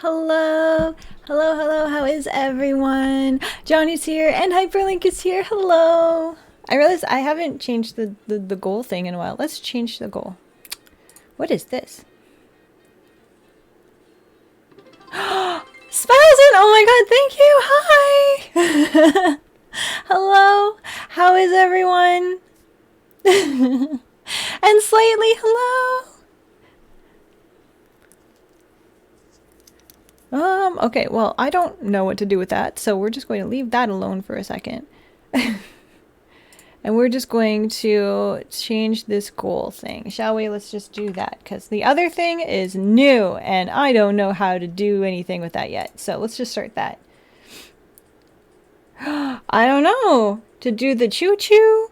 Hello, hello, how is everyone? Johnny's here and Hyperlink is here. Hello. I realized I haven't changed the goal thing in a while. Let's change the goal. What is this? Spousin! Oh my god, thank you! Hi! Hello, how is everyone? And Slightly, hello! Okay, well, I don't know what to do with that, so we're just going to leave that alone for a second. And we're just going to change this goal thing, shall we? Let's just do that, because the other thing is new, and I don't know how to do anything with that yet. So let's just start that. I don't know. To do the choo-choo?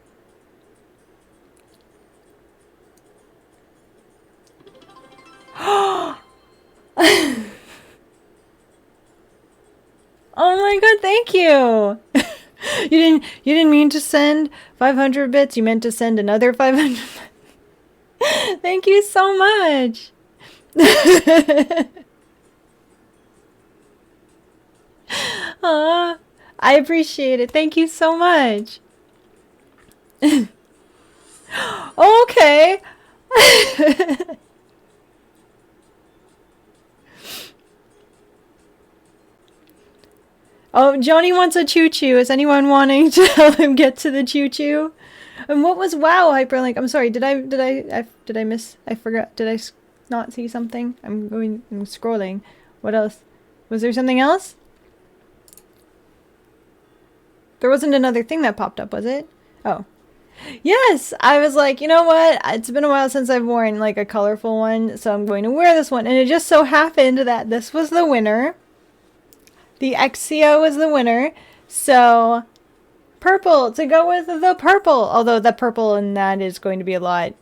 Oh my god, thank you! You didn't mean to send 500 bits, you meant to send another 500. Thank you so much! Aw, I appreciate it. Thank you so much. Okay. Oh, Johnny wants a choo-choo. Is anyone wanting to help him get to the choo-choo? And what was wow, Hyperlink? I'm sorry. Did I miss? I forgot. Did I not see something? I'm scrolling. What else? Was there something else? There wasn't another thing that popped up, was it? Oh. Yes! I was like, you know what? It's been a while since I've worn like a colorful one, so I'm going to wear this one. And it just so happened that this was the winner. The Exia was the winner. So, purple to go with the purple. Although the purple in that is going to be a lot.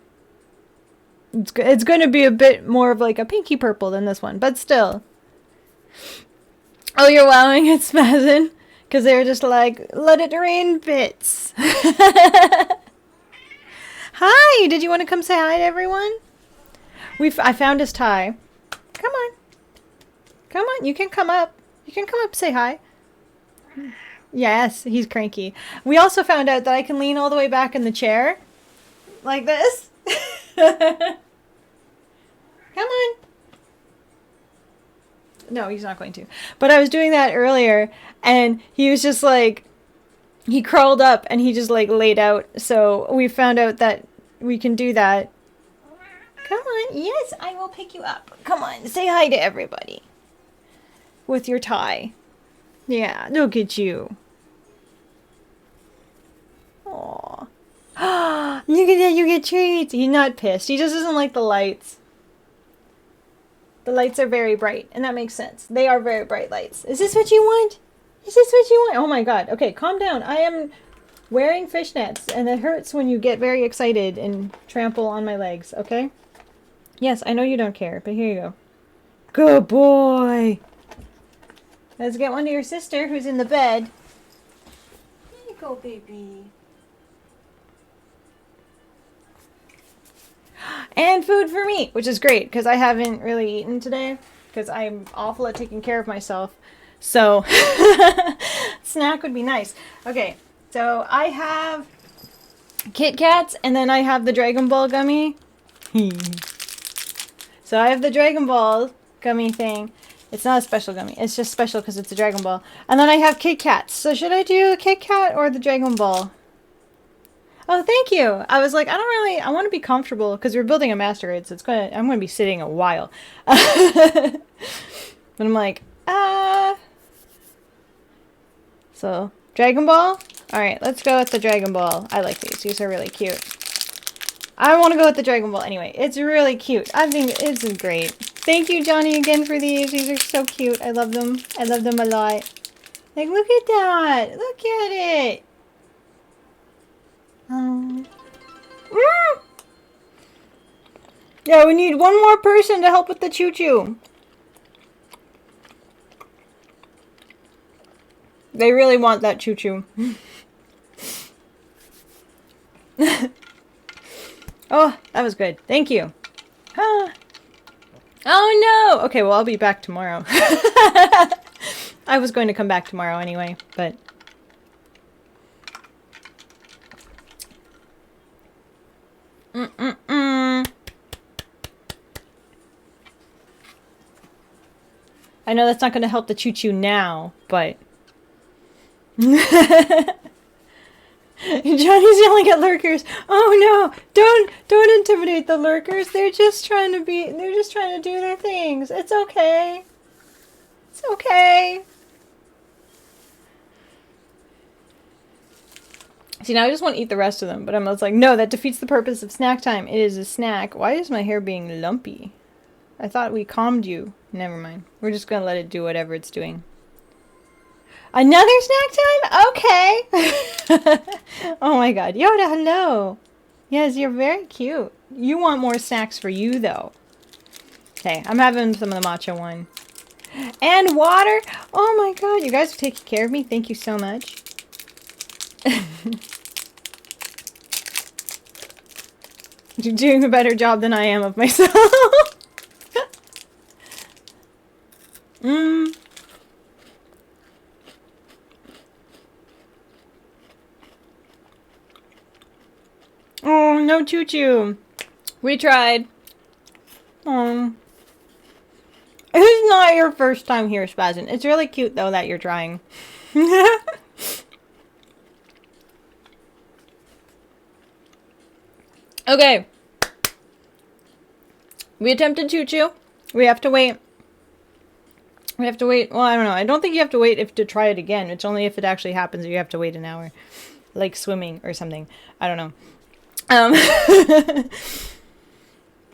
It's going to be a bit more of like a pinky purple than this one, but still. Oh, you're wowing at Spazin? Because they were just like, let it rain bits. Hi! Did you want to come say hi to everyone? I found his tie. Come on. Come on, you can come up. You can come up, say hi. Yes, he's cranky. We also found out that I can lean all the way back in the chair. Like this. Come on. No, he's not going to. But I was doing that earlier, and he was just like, he crawled up and he just like laid out. So we found out that we can do that. Come on. Yes, I will pick you up. Come on, say hi to everybody. With your tie. Yeah, look at you. Aww. Look at that, you get treats. He's not pissed. He just doesn't like the lights. The lights are very bright, and that makes sense. They are very bright lights. Is this what you want? Is this what you want? Oh my god. Okay, calm down. I am wearing fishnets, and it hurts when you get very excited and trample on my legs, okay? Yes, I know you don't care, but here you go. Good boy! Let's get one to your sister who's in the bed. Here you go, baby. And food for me, which is great because I haven't really eaten today because I'm awful at taking care of myself. So, snack would be nice. Okay, so I have Kit Kats and then I have the Dragon Ball gummy. So I have the Dragon Ball gummy thing. It's not a special gummy. It's just special because it's a Dragon Ball. And then I have Kit Kats. So should I do a Kit Kat or the Dragon Ball? Oh, thank you. I was like, I want to be comfortable because we're building a master grade, so I'm going to be sitting a while. But I'm like, So, Dragon Ball? Alright, let's go with the Dragon Ball. I like these. These are really cute. I want to go with the Dragon Ball anyway. It's really cute. I think it's great. Thank you, Johnny, again for these. These are so cute. I love them. I love them a lot. Like, look at that. Look at it. Yeah, we need one more person to help with the choo-choo. They really want that choo-choo. Oh, that was good. Thank you. Ah. Oh no! Okay, well I'll be back tomorrow. I was going to come back tomorrow anyway, but... I know that's not going to help the choo-choo now, but... Johnny's yelling at lurkers. Oh no! Don't intimidate the lurkers. They're just trying to do their things. It's okay. It's okay. See, now I just want to eat the rest of them, but I'm just like, no, that defeats the purpose of snack time. It is a snack. Why is my hair being lumpy? I thought we calmed you. Never mind. We're just gonna let it do whatever it's doing. Another snack time? Okay. Oh my god. Yoda, hello. Yes, you're very cute. You want more snacks for you, though. Okay, I'm having some of the matcha one. And water? Oh my god, you guys are taking care of me. Thank you so much. You're doing a better job than I am of myself. Oh, no choo-choo. We tried. It's not your first time here, Spazin. It's really cute, though, that you're trying. Okay. We attempted choo-choo. We have to wait. We have to wait. Well, I don't know. I don't think you have to wait to try it again. It's only if it actually happens or you have to wait an hour. Like swimming or something. I don't know.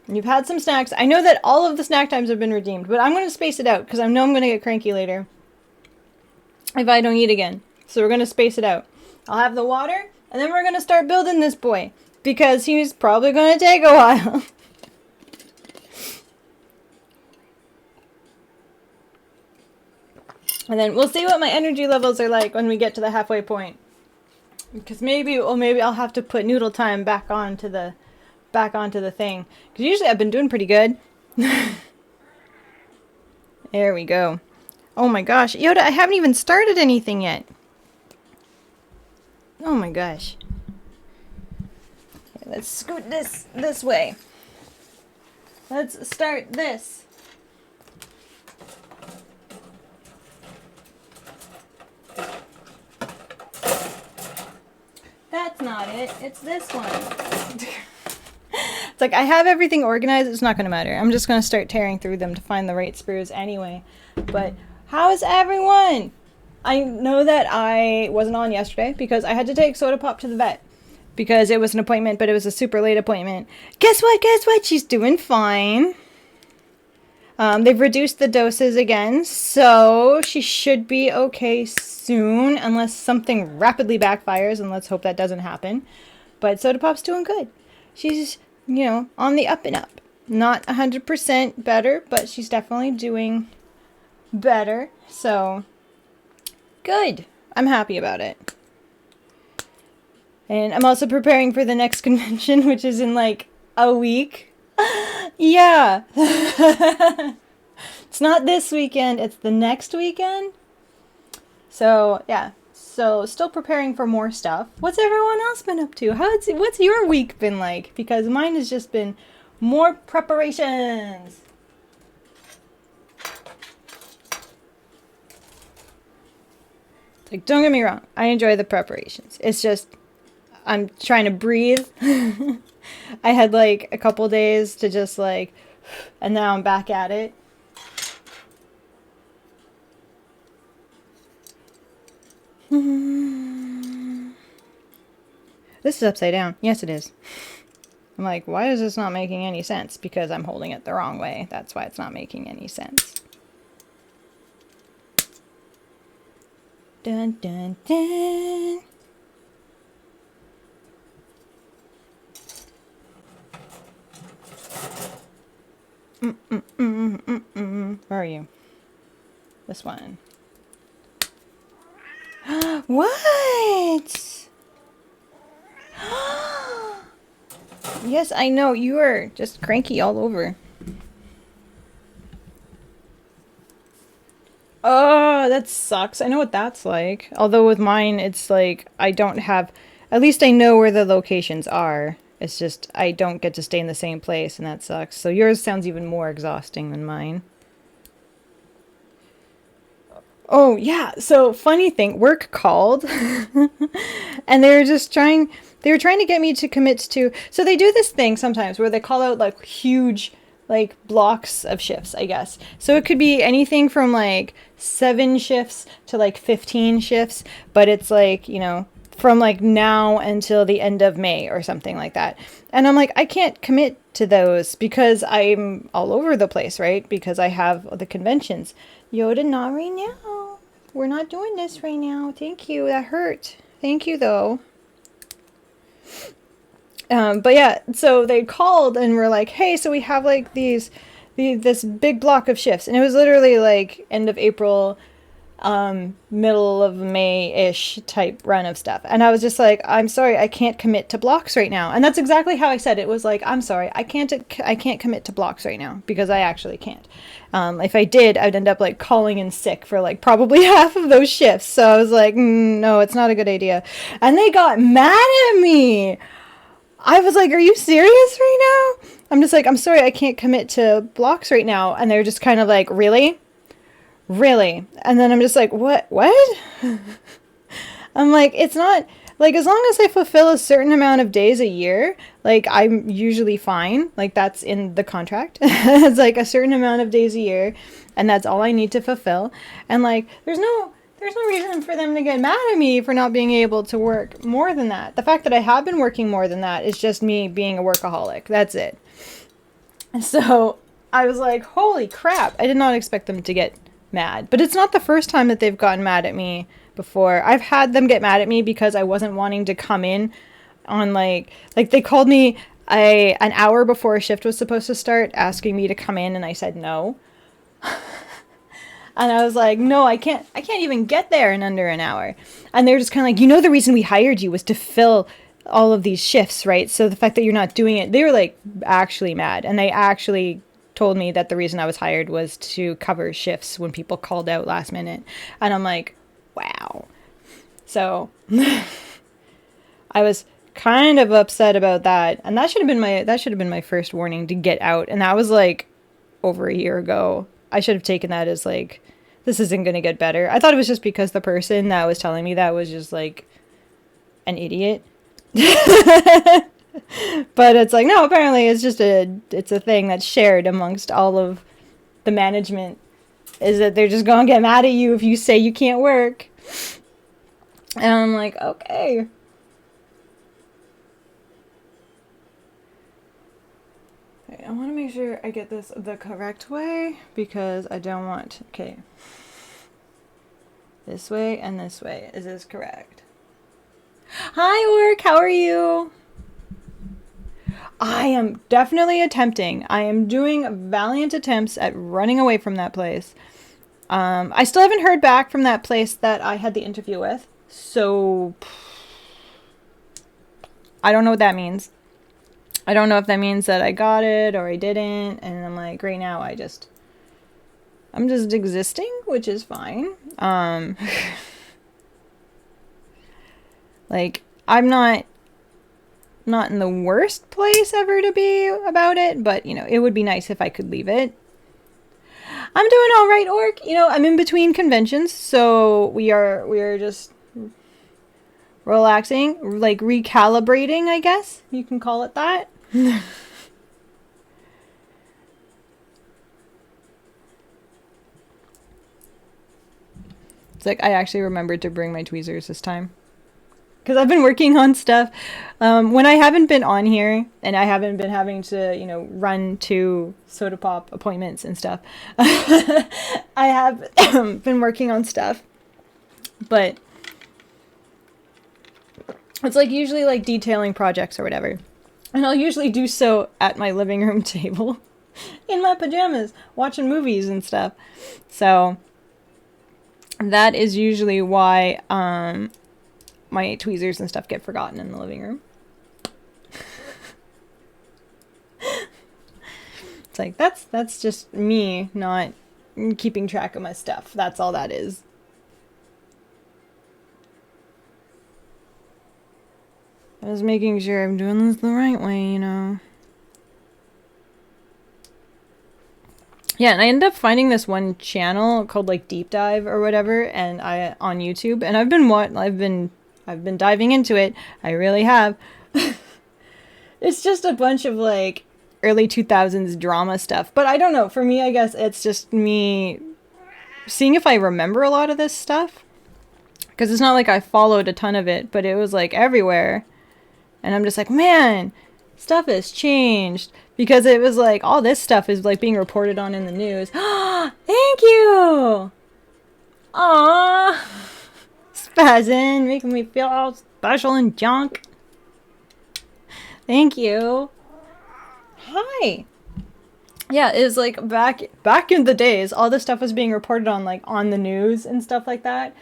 You've had some snacks. I know that all of the snack times have been redeemed, but I'm going to space it out because I know I'm going to get cranky later if I don't eat again. So we're going to space it out. I'll have the water, and then we're going to start building this boy because he's probably going to take a while. And then we'll see what my energy levels are like when we get to the halfway point. Because maybe I'll have to put noodle time back onto the thing. Because usually I've been doing pretty good. There we go. Oh my gosh, Yoda, I haven't even started anything yet. Oh my gosh. Okay, let's scoot this way. Let's start this. That's not it. It's this one. It's like I have everything organized. It's not going to matter. I'm just going to start tearing through them to find the right sprues anyway. But how is everyone? I know that I wasn't on yesterday because I had to take Soda Pop to the vet because it was an appointment, but it was a super late appointment. Guess what? Guess what? She's doing fine. They've reduced the doses again, so she should be okay soon, unless something rapidly backfires, and let's hope that doesn't happen. But Soda Pop's doing good. She's, you know, on the up and up. Not 100% better, but she's definitely doing better, so good. I'm happy about it. And I'm also preparing for the next convention, which is in like a week. Yeah. It's not this weekend, it's the next weekend. So, yeah. So, still preparing for more stuff. What's everyone else been up to? What's your week been like? Because mine has just been more preparations. Like, don't get me wrong. I enjoy the preparations. It's just, I'm trying to breathe. I had like a couple days to just like, and now I'm back at it. This is upside down. Yes, it is. I'm like, why is this not making any sense? Because I'm holding it the wrong way. That's why it's not making any sense. Dun, dun, dun. Where are you? This one. What? Yes, I know. You are just cranky all over. Oh, that sucks. I know what that's like. Although with mine, it's like I don't have, at least I know where the locations are. It's just I don't get to stay in the same place, and that sucks. So yours sounds even more exhausting than mine. Oh, yeah. So funny thing, work called and they were trying to get me to commit to, so they do this thing sometimes where they call out like huge like blocks of shifts, I guess. So it could be anything from like 7 shifts to like 15 shifts, but it's like, from like now until the end of May or something like that. And I'm like, I can't commit to those because I'm all over the place, right? Because I have the conventions. Yoda, not right now. We're not doing this right now. Thank you. That hurt. Thank you, though. But yeah, so they called and were like, hey, so we have like this big block of shifts. And it was literally like end of April, middle of May-ish type run of stuff. And I was just like, I'm sorry, I can't commit to blocks right now. And that's exactly how I said it. Was like, I'm sorry, I can't commit to blocks right now because I actually can't. If I did, I'd end up like calling in sick for like probably half of those shifts. So I was like, no, it's not a good idea. And they got mad at me. I was like, are you serious right now? I'm just like, I'm sorry, I can't commit to blocks right now. And they're just kind of like, really? Really? And then I'm just like, what? I'm like, it's not, like, as long as I fulfill a certain amount of days a year, like, I'm usually fine. Like, that's in the contract. It's like a certain amount of days a year, and that's all I need to fulfill. And, like, there's no reason for them to get mad at me for not being able to work more than that. The fact that I have been working more than that is just me being a workaholic. That's it. So I was like, holy crap. I did not expect them to get mad. But it's not the first time that they've gotten mad at me before. I've had them get mad at me because I wasn't wanting to come in on like they called me an hour before a shift was supposed to start asking me to come in, and I said no. And I was like, no, I can't even get there in under an hour. And they're just kind of like, the reason we hired you was to fill all of these shifts, right? So the fact that you're not doing it, they were like actually mad. And they actually told me that the reason I was hired was to cover shifts when people called out last minute. And I'm like, wow. So I was kind of upset about that. And that should have been my first warning to get out. And that was like over a year ago. I should have taken that as like, this isn't going to get better. I thought it was just because the person that was telling me that was just like an idiot. But it's like, no, apparently it's a thing that's shared amongst all of the management, is that they're just going to get mad at you if you say you can't work. And I'm like, okay. I want to make sure I get this the correct way because I don't want... Okay. This way and this way. Is this correct? Hi, Orc. How are you? I am definitely attempting. I am doing valiant attempts at running away from that place. I still haven't heard back from that place that I had the interview with. So... I don't know what that means. I don't know if that means that I got it or I didn't. And I'm like, right now I'm just existing, which is fine. Like, I'm not in the worst place ever to be about it, but it would be nice if I could leave it. I'm doing all right, Orc. I'm in between conventions, so we are just relaxing, like recalibrating, I guess you can call it that. It's like I actually remembered to bring my tweezers this time. Because I've been working on stuff. When I haven't been on here and I haven't been having to, run to soda pop appointments and stuff, I have been working on stuff. But it's like usually like detailing projects or whatever. And I'll usually do so at my living room table in my pajamas, watching movies and stuff. So that is usually why my tweezers and stuff get forgotten in the living room. It's like that's just me not keeping track of my stuff. That's all that is. I was making sure I'm doing this the right way, you know. Yeah, and I ended up finding this one channel called like Deep Dive or whatever, and on YouTube, and I've been diving into it. I really have. It's just a bunch of like early 2000s drama stuff, but I don't know. For me, I guess it's just me seeing if I remember a lot of this stuff, because it's not like I followed a ton of it, but it was like everywhere, and I'm just like, man, stuff has changed. Because it was like, all this stuff is like being reported on in the news. Thank you! Aww! Spazzing, making me feel all special and junk. Thank you. Hi! Yeah, it was like back in the days, all this stuff was being reported on like on the news and stuff like that.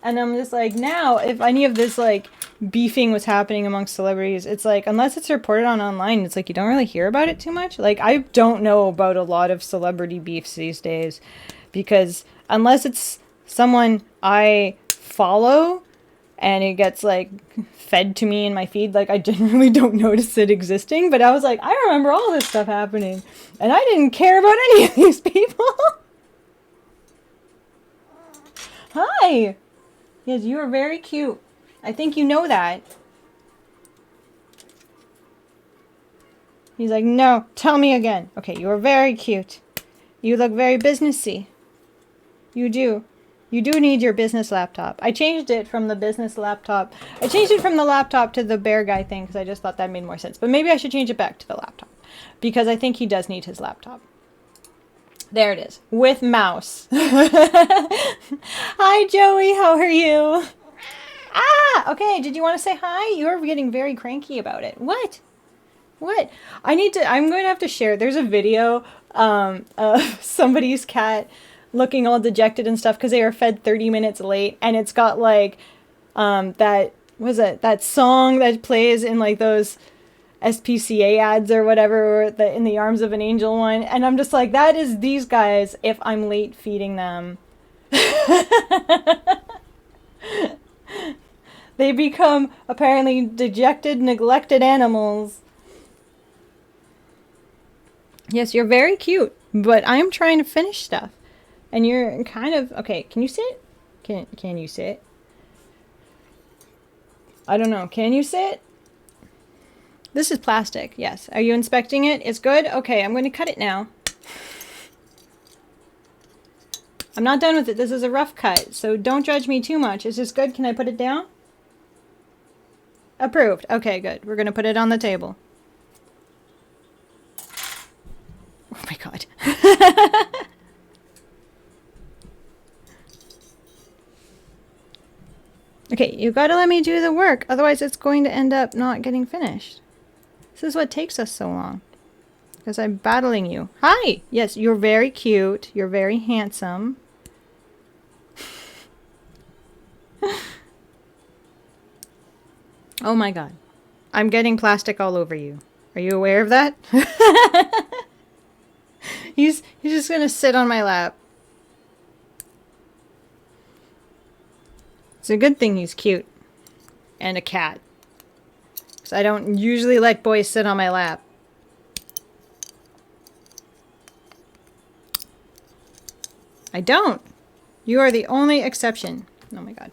And I'm just like, now, if any of this like beefing was happening amongst celebrities, it's like, unless it's reported on online, it's like you don't really hear about it too much. Like, I don't know about a lot of celebrity beefs these days, because unless it's someone I follow and it gets like fed to me in my feed, like I generally don't notice it existing. But I was like, I remember all this stuff happening and I didn't care about any of these people. Hi. Yes, you are very cute. I think you know that. He's like, no, tell me again. Okay, you are very cute. You look very businessy. You do. You do need your business laptop. I changed it from the business laptop. I changed it from the laptop to the bear guy thing because I just thought that made more sense. But maybe I should change it back to the laptop, because I think he does need his laptop. There it is. With mouse. Hi, Joey. How are you? Ah! Okay, did you want to say hi? You're getting very cranky about it. What? What? I'm going to have to share. There's a video of somebody's cat looking all dejected and stuff because they were fed 30 minutes late. And it's got like that song that plays in like those SPCA ads or whatever, or the In the Arms of an Angel one, and I'm just like, that is these guys if I'm late feeding them. They become apparently dejected, neglected animals. Yes, you're very cute, but I'm trying to finish stuff, and you're kind of okay. Can you sit? Can you sit? I don't know. Can you sit? This is plastic, yes. Are you inspecting it? It's good? Okay, I'm going to cut it now. I'm not done with it. This is a rough cut, so don't judge me too much. Is this good? Can I put it down? Approved. Okay, good. We're going to put it on the table. Oh my god. Okay, you gotta let me do the work, otherwise it's going to end up not getting finished. This is what takes us so long. Because I'm battling you. Hi! Yes, you're very cute. You're very handsome. Oh my god. I'm getting plastic all over you. Are you aware of that? He's just gonna sit on my lap. It's a good thing he's cute. And a cat. Because I don't usually let boys sit on my lap. I don't. You are the only exception. Oh my god.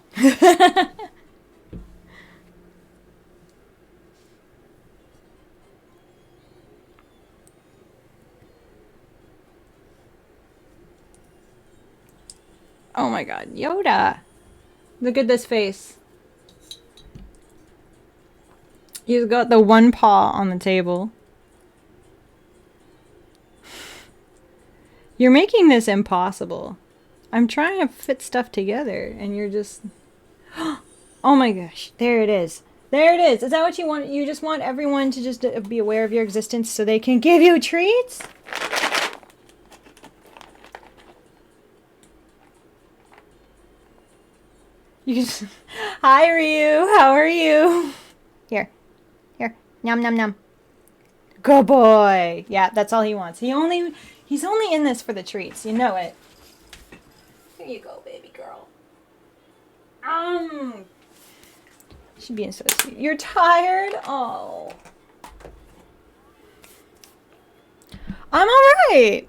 Oh my god. Yoda. Look at this face. He's got the one paw on the table. You're making this impossible. I'm trying to fit stuff together and you're just... Oh my gosh. There it is. There it is. Is that what you want? You just want everyone to just be aware of your existence so they can give you treats? You just... Hi, Ryu. How are you? Here. Here. Nom nom nom. Good boy. Yeah, that's all he wants. He's only in this for the treats. You know it. you go, baby girl. She's being so sweet. You're tired? Oh. I'm alright.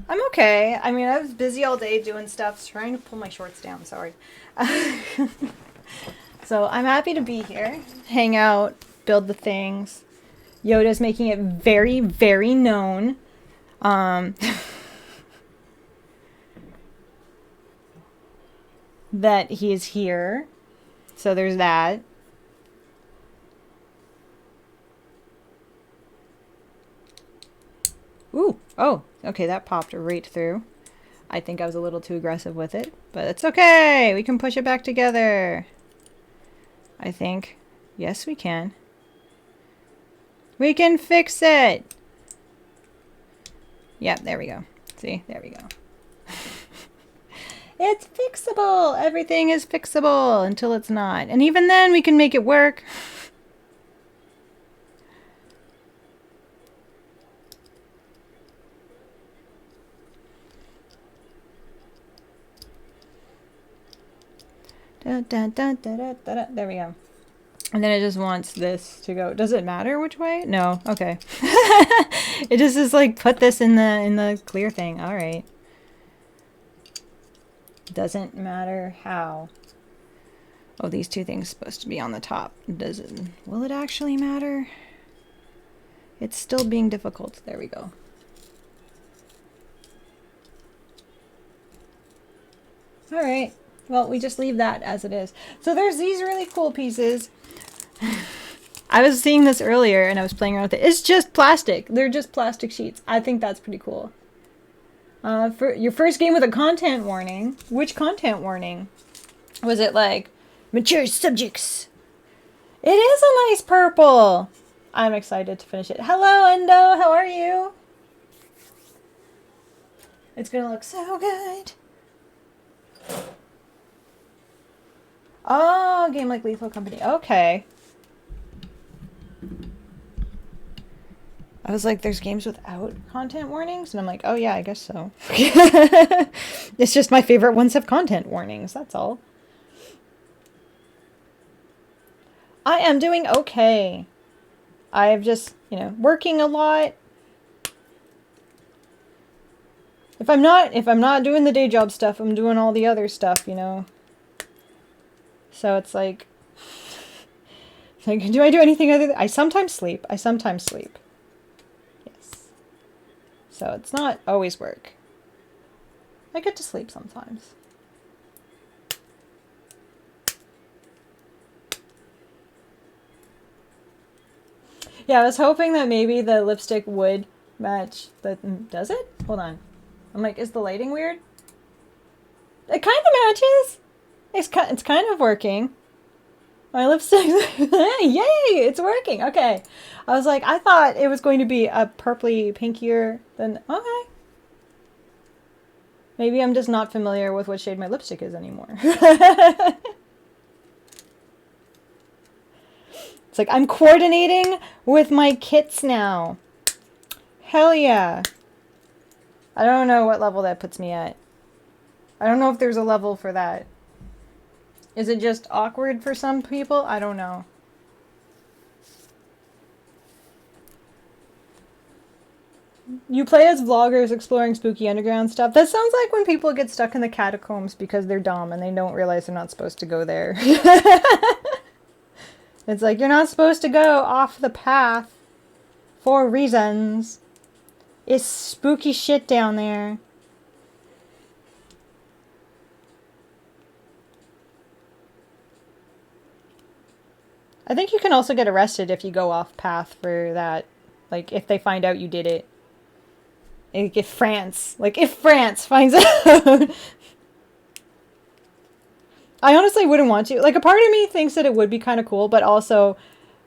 I'm okay. I mean, I was busy all day doing stuff, trying to pull my shorts down. Sorry. So I'm happy to be here, hang out, build the things. Yoda's making it very, very known. That he is here. So there's that. Ooh. Oh, okay, that popped right through. I think I was a little too aggressive with it, but it's okay. We can push it back together. I think. Yes, we can. We can fix it. Yep, there we go. See, there we go. It's fixable. Everything is fixable until it's not. And even then, we can make it work. There we go. And then it just wants this to go. Does it matter which way? No. Okay. It just is like put this in the clear thing. All right. Doesn't matter how. Oh, these two things supposed to be on the top. Does it? Will it actually matter? It's still being difficult. There we go. All right. Well, we just leave that as it is. So there's these really cool pieces. I was seeing this earlier and I was playing around with it. It's just plastic. They're just plastic sheets. I think that's pretty cool. For your first game with a content warning. Which content warning? Was it like mature subjects? It is a nice purple. I'm excited to finish it. Hello, Endo. How are you? It's gonna look so good. Oh, a game like Lethal Company. Okay. I was like, there's games without content warnings? And I'm like, oh yeah, I guess so. It's just my favorite ones have content warnings. That's all. I am doing okay. I've just, working a lot. If I'm not doing the day job stuff, I'm doing all the other stuff, So it's like, do I do anything other than... I sometimes sleep. Yes. So it's not always work. I get to sleep sometimes. Yeah, I was hoping that maybe the lipstick would match the... Does it? Hold on. I'm like, is the lighting weird? It kind of matches. It's kind of working. My lipstick, yay, it's working. Okay. I was like, I thought it was going to be a purpley pinkier than, okay. Maybe I'm just not familiar with what shade my lipstick is anymore. It's like, I'm coordinating with my kits now. Hell yeah. I don't know what level that puts me at. I don't know if there's a level for that. Is it just awkward for some people? I don't know. You play as vloggers exploring spooky underground stuff. That sounds like when people get stuck in the catacombs because they're dumb and they don't realize they're not supposed to go there. It's like, you're not supposed to go off the path for reasons. It's spooky shit down there. I think you can also get arrested if you go off path for that. Like, if they find out you did it. Like, if France finds out. I honestly wouldn't want to. Like, a part of me thinks that it would be kind of cool, but also,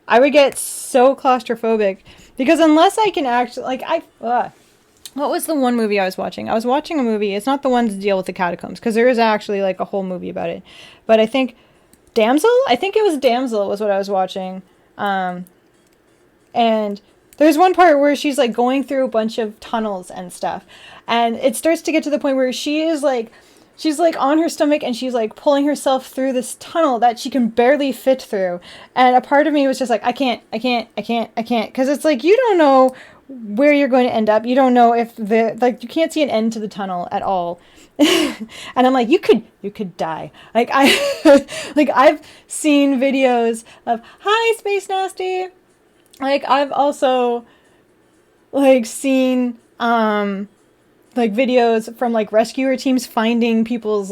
I would get so claustrophobic. Because unless I can actually, like, what was the one movie I was watching? I was watching a movie. It's not the one to deal with the catacombs, because there is actually, like, a whole movie about it. But I think... Damsel? I think it was Damsel was what I was watching. And there's one part where she's like going through a bunch of tunnels and stuff. And it starts to get to the point where she is like she's like on her stomach and she's like pulling herself through this tunnel that she can barely fit through. And a part of me was just like, I can't. Because it's like, you don't know where you're going to end up. You don't know if you can't see an end to the tunnel at all. And I'm like, you could die. Like like I've seen videos of, hi, Space Nasty. Like I've also like seen like videos from like rescuer teams finding people's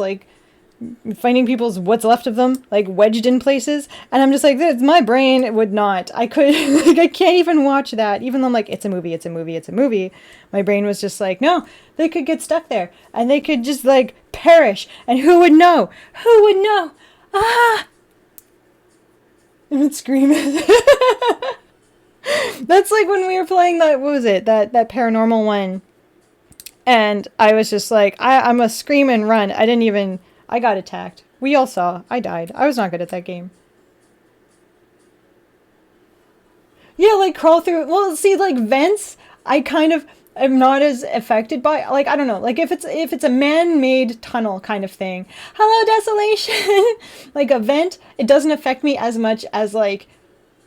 what's left of them like wedged in places, and I'm just like, my brain would not. I could like, I can't even watch that, even though I'm like, it's a movie. My brain was just like, no, they could get stuck there and they could just like perish, and who would know? Ah, I would scream. That's like when we were playing that, what was it, that paranormal one, and I was just like, I'm a scream and run. I got attacked. We all saw. I died. I was not good at that game. Yeah, like crawl through. Well, see, like vents, I kind of am not as affected by. Like, I don't know. Like if it's a man-made tunnel kind of thing. Hello, desolation. Like a vent, it doesn't affect me as much as like,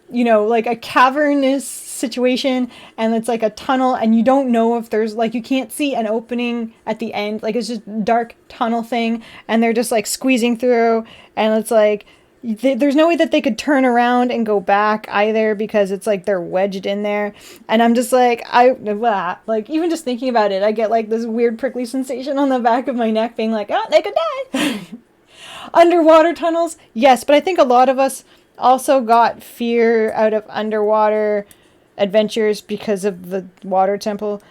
like a cavernous situation, and it's like a tunnel, and you don't know if there's like, you can't see an opening at the end. Like it's just dark tunnel thing, and they're just like squeezing through, and it's like there's no way that they could turn around and go back either, because it's like they're wedged in there. And I'm just like, like even just thinking about it, I get like this weird prickly sensation on the back of my neck, being like, oh, they could die. Underwater tunnels, yes, but I think a lot of us also got fear out of underwater adventures because of the water temple.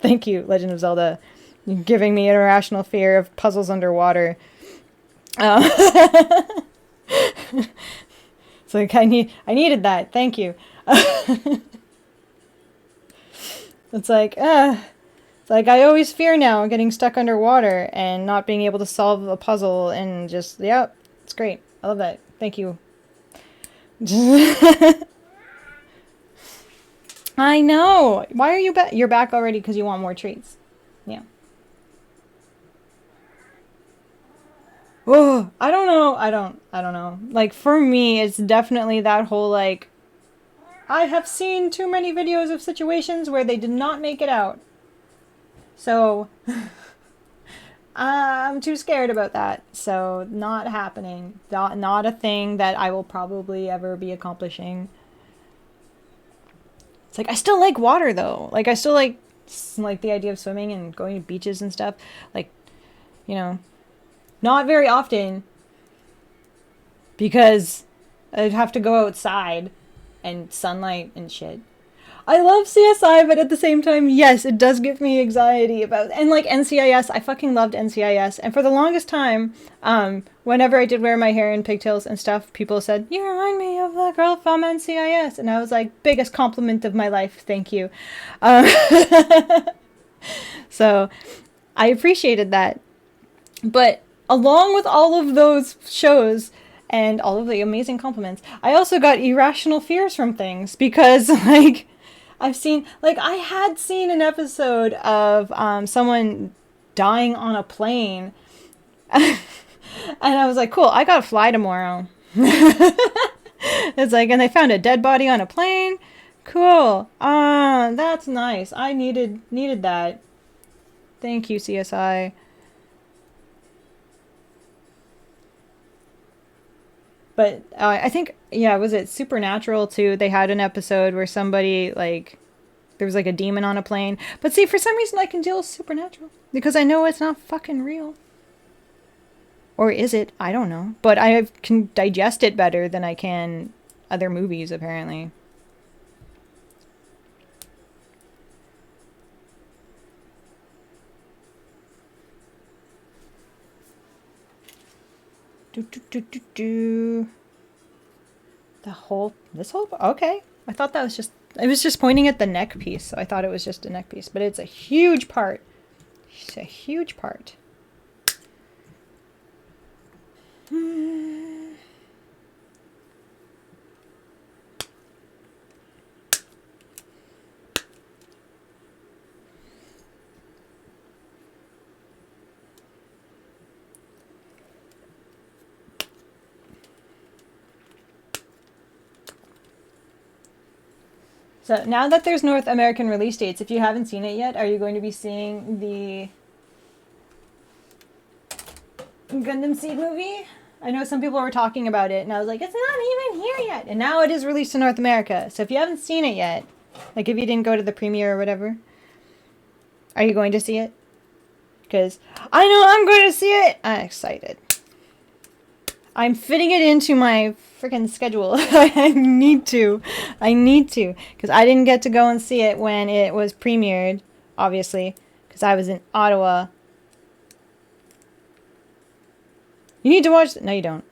Thank you, Legend of Zelda, giving me an irrational fear of puzzles underwater. It's like I needed that. Thank you. It's like I always fear now getting stuck underwater and not being able to solve a puzzle, and just, yep, it's great. I love that. Thank you. I know. Why are you back? You're back already because you want more treats. Yeah. Oh, I don't know. I don't know. Like for me, it's definitely that whole like, I have seen too many videos of situations where they did not make it out. So I'm too scared about that. So not happening. Not a thing that I will probably ever be accomplishing. It's like, I still like water though. Like I still like the idea of swimming and going to beaches and stuff. Like, not very often, because I'd have to go outside and sunlight and shit. I love CSI, but at the same time, yes, it does give me anxiety about, and like NCIS, I fucking loved NCIS, and for the longest time, whenever I did wear my hair in pigtails and stuff, people said, you remind me of the girl from NCIS, and I was like, biggest compliment of my life, thank you. So, I appreciated that, but along with all of those shows and all of the amazing compliments, I also got irrational fears from things, because like, I had seen an episode of someone dying on a plane. And I was like, cool, I gotta fly tomorrow. It's like, and they found a dead body on a plane. Cool. That's nice. I needed that. Thank you, CSI. But I think, yeah, was it Supernatural too? They had an episode where somebody, like, there was like a demon on a plane. But see, for some reason I can deal with Supernatural, because I know it's not fucking real. Or is it? I don't know. But I can digest it better than I can other movies, apparently. This whole, okay. I thought that was just, it was just pointing at the neck piece, so I thought it was just a neck piece, but it's a huge part. It's a huge part. So now that there's North American release dates, if you haven't seen it yet, are you going to be seeing the Gundam Seed movie? I know some people were talking about it, and I was like, it's not even here yet. And now it is released in North America. So if you haven't seen it yet, like if you didn't go to the premiere or whatever, are you going to see it? Because I know I'm going to see it. I'm excited. I'm fitting it into my freaking schedule. I need to. Because I didn't get to go and see it when it was premiered, obviously, because I was in Ottawa. You need to watch it. No, you don't.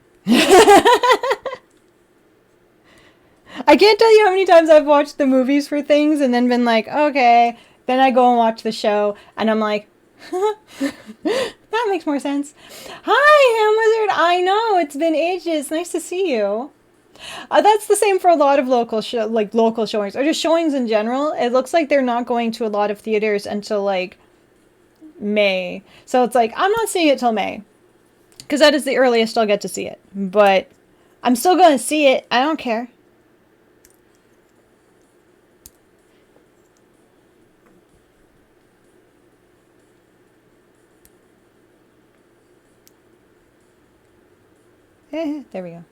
I can't tell you how many times I've watched the movies for things and then been like, okay. Then I go and watch the show, and I'm like, that makes more sense. Hi, Ham Wizard. I know, it's been ages. Nice to see you. That's the same for a lot of local showings, or just showings in general. It looks like they're not going to a lot of theaters until like May. So it's like, I'm not seeing it till May, because that is the earliest I'll get to see it. But I'm still going to see it. I don't care. There we go.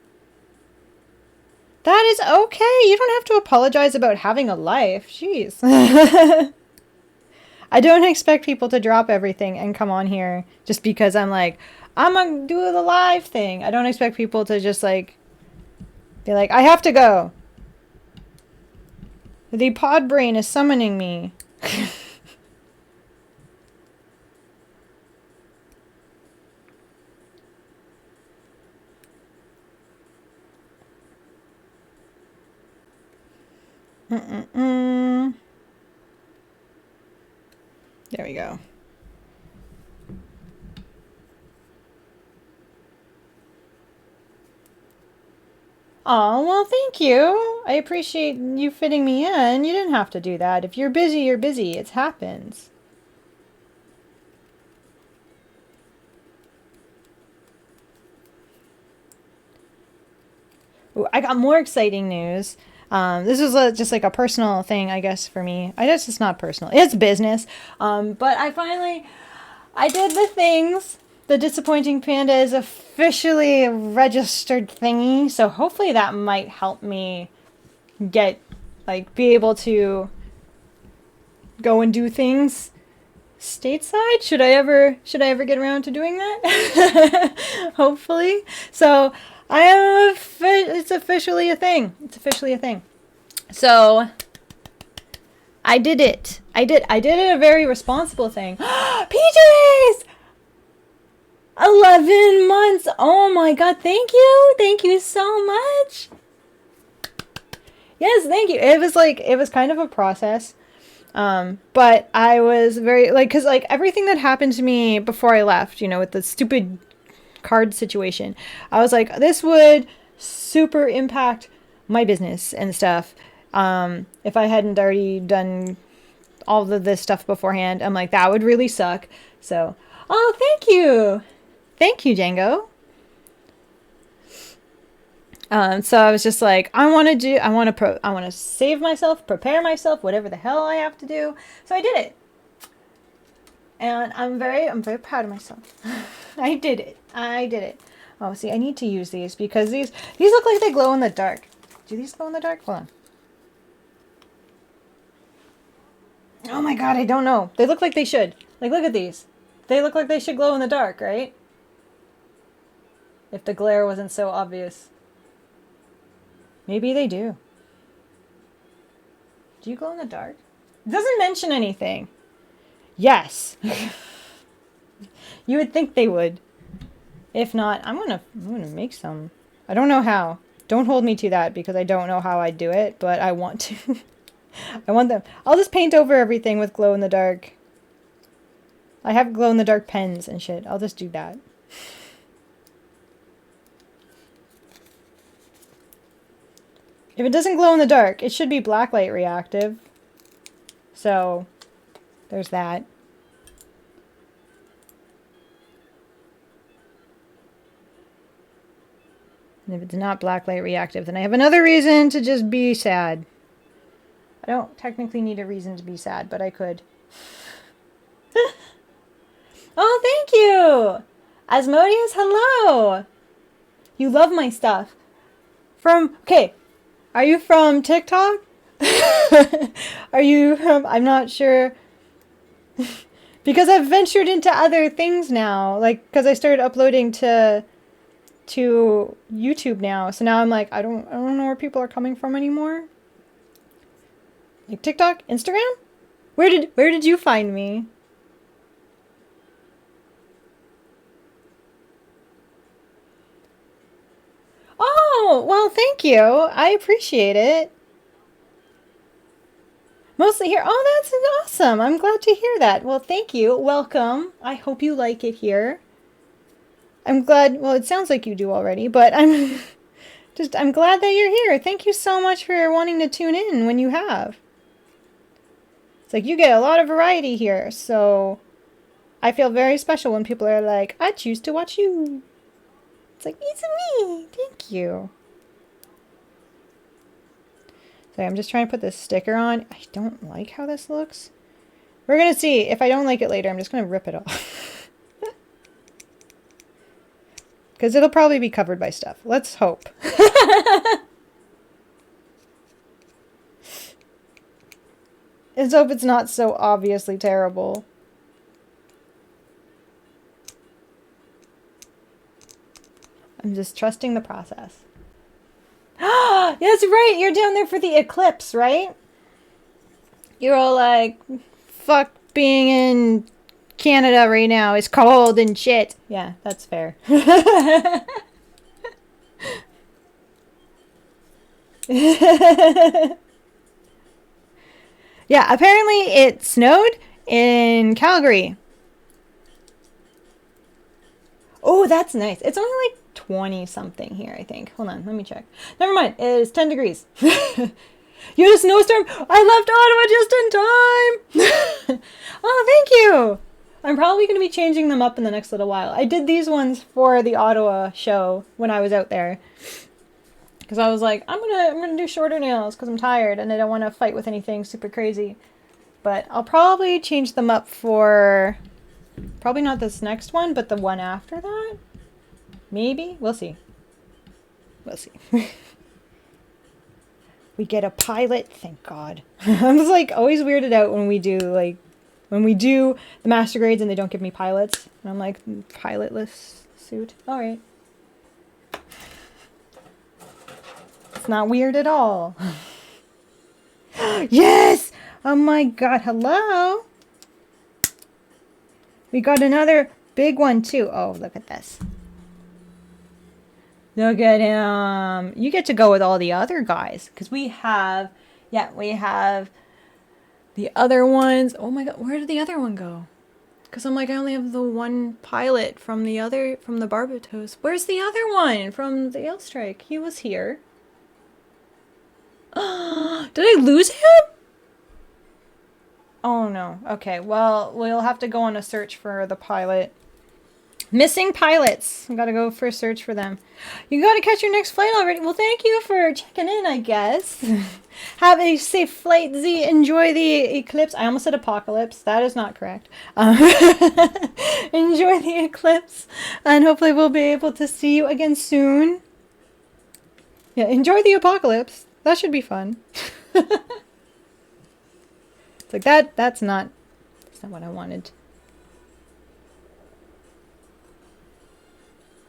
That is okay. You don't have to apologize about having a life. Jeez. I don't expect people to drop everything and come on here just because I'm like, I'm gonna do the live thing. I don't expect people to just like be like, I have to go. The pod brain is summoning me. There we go. Oh, well, thank you. I appreciate you fitting me in. You didn't have to do that. If you're busy, you're busy. It happens. Ooh, I got more exciting news. This is just like a personal thing, I guess, for me. I guess it's not personal. It's business. But I did the things. The Disappointing Panda is officially a registered thingy. So hopefully that might help me be able to go and do things stateside. Should I ever get around to doing that? Hopefully. So it's officially a thing. So I did it. I did it a very responsible thing. PJs! 11 months. Oh my god, thank you. Thank you so much. Yes, thank you. It was kind of a process. But I was very cuz everything that happened to me before I left, with the stupid card situation, I was like, this would super impact my business and stuff. If I hadn't already done all of this stuff beforehand, I'm like, that would really suck. So, oh, thank you. Thank you, Django. So I was just like, I want to save myself, prepare myself, whatever the hell I have to do. So I did it. And I'm very proud of myself. I did it. Oh, see, I need to use these because these look like they glow in the dark. Do these glow in the dark? Hold on. Oh my god, I don't know. They look like they should. Look at these. They look like they should glow in the dark, right? If the glare wasn't so obvious. Maybe they do. Do you glow in the dark? It doesn't mention anything. Yes. You would think they would. If not, I'm gonna make some. I don't know how. Don't hold me to that because I don't know how I do it, but I want to. I want them. I'll just paint over everything with glow in the dark. I have glow in the dark pens and shit. I'll just do that. If it doesn't glow in the dark, it should be blacklight reactive. So, there's that. And if it's not blacklight reactive, then I have another reason to just be sad. I don't technically need a reason to be sad, but I could. Oh, thank you! Asmodeus, hello! You love my stuff. Okay, are you from TikTok? Are you from, I'm not sure. Because I've ventured into other things now. Like, because I started uploading to YouTube now. So now I'm like, I don't know where people are coming from anymore. Like TikTok, Instagram? Where did you find me? Oh, well, thank you. I appreciate it. Mostly here. Oh, that's awesome. I'm glad to hear that. Well, thank you. Welcome. I hope you like it here. I'm glad. Well, it sounds like you do already, but I'm glad that you're here. Thank you so much for wanting to tune in when you have. It's like you get a lot of variety here, so I feel very special when people are like, I choose to watch you. It's like, it's me. Thank you. So I'm just trying to put this sticker on. I don't like how this looks. We're going to see. If I don't like it later, I'm just going to rip it off. Because it'll probably be covered by stuff. Let's hope. Let's hope it's not so obviously terrible. I'm just trusting the process. That's right. You're down there for the eclipse, right? You're all like, fuck being in Canada right now. It's cold and shit. Yeah, that's fair. Yeah, apparently it snowed in Calgary. Oh, that's nice. It's only like 20 something here, I think. Hold on, let me check. Never mind, it's 10 degrees. You had a snowstorm? I left Ottawa just in time! Oh, thank you! I'm probably going to be changing them up in the next little while. I did these ones for the Ottawa show when I was out there. Because I was like, I'm gonna do shorter nails because I'm tired and I don't want to fight with anything super crazy. But I'll probably change them up for, probably not this next one, but the one after that. Maybe? We'll see. We'll see. We get a pilot, thank God. I was like always weirded out when we do the master grades and they don't give me pilots. And I'm like, pilotless suit. Alright. It's not weird at all. Yes! Oh my God, hello? We got another big one too. Oh, look at this. Look at him. You get to go with all the other guys. Because we have the other ones. Oh my God, where did the other one go? Because I'm like, I only have the one pilot from the Barbatos. Where's the other one from the Ailstrike? He was here. Did I lose him? Oh no. Okay, well, we'll have to go on a search for the pilot. Missing pilots. We gotta go for a search for them. You gotta catch your next flight already. Well, thank you for checking in, I guess. Have a safe flight, Z. Enjoy the eclipse. I almost said apocalypse. That is not correct. Enjoy the eclipse. And hopefully we'll be able to see you again soon. Yeah, enjoy the apocalypse. That should be fun. It's like that's not what I wanted.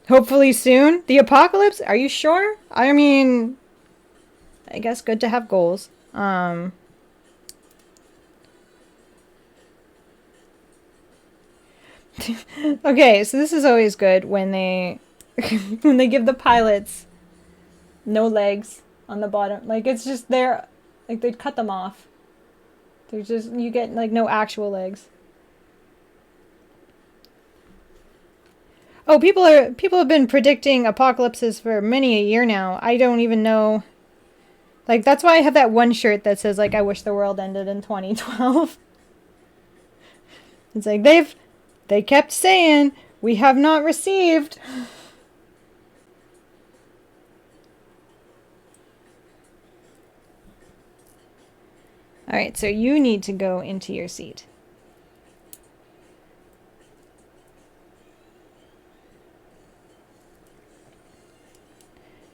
Hopefully soon. The apocalypse? Are you sure? I mean, I guess good to have goals. Okay, so this is always good when they when they give the pilots no legs on the bottom. Like it's just there, like they'd cut them off. There's just, you get like no actual legs. Oh, people have been predicting apocalypses for many a year now. I don't even know. Like that's why I have that one shirt that says like I wish the world ended in 2012. It's like they kept saying we have not received. All right, so you need to go into your seat.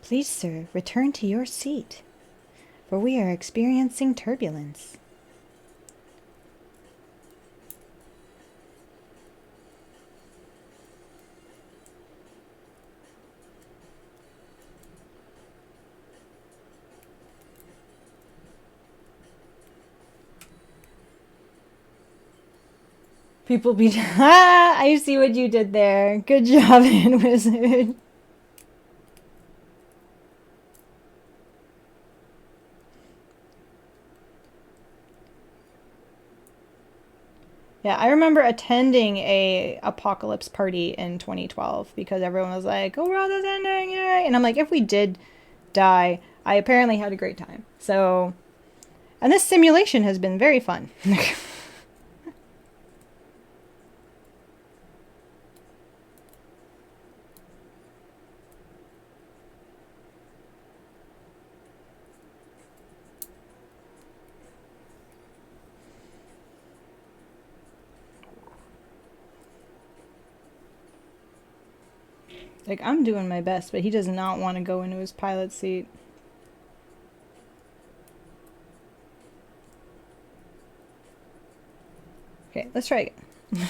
Please, sir, return to your seat, for we are experiencing turbulence. People be ah, I see what you did there. Good job, Wizard. Yeah, I remember attending a apocalypse party in 2012 because everyone was like, "Oh, world is ending, yay!" And I'm like, if we did die, I apparently had a great time. So, and this simulation has been very fun. Like, I'm doing my best, but he does not want to go into his pilot seat. Okay, let's try again.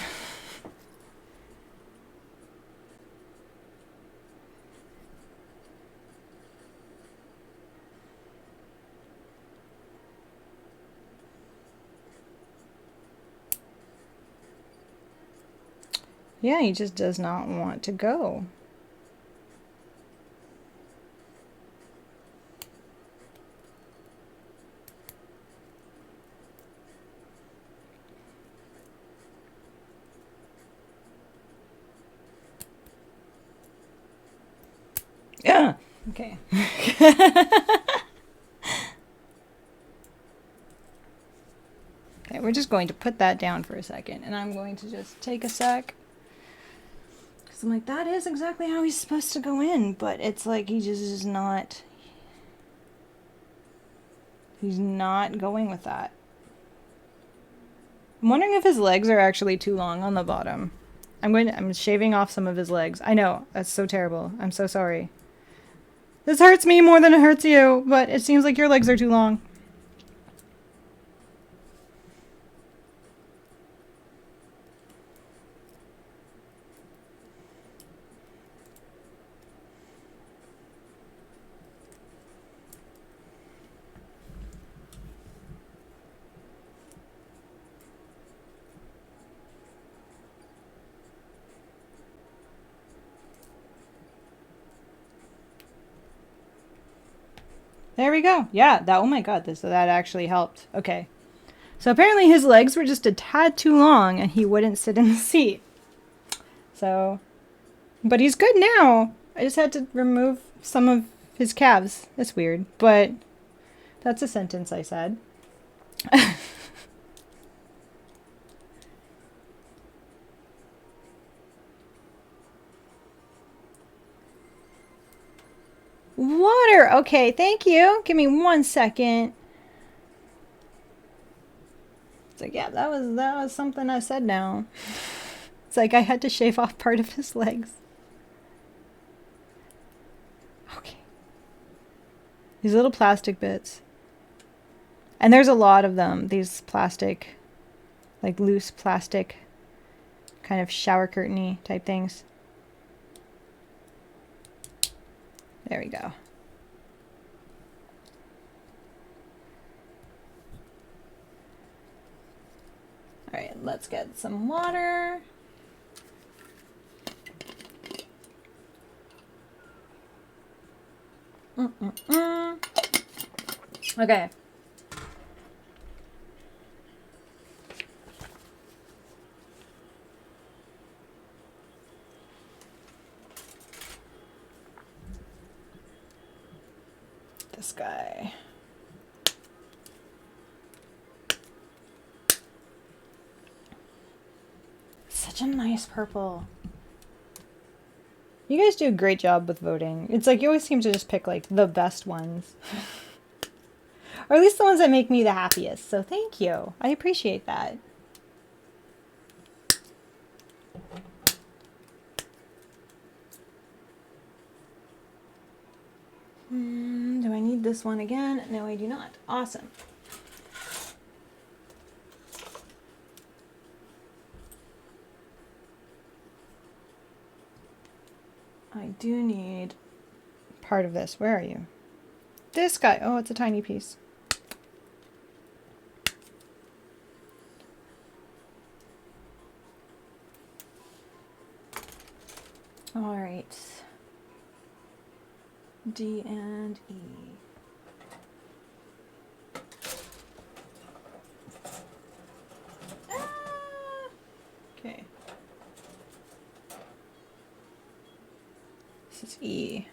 Yeah, he just does not want to go. Yeah. Okay. Okay, we're just going to put that down for a second, and I'm going to just take a sec. Because I'm like, that is exactly how he's supposed to go in, but it's like he just is not... He's not going with that. I'm wondering if his legs are actually too long on the bottom. I'm shaving off some of his legs. I know, that's so terrible. I'm so sorry. This hurts me more than it hurts you, but it seems like your legs are too long. There we go. Yeah, that, oh my god, that actually helped. Okay. So apparently his legs were just a tad too long and he wouldn't sit in the seat. So, but he's good now. I just had to remove some of his calves. That's weird, but that's a sentence I said. Water. Okay, thank you. Give me 1 second. It's like, yeah, that was something I said now. It's like I had to shave off part of his legs. Okay. These little plastic bits. And there's a lot of them. These plastic, like loose plastic, kind of shower curtain-y type things. There we go. All right, let's get some water. Okay. This guy. Such a nice purple. You guys do a great job with voting. It's like you always seem to just pick like the best ones. Or at least the ones that make me the happiest. So thank you. I appreciate that. Do I need this one again? No, I do not. Awesome. I do need part of this. Where are you? This guy. Oh, it's a tiny piece. All right. D and E. Okay. This is E.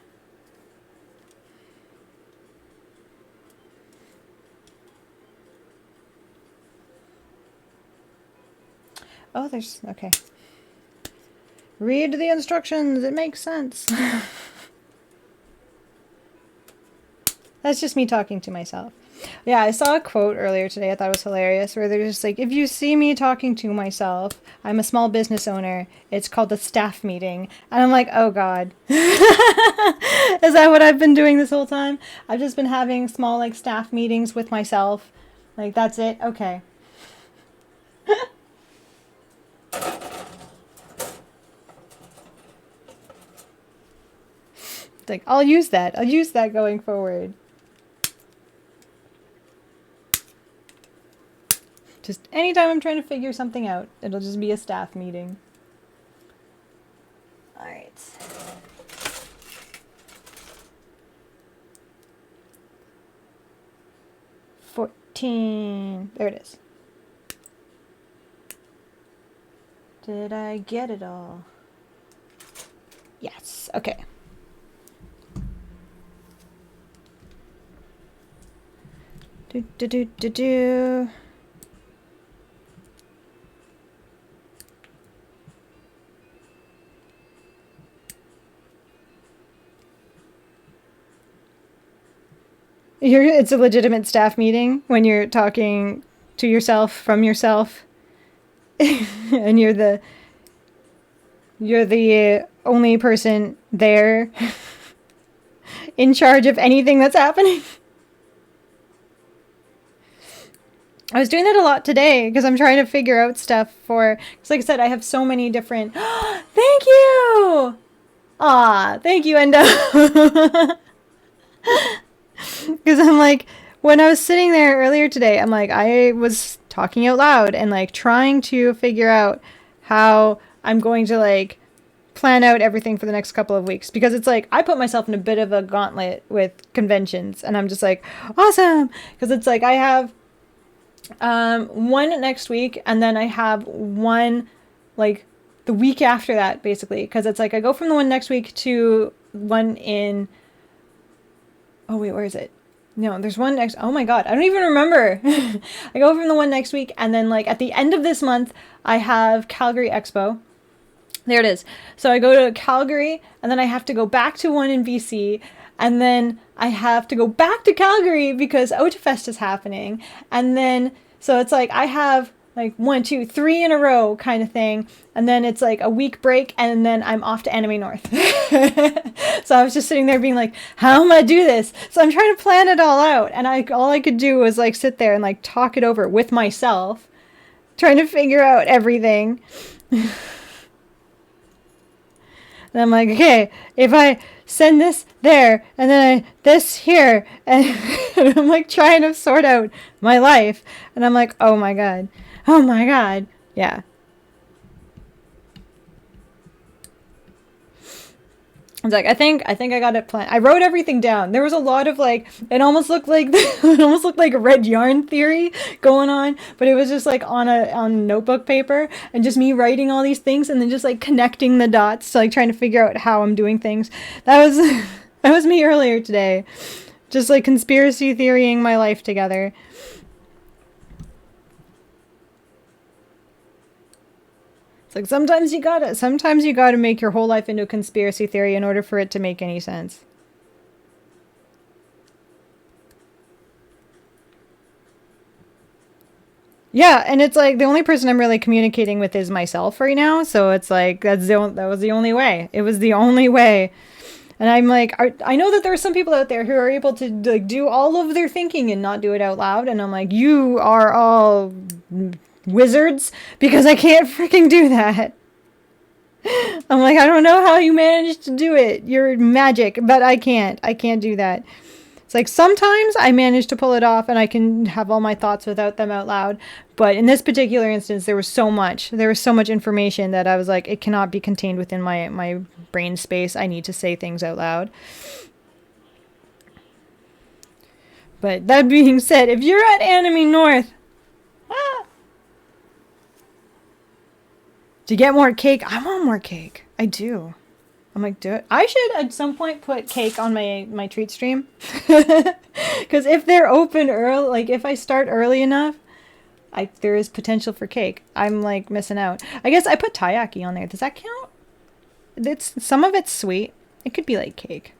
Oh, there's, okay. Read the instructions, it makes sense. That's just me talking to myself. Yeah, I saw a quote earlier today I thought it was hilarious, where they're just like, if you see me talking to myself, I'm a small business owner, it's called a staff meeting. And I'm like, oh God. Is that what I've been doing this whole time? I've just been having small, like, staff meetings with myself. Like, that's it? Okay. It's like, I'll use that. I'll use that going forward. Just anytime I'm trying to figure something out, it'll just be a staff meeting. All right. There it is. Did I get it all? Yes. Okay. Do. It's a legitimate staff meeting when you're talking to yourself from yourself, and you're the only person there in charge of anything that's happening. I was doing that a lot today because I'm trying to figure out stuff for, because like I said, I have so many different, thank you! Aw, thank you, Endo. Because I'm like, when I was sitting there earlier today, I'm like, I was talking out loud and like trying to figure out how I'm going to like plan out everything for the next couple of weeks, because it's like I put myself in a bit of a gauntlet with conventions, and I'm just like, awesome, because it's like I have one next week, and then I have one like the week after that, basically, because it's like I go from the one next week to one in, oh wait, where is it? No, there's one next, oh my God, I don't even remember. I go from the one next week, and then like at the end of this month, I have Calgary Expo. There it is. So I go to Calgary, and then I have to go back to one in BC, and then I have to go back to Calgary because Otafest is happening. And then, so it's like I have like 1, 2, 3 in a row kind of thing. And then it's like a week break, and then I'm off to Anime North. So I was just sitting there being like, how am I do this? So I'm trying to plan it all out. And all I could do was like sit there and like talk it over with myself, trying to figure out everything. And I'm like, okay, if I send this there, and then this here, and I'm like trying to sort out my life. And I'm like, oh my God. Yeah. It's like, I think I got it planned. I wrote everything down. There was a lot of like, it almost looked like a red yarn theory going on, but it was just like on notebook paper, and just me writing all these things, and then just like connecting the dots, so like trying to figure out how I'm doing things. That was me earlier today. Just like conspiracy theorying my life together. It's like sometimes you gotta make your whole life into a conspiracy theory in order for it to make any sense. Yeah, and it's like the only person I'm really communicating with is myself right now. So it's like that was the only way. It was the only way. And I'm like, I know that there are some people out there who are able to like do all of their thinking and not do it out loud. And I'm like, you are all wizards because I can't freaking do that. I'm like, I don't know how you managed to do it. You're magic, but I can't. I can't do that. It's like sometimes I manage to pull it off and I can have all my thoughts without them out loud. But in this particular instance, there was so much. There was so much information that I was like, it cannot be contained within my brain space. I need to say things out loud. But that being said, if you're at Anime North, ah, to get more cake, I want more cake. I do. I'm like, do it. I should at some point put cake on my treat stream. Because if they're open early, like if I start early enough, there is potential for cake. I'm like missing out. I guess I put taiyaki on there. Does that count? Some of it's sweet. It could be like cake.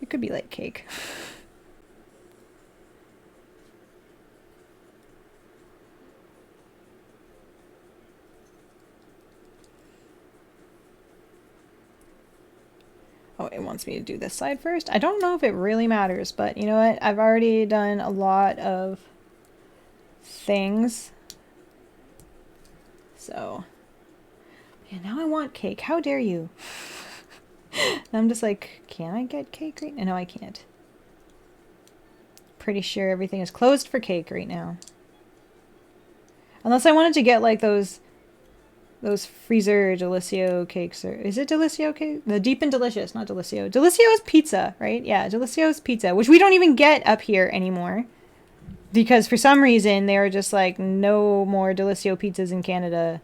It could be like cake. Oh, it wants me to do this side first. I don't know if it really matters, but you know what? I've already done a lot of things. So, yeah, now I want cake. How dare you? And I'm just like, can I get cake right now? No, I can't. Pretty sure everything is closed for cake right now. Unless I wanted to get like those freezer Delicio cakes, or is it Delicio cake? The Deep and Delicious, not Delicio. Delicio is pizza, right? Yeah, Delicio is pizza, which we don't even get up here anymore. Because for some reason they were just like, no more Delicio pizzas in Canada.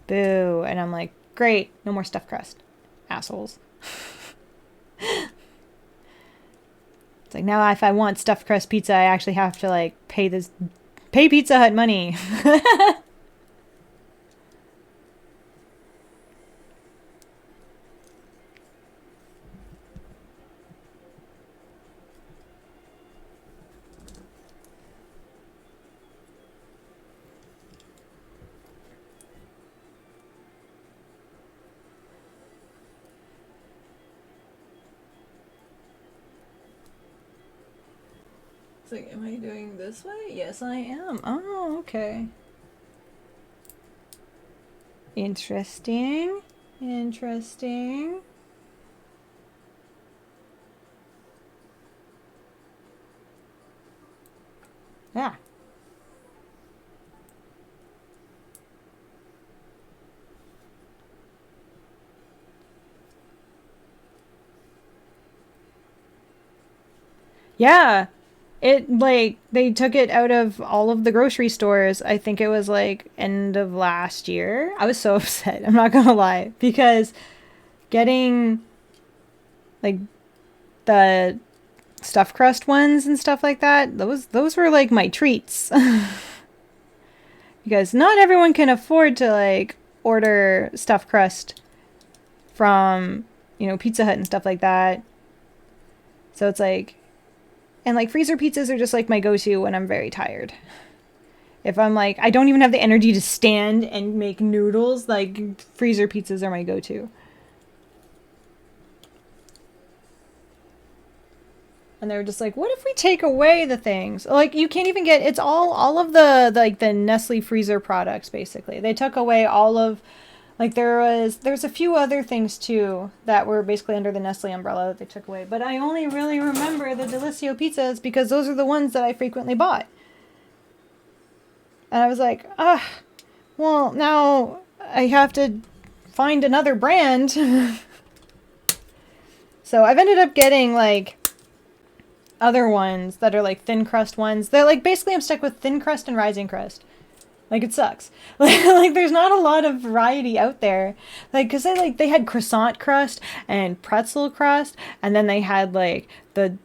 Boo. And I'm like, great, no more stuffed crust. Assholes. It's like now if I want stuffed crust pizza, I actually have to like pay Pizza Hut money. It's like, am I doing this way? Yes, I am. Oh, okay. Interesting. Interesting. Yeah. Yeah. It like they took it out of all of the grocery stores. I think it was like end of last year. I was so upset. I'm not gonna lie, because getting like the stuffed crust ones and stuff like that, those were like my treats. Because not everyone can afford to like order stuffed crust from, Pizza Hut and stuff like that. So it's like, and like freezer pizzas are just like my go-to when I'm very tired. If I'm like, I don't even have the energy to stand and make noodles, like freezer pizzas are my go-to. And they were just like, what if we take away the things? Like you can't even get, it's all of the like the Nestle freezer products basically. They took away all of, like there's a few other things too that were basically under the Nestle umbrella that they took away. But I only really remember the Delicio pizzas because those are the ones that I frequently bought. And I was like, well, now I have to find another brand. So I've ended up getting like other ones that are like thin crust ones. They're like basically I'm stuck with thin crust and rising crust. Like it sucks. Like there's not a lot of variety out there. Like cuz they had croissant crust and pretzel crust, and then they had like the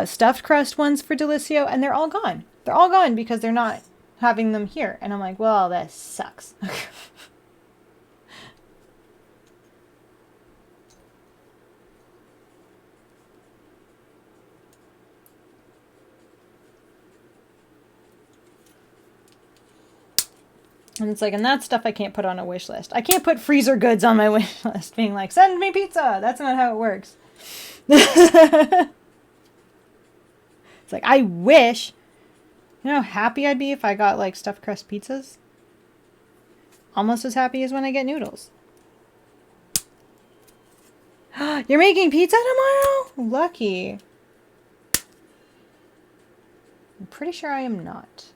stuffed crust ones for Delicio, and they're all gone. They're all gone because they're not having them here. And I'm like, "Well, that sucks." And it's like, and that's stuff I can't put on a wish list. I can't put freezer goods on my wish list being like, send me pizza. That's not how it works. It's like, I wish. You know how happy I'd be if I got like stuffed crust pizzas? Almost as happy as when I get noodles. You're making pizza tomorrow? Lucky. I'm pretty sure I am not.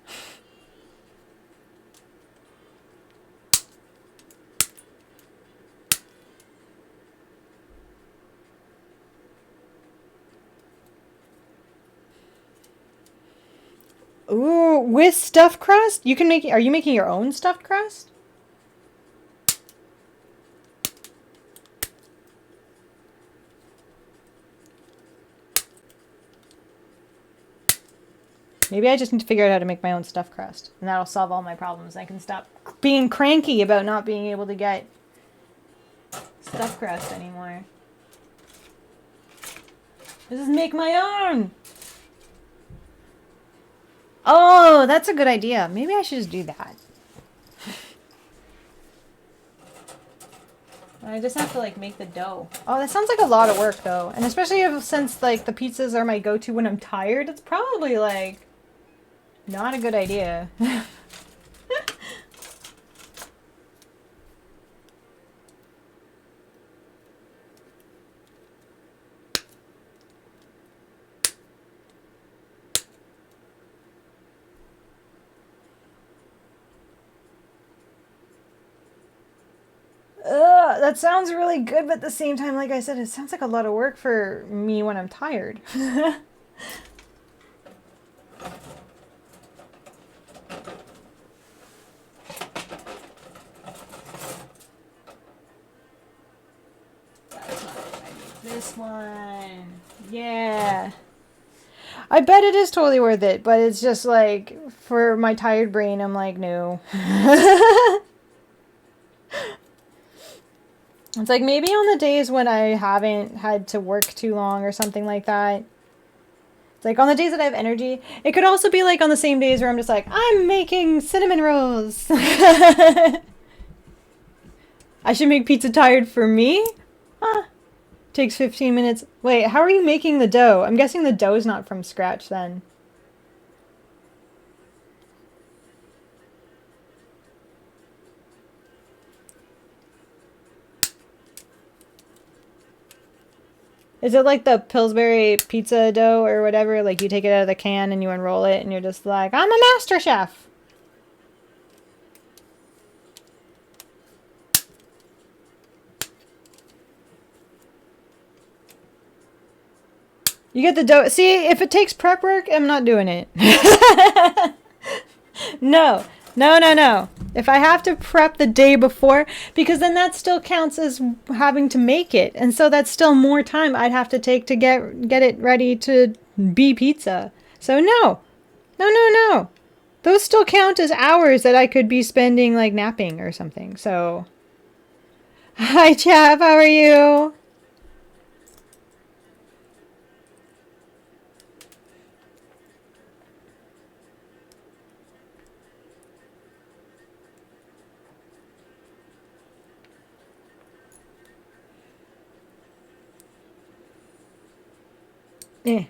Ooh, with stuffed crust? You can make. Are you making your own stuffed crust? Maybe I just need to figure out how to make my own stuffed crust. And that'll solve all my problems. I can stop being cranky about not being able to get stuffed crust anymore. This is make my own. Oh, that's a good idea. Maybe I should just do that. I just have to like make the dough. Oh, that sounds like a lot of work though. And especially since like the pizzas are my go-to when I'm tired, it's probably like not a good idea. That sounds really good, but at the same time, like I said, it sounds like a lot of work for me when I'm tired. This one. Yeah. I bet it is totally worth it, but it's just like, for my tired brain, I'm like, no. It's like maybe on the days when I haven't had to work too long or something like that. It's like on the days that I have energy. It could also be like on the same days where I'm just like, I'm making cinnamon rolls. I should make pizza tired for me? Huh. Takes 15 minutes. Wait, how are you making the dough? I'm guessing the dough is not from scratch then. Is it like the Pillsbury pizza dough or whatever? Like you take it out of the can and you unroll it and you're just like, I'm a master chef. You get the dough. See, if it takes prep work, I'm not doing it. No. No, no, no. If I have to prep the day before, because then that still counts as having to make it. And so that's still more time I'd have to take to get it ready to be pizza. So no. No, no, no. Those still count as hours that I could be spending like napping or something. So hi, Chav, how are you? Eh.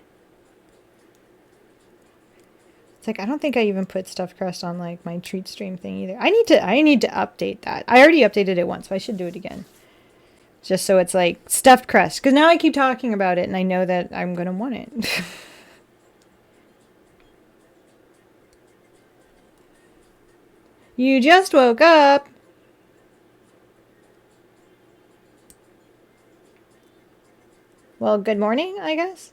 It's like I don't think I even put stuffed crust on like my treat stream thing either. I need to update that. I already updated it once, so I should do it again. Just so it's like stuffed crust. Because now I keep talking about it and I know that I'm going to want it. You just woke up. Well, good morning, I guess.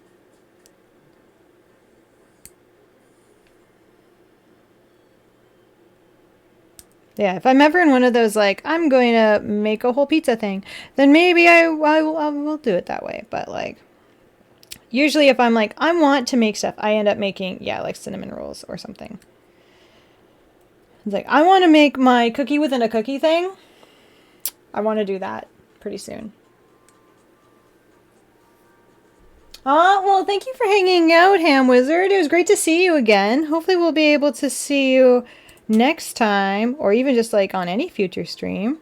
Yeah, if I'm ever in one of those, like, I'm going to make a whole pizza thing, then maybe I will do it that way. But, like, usually if I'm like, I want to make stuff, I end up making, yeah, like cinnamon rolls or something. It's like, I want to make my cookie within a cookie thing. I want to do that pretty soon. Well, thank you for hanging out, Ham Wizard. It was great to see you again. Hopefully we'll be able to see you next time, or even just like on any future stream,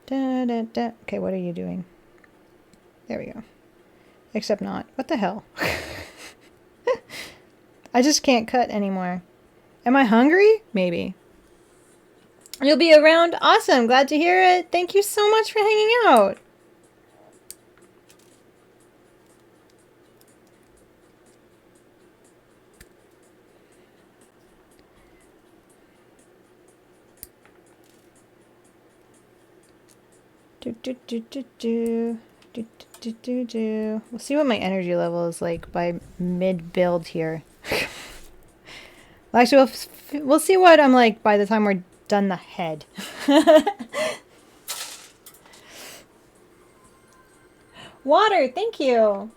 da, da, da. Okay, what are you doing? There we go. Except not. What the hell? I just can't cut anymore. Am I hungry? Maybe. You'll be around? Awesome. Glad to hear it. Thank you so much for hanging out. We'll see what my energy level is like by mid-build here. Well, actually, we'll see what I'm like by the time we're done the head. Water, thank you.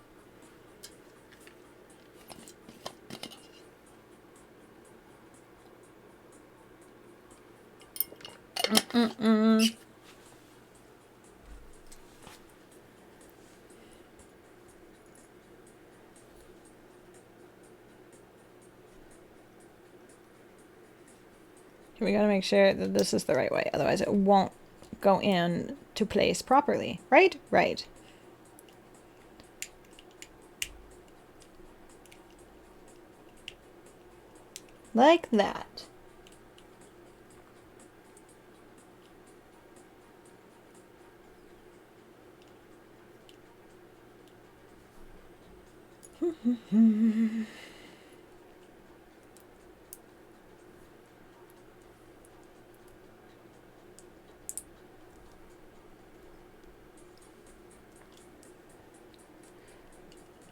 We gotta make sure that this is the right way, otherwise it won't go in to place properly. Right? Right. Like that.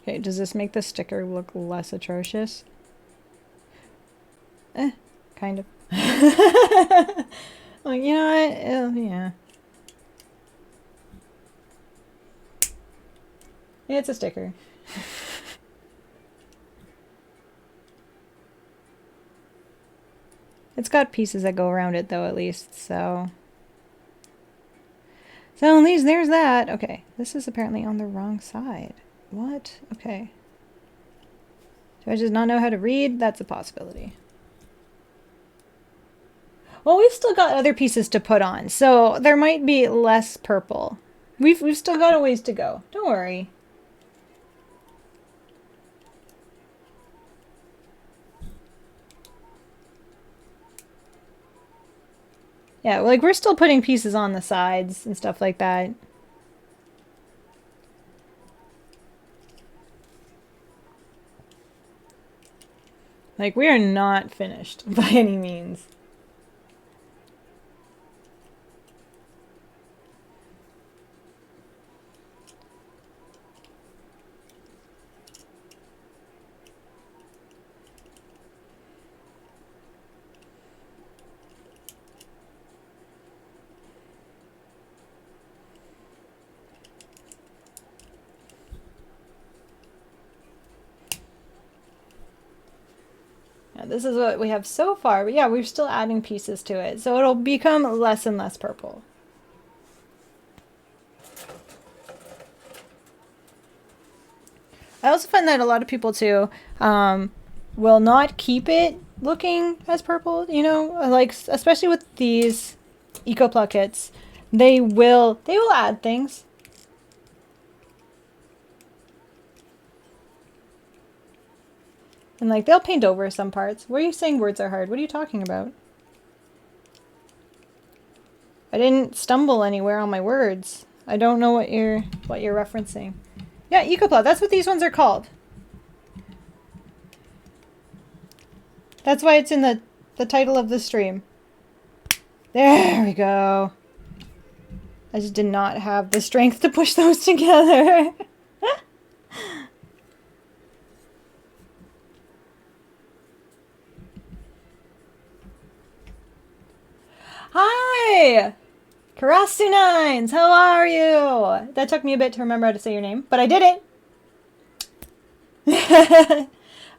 Okay, does this make the sticker look less atrocious? Kind of. Oh, you know what? Yeah. It's a sticker. It's got pieces that go around it, though, at least, so... So at least there's that. Okay, this is apparently on the wrong side. What? Okay. Do I just not know how to read? That's a possibility. Well, we've still got other pieces to put on, so there might be less purple. We've still got a ways to go. Don't worry. Yeah, like we're still putting pieces on the sides and stuff like that. Like, we are not finished by any means. This is what we have so far, but yeah, we're still adding pieces to it, so it'll become less and less purple. I also find that a lot of people too will not keep it looking as purple, you know, like especially with these ECOPLA kits, they will add things. And like they'll paint over some parts. Where are you saying words are hard? What are you talking about? I didn't stumble anywhere on my words. I don't know what you're referencing. Yeah, ECOPLA, that's what these ones are called. That's why it's in the title of the stream. There we go. I just did not have the strength to push those together. Hi! Karasu9s, how are you? That took me a bit to remember how to say your name, but I did it. I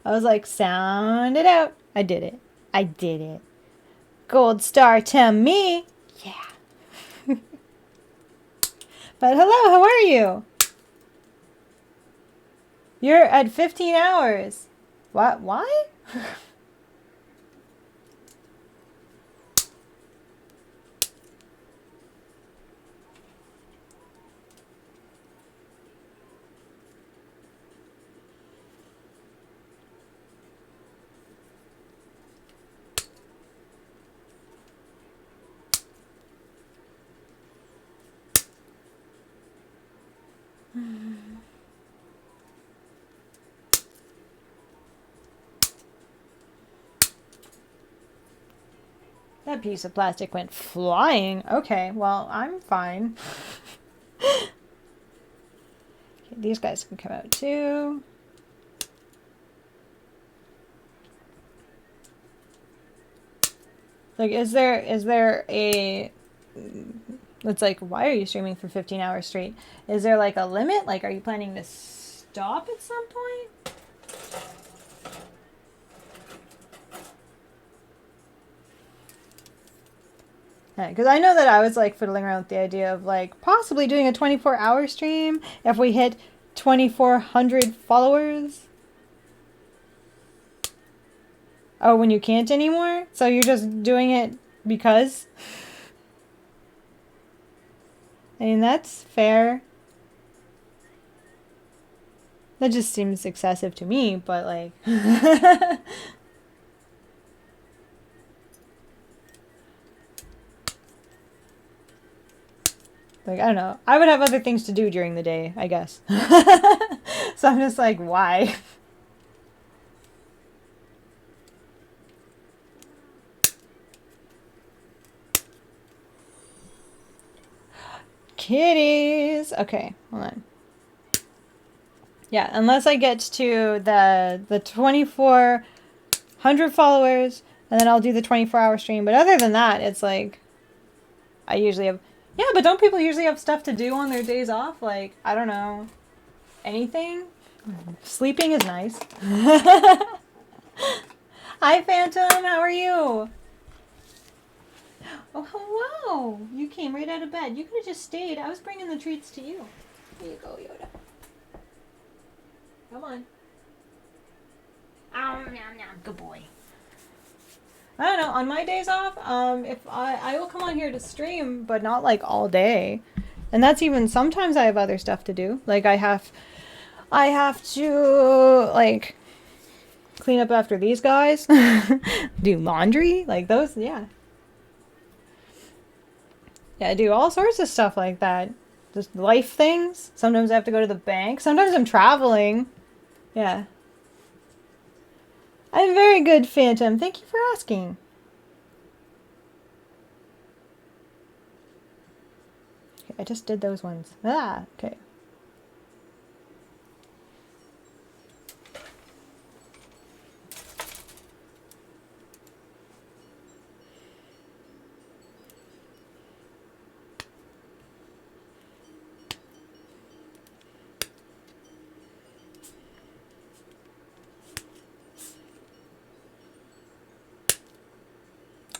was like, sound it out. I did it. I did it. Gold star to me. Yeah. But hello, how are you? You're at 15 hours. What? Why? That piece of plastic went flying. Okay, well, I'm fine. Okay, these guys can come out too. Like, is there a... It's like, why are you streaming for 15 hours straight? Is there like a limit? Like, are you planning to stop at some point? Because I know that I was like fiddling around with the idea of like possibly doing a 24-hour stream if we hit 2,400 followers. Oh, when you can't anymore? So you're just doing it because? I mean, that's fair. That just seems excessive to me, but like... Like, I don't know. I would have other things to do during the day, I guess. So I'm just like, why? Kitties! Okay, hold on. Yeah, unless I get to the 2,400 followers, and then I'll do the 24-hour stream. But other than that, it's like, I usually have... Yeah, but don't people usually have stuff to do on their days off? Like, I don't know, anything? Sleeping is nice. Hi, Phantom, how are you? Oh, hello! You came right out of bed. You could have just stayed. I was bringing the treats to you. Here you go, Yoda. Come on. Oh, nom, nom. Good boy. I don't know. On my days off, if I will come on here to stream, but not like all day. And that's even sometimes I have other stuff to do. Like I have to like clean up after these guys, do laundry, like those. Yeah. Yeah, I do all sorts of stuff like that. Just life things. Sometimes I have to go to the bank. Sometimes I'm traveling. Yeah. I'm very good, Phantom. Thank you for asking. Okay, I just did those ones. Ah, okay.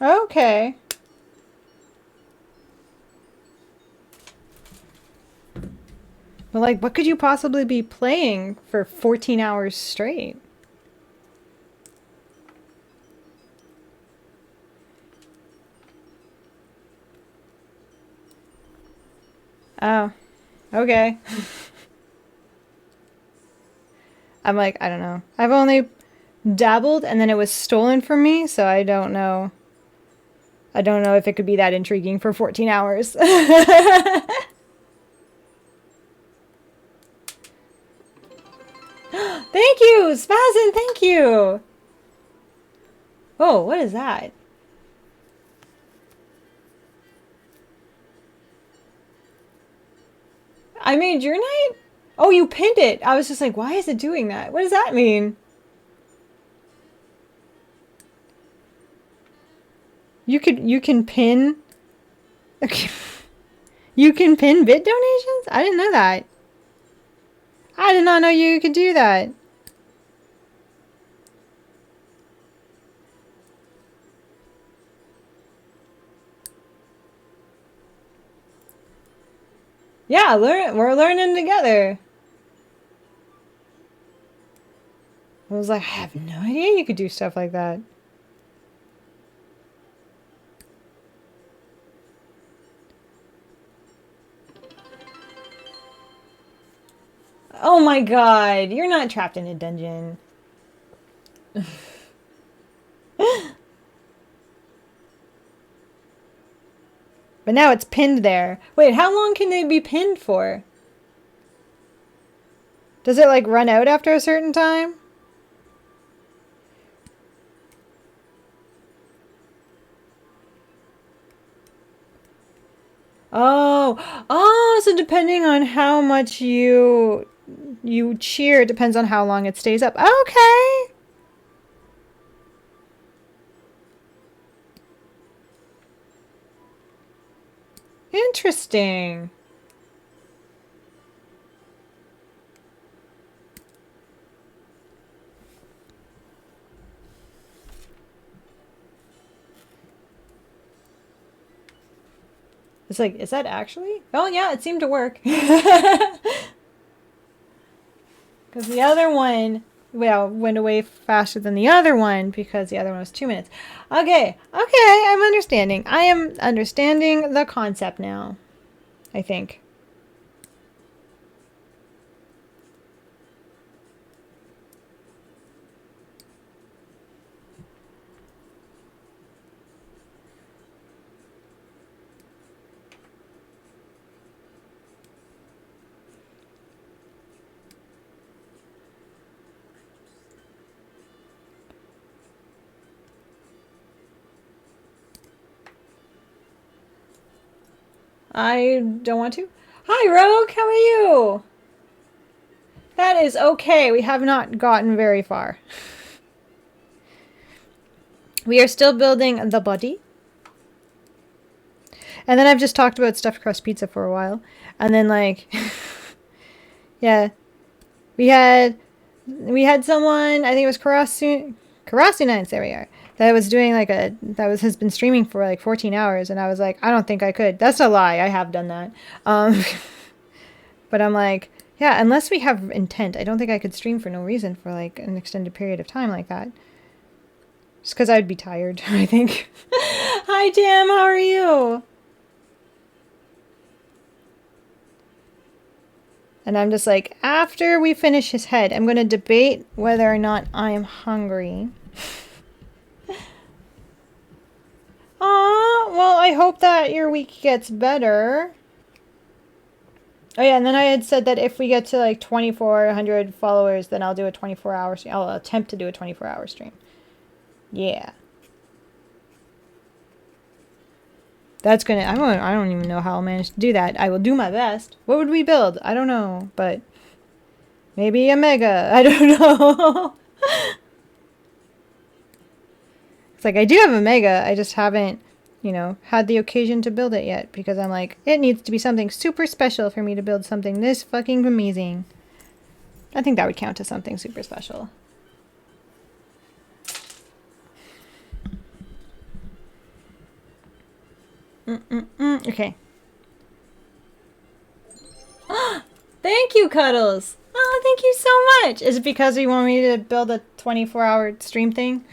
Okay. But like, what could you possibly be playing for 14 hours straight? Oh, okay. I'm like, I don't know. I've only dabbled and then it was stolen from me, so I don't know. I don't know if it could be that intriguing for 14 hours. Thank you, Spazin, thank you. Oh, what is that? I made your night? Oh, you pinned it. I was just like, why is it doing that? What does that mean? You can pin. Okay. You can pin bit donations? I didn't know that. I did not know you could do that. Yeah, we're learning together. I was like, I have no idea you could do stuff like that. Oh my god, you're not trapped in a dungeon. But now it's pinned there. Wait, how long can they be pinned for? Does it like run out after a certain time? Oh, oh, so depending on how much you cheer, it depends on how long it stays up. Okay. Interesting. It's like, is that actually? Oh yeah, it seemed to work. Because the other one, well, went away faster than the other one because the other one was 2 minutes. Okay, okay, I'm understanding. I am understanding the concept now, I think. I don't want to. Hi, Rogue, how are you? That is okay. We have not gotten very far. We are still building the body. And then I've just talked about stuffed crust pizza for a while. And then like yeah. We had someone, I think it was Karasu Nights, there we are. That was doing like has been streaming for like 14 hours, and I was like, I don't think I could. That's a lie. I have done that. But I'm like, yeah, unless we have intent, I don't think I could stream for no reason for like an extended period of time like that. Just because I'd be tired, I think. Hi, Jam. How are you? And I'm just like, after we finish his head, I'm going to debate whether or not I am hungry. Aw, well, I hope that your week gets better. Oh yeah, and then I had said that if we get to like 2,400 followers, then I'll do a 24-hour stream. I'll attempt to do a 24-hour stream. Yeah. That's gonna, I don't even know how I'll manage to do that. I will do my best. What would we build? I don't know, but maybe a mega. I don't know. It's like, I do have a mega, I just haven't, you know, had the occasion to build it yet, because I'm like, it needs to be something super special for me to build something this fucking amazing. I think that would count as something super special. Okay. Thank you, Cuddles! Oh, thank you so much! Is it because you want me to build a 24-hour stream thing?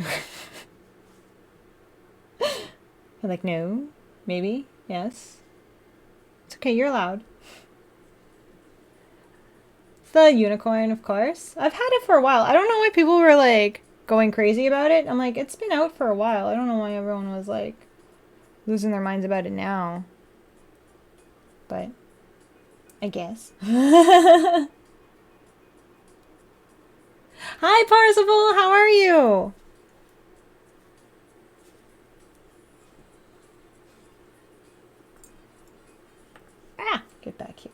I'm like, no, maybe, yes. It's okay, you're allowed. It's the unicorn, of course. I've had it for a while. I don't know why people were like going crazy about it. I'm like, it's been out for a while. I don't know why everyone was like losing their minds about it now. But I guess. Hi, Parzival, how are you? Ah, get back here.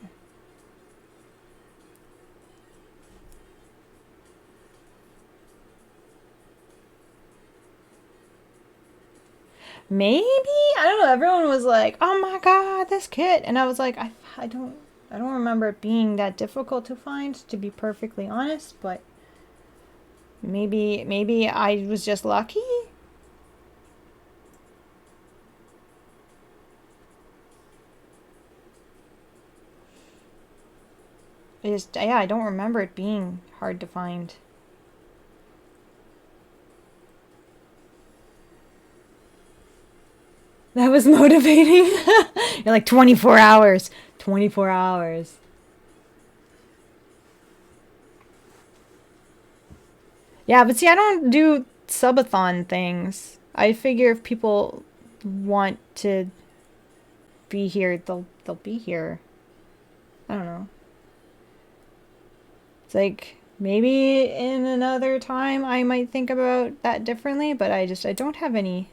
Maybe? I don't know. Everyone was like, oh my god, this kit. And I was like, I don't remember it being that difficult to find, to be perfectly honest, but maybe I was just lucky? Yeah, I don't remember it being hard to find. That was motivating. You're like 24 hours. 24 hours. Yeah, but see, I don't do subathon things. I figure if people want to be here, they'll be here. I don't know. It's like maybe in another time I might think about that differently, but I don't have any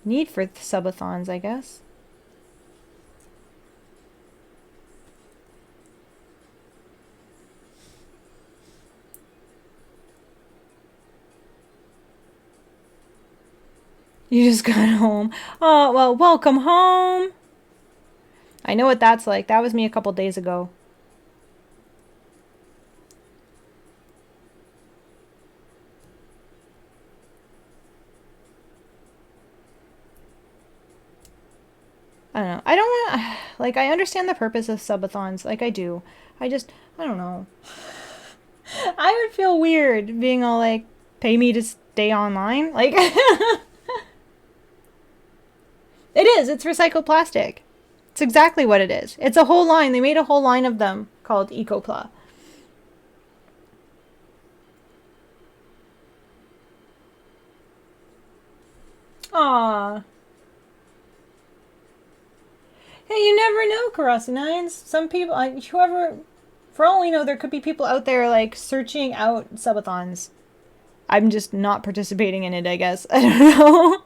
need for subathons, I guess. You just got home. Oh, well, welcome home. I know what that's like. That was me a couple days ago. I don't know. I don't want to, like, I understand the purpose of subathons. Like, I do. I don't know. I would feel weird being all like, pay me to stay online. Like, it is. It's recycled plastic. It's exactly what it is. It's a whole line. They made a whole line of them called ECOPLA. Aww. Hey, you never know, Karasanines. Some people, whoever, for all we know, there could be people out there like searching out subathons. I'm just not participating in it, I guess. I don't know.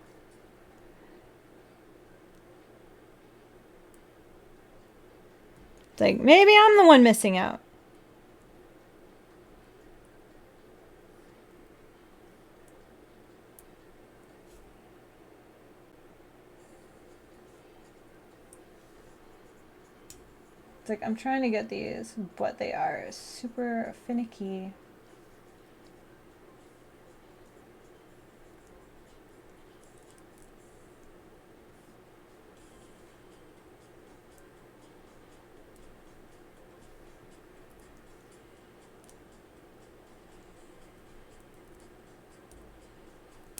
It's like, maybe I'm the one missing out. It's like, I'm trying to get these, but they are super finicky.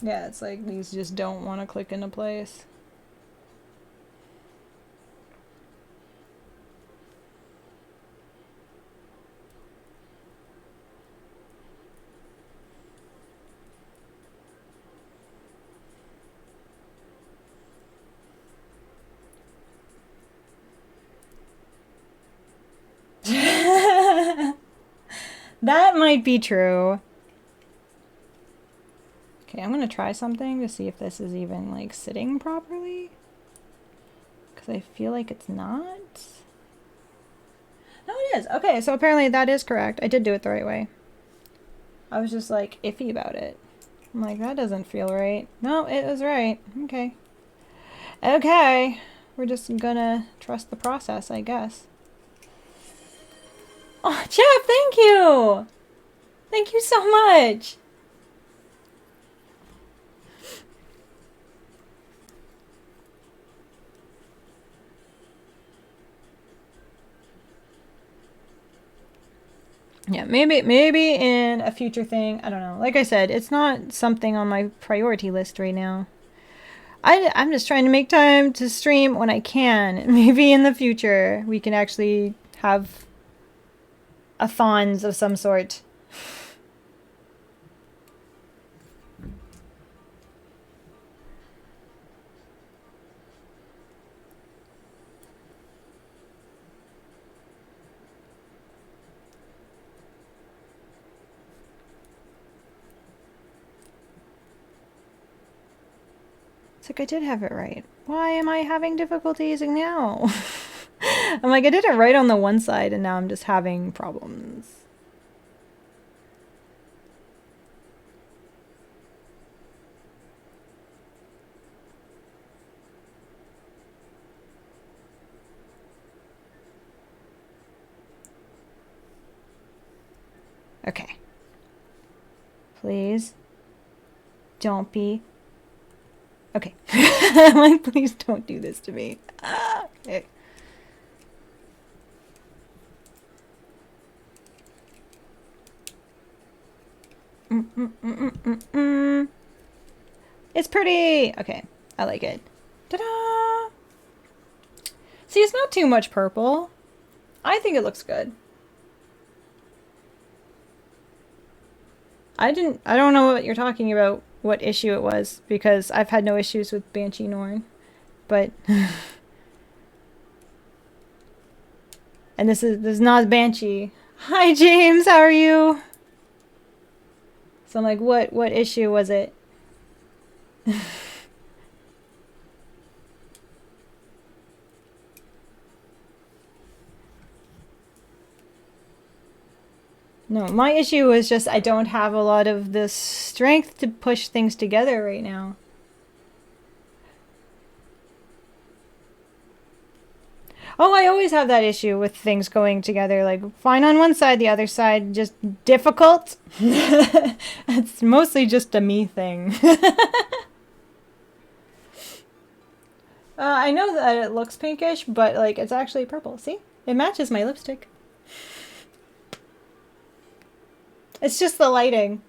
Yeah, it's like these just don't want to click into place. That might be true. Okay, I'm gonna try something to see if this is even like sitting properly. Because I feel like it's not. No, it is. Okay, so apparently that is correct. I did do it the right way. I was just like iffy about it. I'm like, that doesn't feel right. No, it was right. Okay. Okay. We're just gonna trust the process, I guess. Oh, Jeff, thank you! Thank you so much! Yeah, maybe in a future thing. I don't know. Like I said, it's not something on my priority list right now. I'm just trying to make time to stream when I can. Maybe in the future we can actually have a thons of some sort. It's like I did have it right. Why am I having difficulties now? I'm like, I did it right on the one side and now I'm just having problems. Okay. Please. Don't be. Okay. I'm like, please don't do this to me. Okay. It's pretty. Okay, I like it. Ta-da! See, it's not too much purple. I think it looks good. I don't know what you're talking about, what issue it was, because I've had no issues with Banshee Norn. But and this is not Banshee. Hi James, how are you? So I'm like, what issue was it? No, my issue was just I don't have a lot of the strength to push things together right now. Oh, I always have that issue with things going together, like fine on one side, the other side just difficult. It's mostly just a me thing. I know that it looks pinkish, but like it's actually purple. See? It matches my lipstick. It's just the lighting.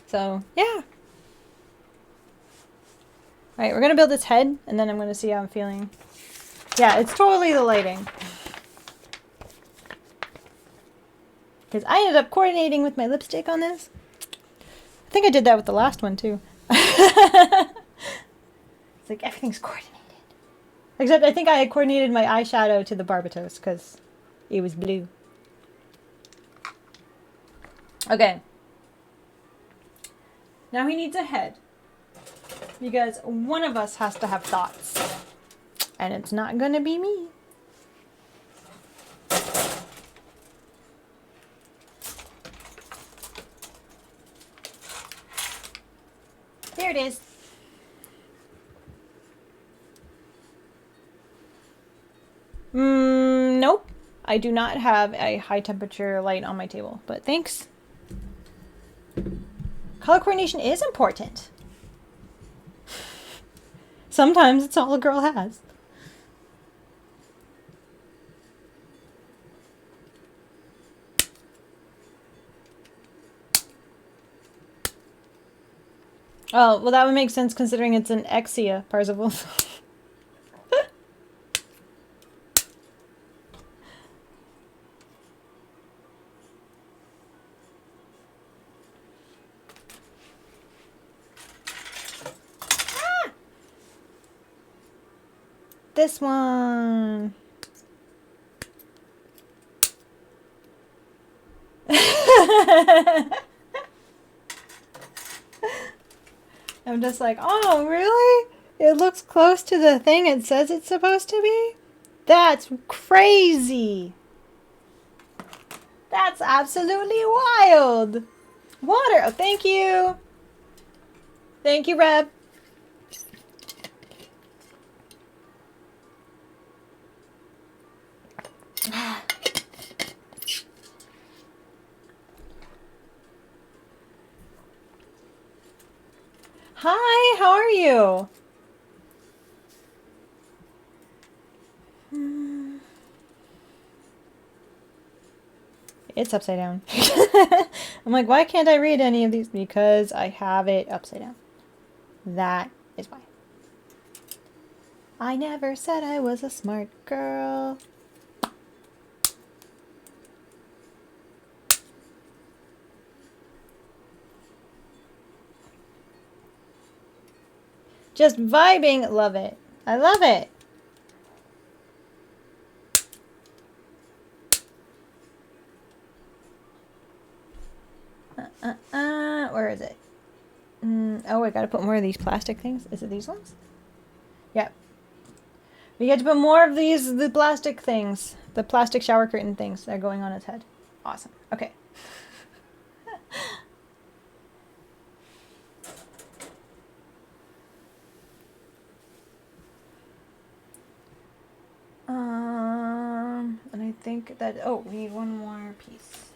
So, yeah. Alright, we're gonna build its head, and then I'm gonna see how I'm feeling. Yeah, it's totally the lighting. Because I ended up coordinating with my lipstick on this. I think I did that with the last one, too. It's like, everything's coordinated. Except I think I had coordinated my eyeshadow to the Barbatos, because it was blue. Okay. Now he needs a head. Because one of us has to have thoughts. And it's not gonna be me. There it is. Nope. I do not have a high temperature light on my table, but thanks. Color coordination is important. Sometimes it's all a girl has. Oh, well that would make sense considering it's an Exia Parzival. This one. I'm just like, oh, really? It looks close to the thing it says it's supposed to be? That's crazy. That's absolutely wild. Water. Oh, thank you. Thank you, Reb. Hi, how are you? It's upside down. I'm like, why can't I read any of these? Because I have it upside down. That is why. I never said I was a smart girl. Just vibing. Love it. I love it. Where is it? Oh, I gotta put more of these plastic things. Is it these ones? Yep. We get to put more of these, the plastic things. The plastic shower curtain things that are going on its head. Awesome. Okay. And I think that, oh, we need one more piece.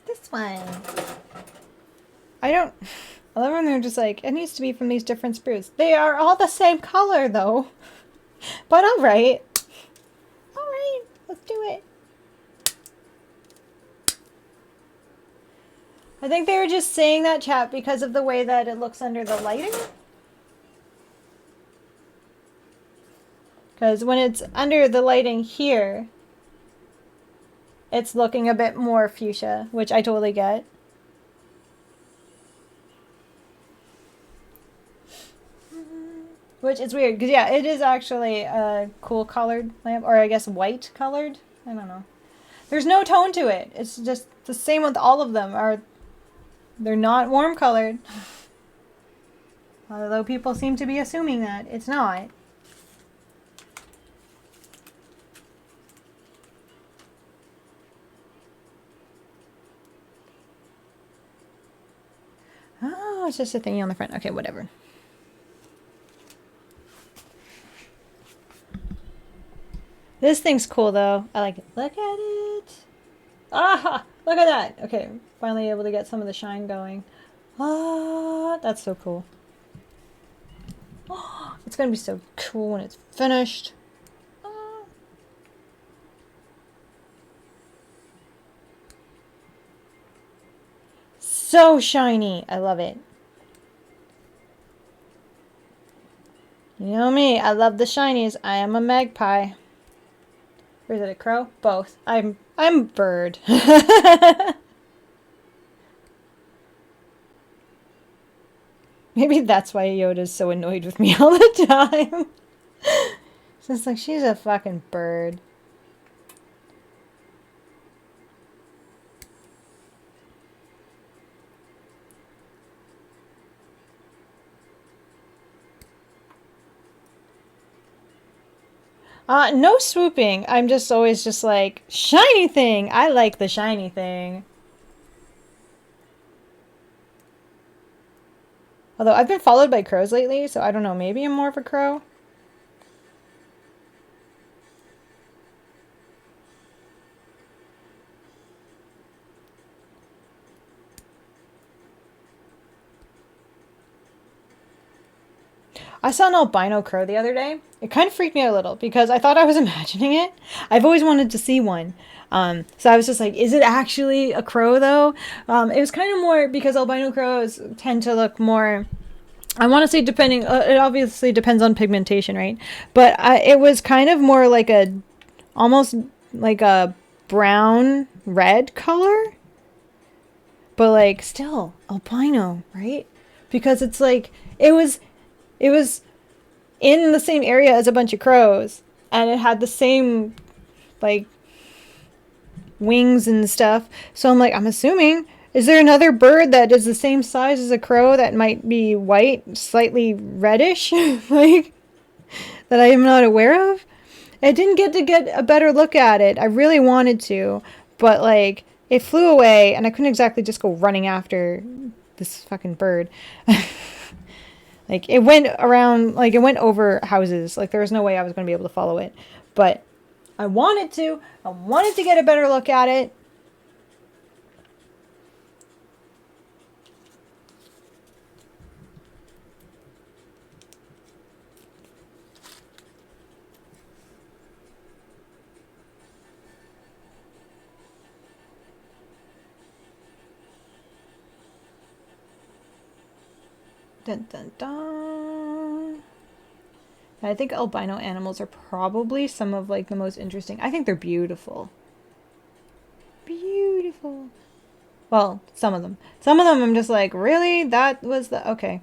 This one. I don't... I love when they're just like, it needs to be from these different sprues. They are all the same color, though. But alright. Alright, let's do it. I think they were just saying that, chat, because of the way that it looks under the lighting. Because when it's under the lighting here, it's looking a bit more fuchsia, which I totally get. Which is weird, because yeah, it is actually a cool colored lamp, or I guess white colored. I don't know. There's no tone to it. It's just the same with all of them. They're not warm colored. Although people seem to be assuming that. It's not. Oh, it's just a thingy on the front. Okay, whatever. This thing's cool, though. I like it. Look at it. Ah, look at that. Okay, finally able to get some of the shine going. Ah, that's so cool. Oh, it's going to be so cool when it's finished. Ah. So shiny. I love it. You know me. I love the shinies. I am a magpie. Or is it a crow? Both. I'm a bird. Maybe that's why Yoda's so annoyed with me all the time. It's just like, she's a fucking bird. No swooping. I'm just always just like, shiny thing. I like the shiny thing. Although I've been followed by crows lately, so I don't know. Maybe I'm more of a crow. I saw an albino crow the other day. It kind of freaked me out a little because I thought I was imagining it. I've always wanted to see one. So I was just like, is it actually a crow though? It was kind of more because albino crows tend to look more, I want to say depending, it obviously depends on pigmentation, right? But it was kind of more like almost like a brown red color. But like still albino, right? Because it's like, it was in the same area as a bunch of crows, and it had the same like wings and stuff. So I'm like, I'm assuming, is there another bird that is the same size as a crow that might be white, slightly reddish, like that I am not aware of? I didn't get to get a better look at it. I really wanted to, but like it flew away, and I couldn't exactly just go running after this fucking bird. Like, it went around, like, it went over houses. Like, there was no way I was going to be able to follow it. But I wanted to. I wanted to get a better look at it. Dun, dun, dun. I think albino animals are probably some of like the most interesting. I think they're beautiful. Beautiful. Well, some of them. Some of them I'm just like, really? That was the... Okay.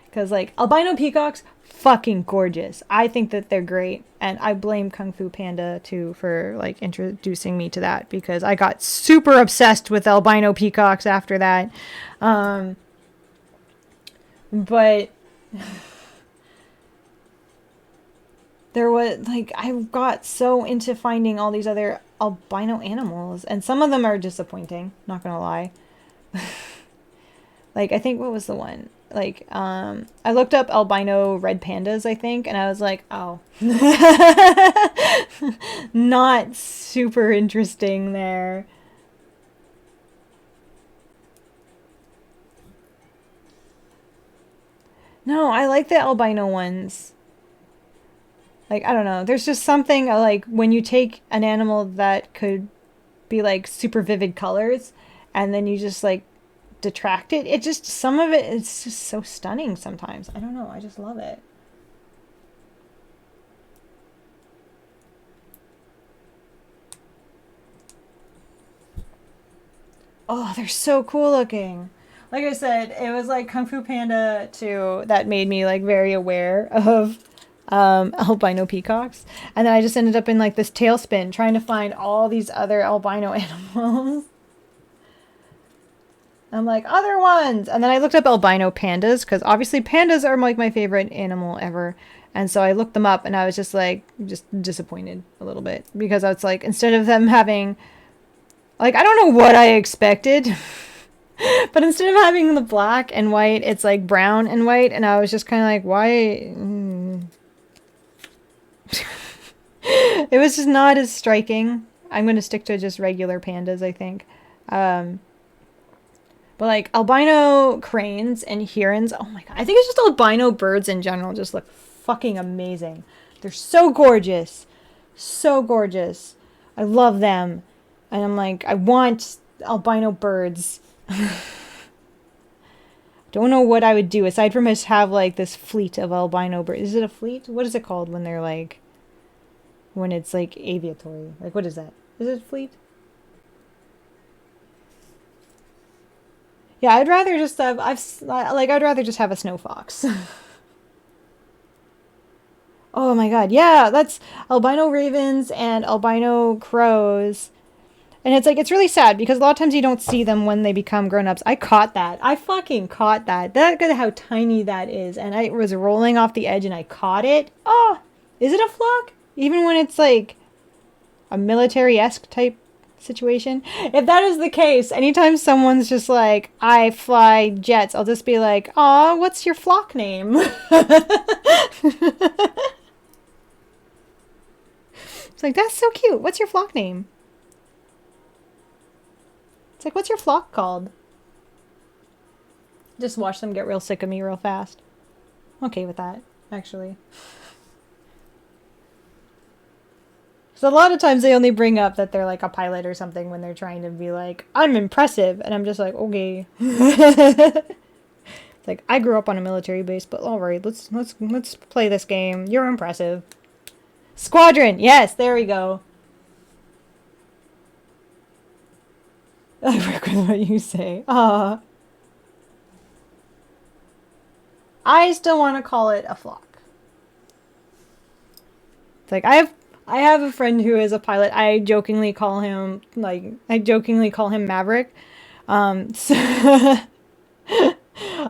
Because like albino peacocks, fucking gorgeous. I think that they're great. And I blame Kung Fu Panda too for like introducing me to that. Because I got super obsessed with albino peacocks after that. But there was like, I got so into finding all these other albino animals, and some of them are disappointing, not gonna lie. Like, I think, what was the one? Like, I looked up albino red pandas, I think, and I was like, oh. Not super interesting there. No, I like the albino ones. Like, I don't know. There's just something like when you take an animal that could be like super vivid colors and then you just like detract it. It just, some of it is just so stunning sometimes. I don't know. I just love it. Oh, they're so cool looking. Like I said, it was like Kung Fu Panda 2 that made me like very aware of albino peacocks. And then I just ended up in like this tailspin trying to find all these other albino animals. I'm like, other ones. And then I looked up albino pandas because obviously pandas are like my favorite animal ever. And so I looked them up and I was just like, just disappointed a little bit because I was like, instead of them having, like, I don't know what I expected, but instead of having the black and white, it's like brown and white. And I was just kind of like, why? It was just not as striking. I'm going to stick to just regular pandas, I think. Um, But like albino cranes and herons, oh my god. I think it's just albino birds in general just look fucking amazing. They're so gorgeous. So gorgeous. I love them. And I'm like, I want albino birds. Don't know what I would do aside from just have like this fleet of albino birds. Is it a fleet? What is it called when they're like, when it's like aviatory? Like, what is that? Is it a fleet? Yeah, I'd rather just have I'd rather just have a snow fox. Oh my god, yeah, that's albino ravens and albino crows. And it's like it's really sad because a lot of times you don't see them when they become grown-ups. I caught that. I fucking caught that. Look at how tiny that is. And I was rolling off the edge and I caught it. Oh, is it a flock? Even when it's like a military-esque type situation. If that is the case, anytime someone's just like, I fly jets, I'll just be like, aw, what's your flock name? It's like, that's so cute. What's your flock name? It's like, what's your flock called? Just watch them get real sick of me real fast. I'm okay with that, actually. So a lot of times they only bring up that they're like a pilot or something when they're trying to be like, I'm impressive. And I'm just like, okay. It's like, I grew up on a military base, but all right, let's play this game. You're impressive. Squadron. Yes, there we go. I work with what you say. I still want to call it a flock. It's like I have a friend who is a pilot. I jokingly call him Maverick. So I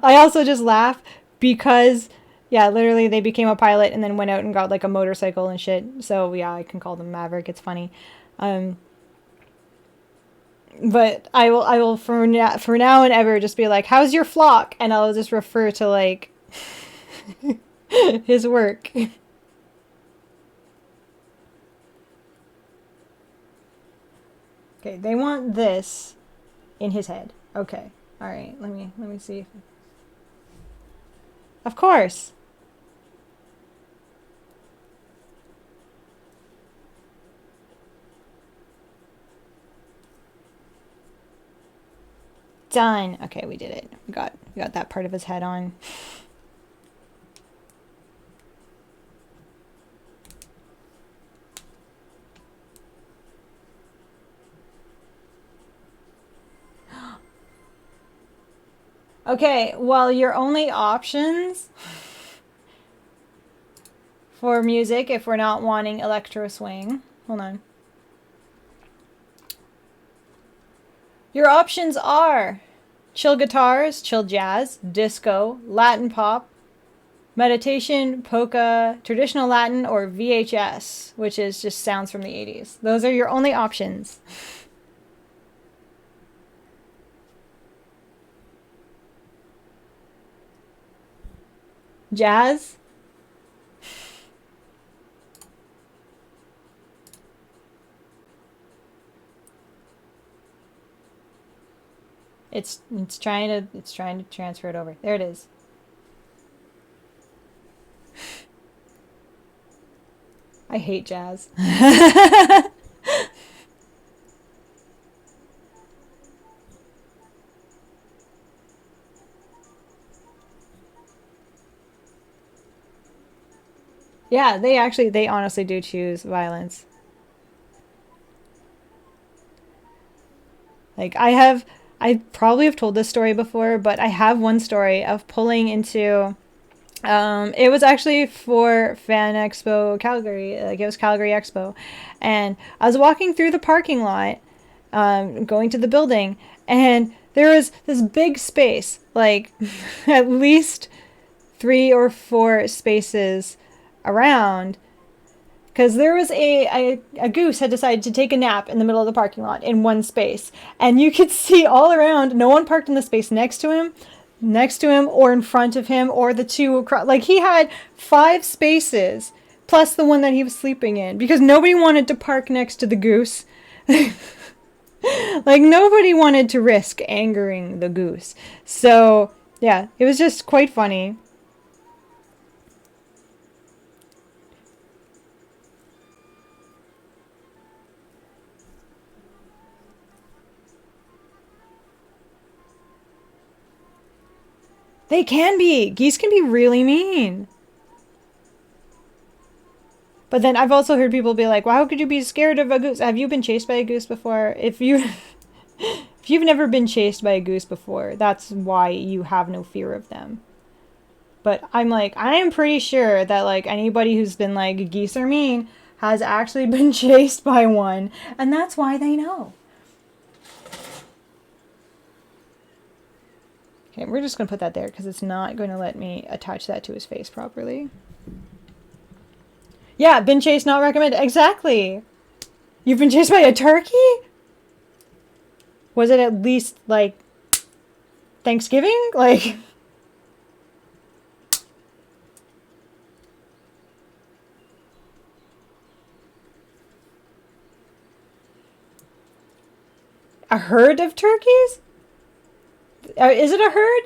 also just laugh because yeah, literally they became a pilot and then went out and got like a motorcycle and shit. So yeah, I can call them Maverick. It's funny. But I will for now and ever just be like, "How's your flock?" And I'll just refer to like his work. Okay, they want this in his head. Okay. All right. Let me see. Of course. Done. Okay, we did it. We got that part of his head on. Okay, well, your only options for music, if we're not wanting electro swing, hold on. Your options are chill guitars, chill jazz, disco, Latin pop, meditation, polka, traditional Latin, or VHS, which is just sounds from the 80s. Those are your only options. Jazz? It's trying to transfer it over. There it is. I hate jazz. Yeah, they honestly do choose violence. Like I probably have told this story before, but I have one story of pulling into it was actually for Fan Expo Calgary, like it was Calgary Expo, and I was walking through the parking lot, going to the building, and there was this big space, like at least 3 or 4 spaces around, because there was a goose had decided to take a nap in the middle of the parking lot in one space, and you could see all around. No one parked in the space next to him, or in front of him, or the two across. Like he had 5 spaces plus the one that he was sleeping in, because nobody wanted to park next to the goose. Like nobody wanted to risk angering the goose. So yeah, it was just quite funny. They can be. Geese can be really mean. But then I've also heard people be like, "Well, how could you be scared of a goose? Have you been chased by a goose before? If you if you've never been chased by a goose before, that's why you have no fear of them." But I'm like, I am pretty sure that like anybody who's been like geese are mean has actually been chased by one, and that's why they know. Okay, we're just going to put that there because it's not going to let me attach that to his face properly. Yeah, been chased, not recommended. Exactly. You've been chased by a turkey? Was it at least, like, Thanksgiving? Like... A herd of turkeys? Is it a herd?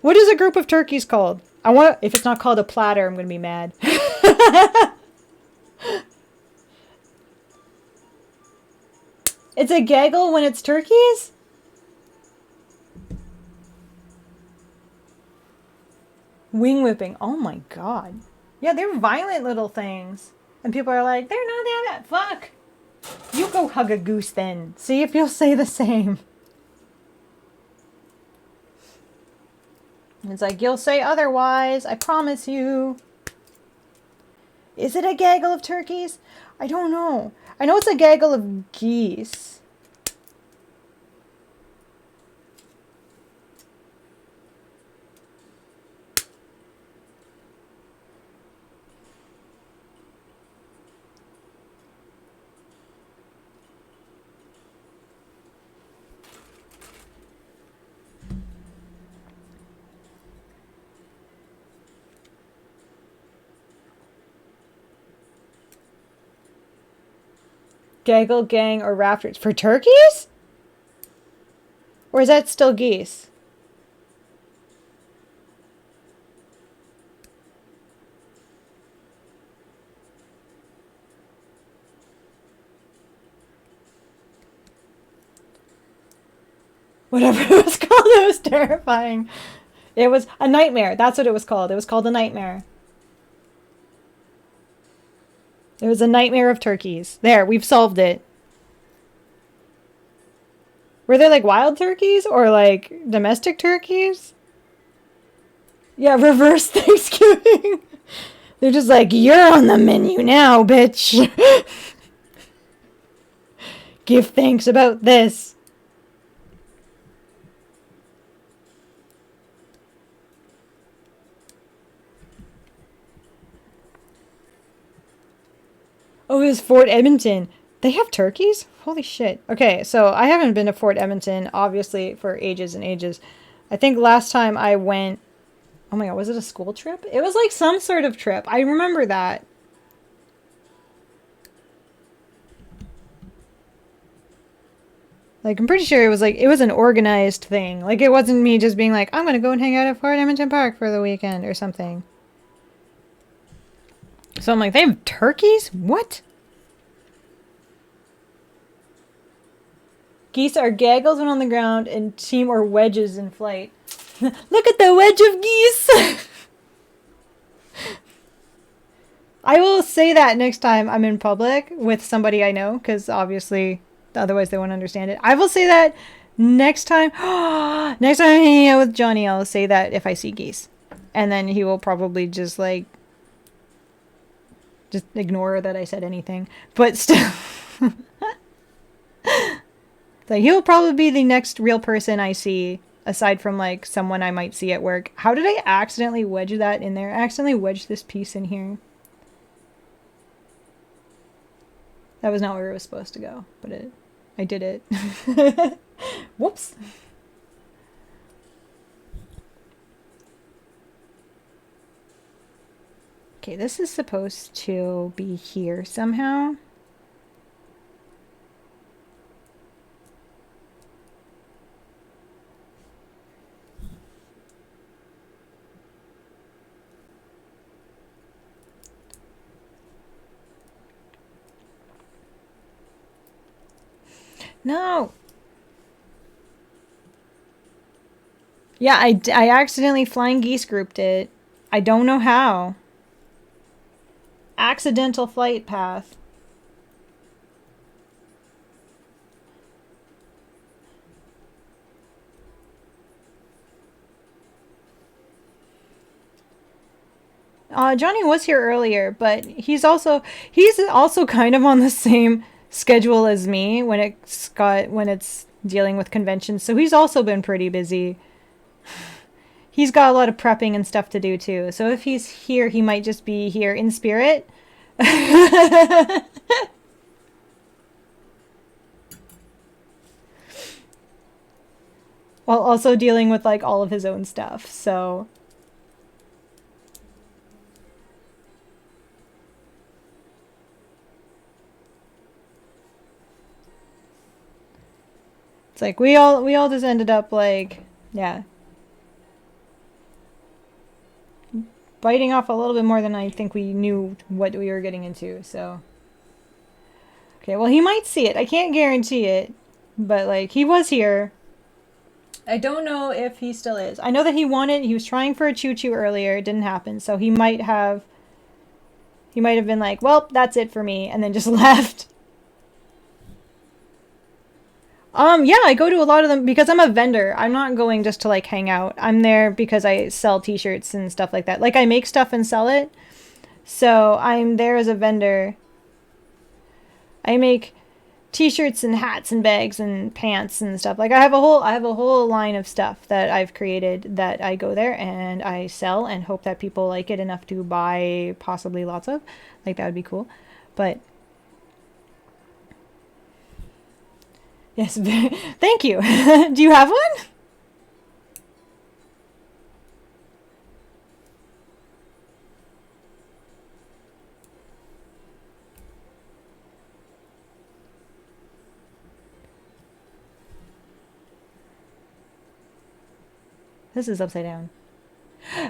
What is a group of turkeys called? If it's not called a platter, I'm going to be mad. It's a gaggle when it's turkeys? Wing whipping. Oh my god. Yeah, they're violent little things. And people are like, they're not that bad. Fuck. You go hug a goose then. See if you'll say the same. It's like, you'll say otherwise. I promise you. Is it a gaggle of turkeys? I don't know. I know it's a gaggle of geese. Gaggle, gang, or raptors. For turkeys? Or is that still geese? Whatever it was called, it was terrifying. It was a nightmare. That's what it was called. It was called a nightmare. It was a nightmare of turkeys. There, we've solved it. Were they like wild turkeys or like domestic turkeys? Yeah, reverse Thanksgiving. They're just like, you're on the menu now, bitch. Give thanks about this. Oh, it was Fort Edmonton. They have turkeys? Holy shit. Okay, so I haven't been to Fort Edmonton, obviously, for ages and ages. I think last time I went... Oh my god, was it a school trip? It was like some sort of trip. I remember that. Like, I'm pretty sure it was an organized thing. Like, it wasn't me just being like, I'm gonna go and hang out at Fort Edmonton Park for the weekend or something. So I'm like, they have turkeys? What? Geese are gaggles when on the ground and team or wedges in flight. Look at the wedge of geese! I will say that next time I'm in public with somebody I know, because obviously otherwise they won't understand it. I will say that next time. Next time I'm hanging out with Johnny, I'll say that if I see geese. And then he will probably just like just ignore that I said anything. But still. So he'll probably be the next real person I see, aside from like someone I might see at work. How did I accidentally wedge that in there? I accidentally wedged this piece in here. That was not where it was supposed to go, but I did it. Whoops. Okay, this is supposed to be here somehow. No. Yeah, I accidentally flying geese grouped it. I don't know how. Accidental flight path. Johnny was here earlier, but he's also kind of on the same schedule as me when it's dealing with conventions. So he's also been pretty busy. He's got a lot of prepping and stuff to do too. So if he's here, he might just be here in spirit. While also dealing with like all of his own stuff. So it's like we all just ended up like, yeah, biting off a little bit more than I think we knew what we were getting into. So okay, well, he might see it. I can't guarantee it, but like he was here. I don't know if he still is. I know that he was trying for a choo-choo earlier. It didn't happen. So he might have been like, well, that's it for me, and then just left. Yeah, I go to a lot of them because I'm a vendor. I'm not going just to like hang out. I'm there because I sell t-shirts and stuff like that. Like I make stuff and sell it. So I'm there as a vendor. I make t-shirts and hats and bags and pants and stuff. Like I have a whole line of stuff that I've created that I go there and I sell and hope that people like it enough to buy possibly lots of. Like that would be cool. But yes, thank you. Do you have one? This is upside down.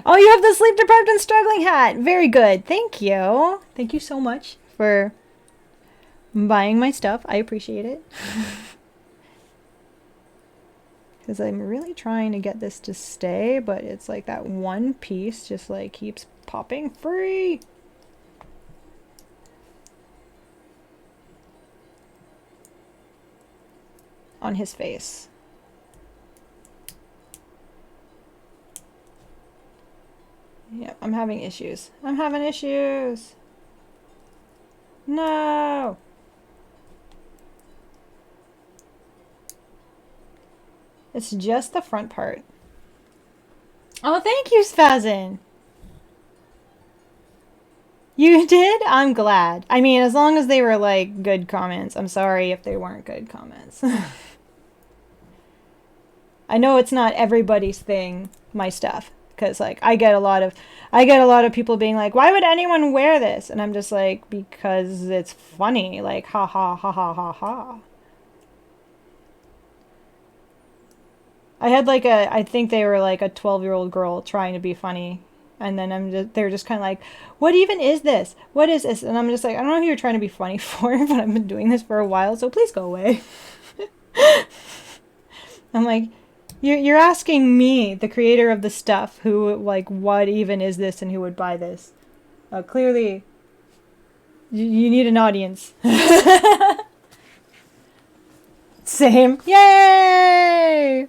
Oh, you have the sleep deprived and struggling hat. Very good. Thank you. Thank you so much for buying my stuff. I appreciate it. Because I'm really trying to get this to stay, but it's like that one piece just like keeps popping free. On his face. Yep, I'm having issues. I'm having issues. No. It's just the front part. Oh, thank you, Spazin. You did? I'm glad. I mean, as long as they were, like, good comments. I'm sorry if they weren't good comments. I know it's not everybody's thing, my stuff. Because, like, I get a lot of people being like, why would anyone wear this? And I'm just like, because it's funny. Like, ha ha ha ha ha ha. I had like I think they were like a 12-year-old girl trying to be funny And then they're just kind of like, what even is this? What is this? And I'm just like, I don't know who you're trying to be funny for, but I've been doing this for a while, so please go away. I'm like, you're asking me, the creator of the stuff, who, like, what even is this and who would buy this? Clearly, you need an audience. Same. Yay!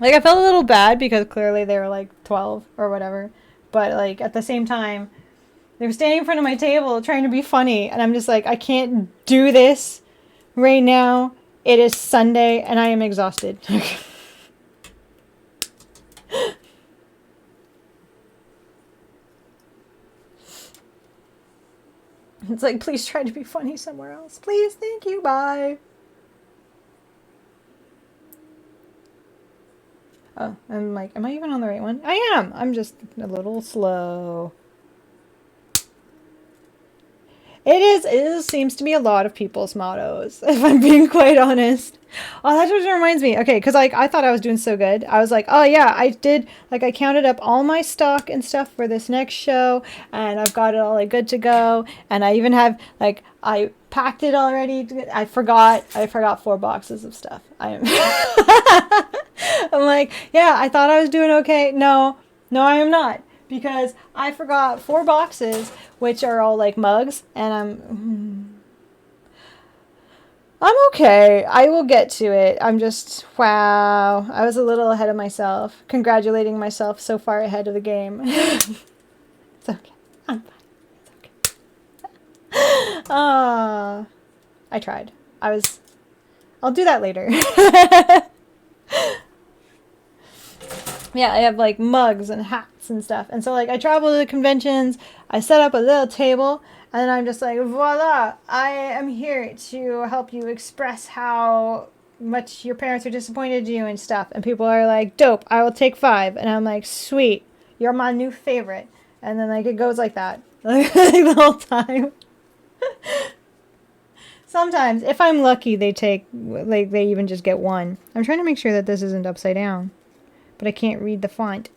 Like, I felt a little bad because clearly they were, like, 12 or whatever. But, like, at the same time, they were standing in front of my table trying to be funny. And I'm just like, I can't do this right now. It is Sunday and I am exhausted. It's like, please try to be funny somewhere else. Please, thank you, bye. Oh, I'm like, am I even on the right one? I am! I'm just a little slow. It seems to be a lot of people's mottos, if I'm being quite honest. Oh, that just reminds me. Okay, because like I thought I was doing so good. I was like, oh yeah, I did. Like I counted up all my stock and stuff for this next show, and I've got it all like good to go. And I even have like I packed it already. I forgot 4 boxes of stuff. I'm like, yeah, I thought I was doing okay. No, I am not. Because I forgot 4 boxes, which are all like mugs, and I'm okay. I will get to it. I'm just, wow. I was a little ahead of myself. Congratulating myself so far ahead of the game. It's okay. I'm fine. It's okay. I tried. I'll do that later. Yeah, I have like mugs and hats and stuff. And so like I travel to the conventions, I set up a little table, and then I'm just like, voila, I am here to help you express how much your parents are disappointed in you and stuff. And people are like, dope, I will take 5. And I'm like, sweet, you're my new favorite. And then like it goes like that like the whole time. Sometimes, if I'm lucky, they even just get 1. I'm trying to make sure that this isn't upside down. But I can't read the font.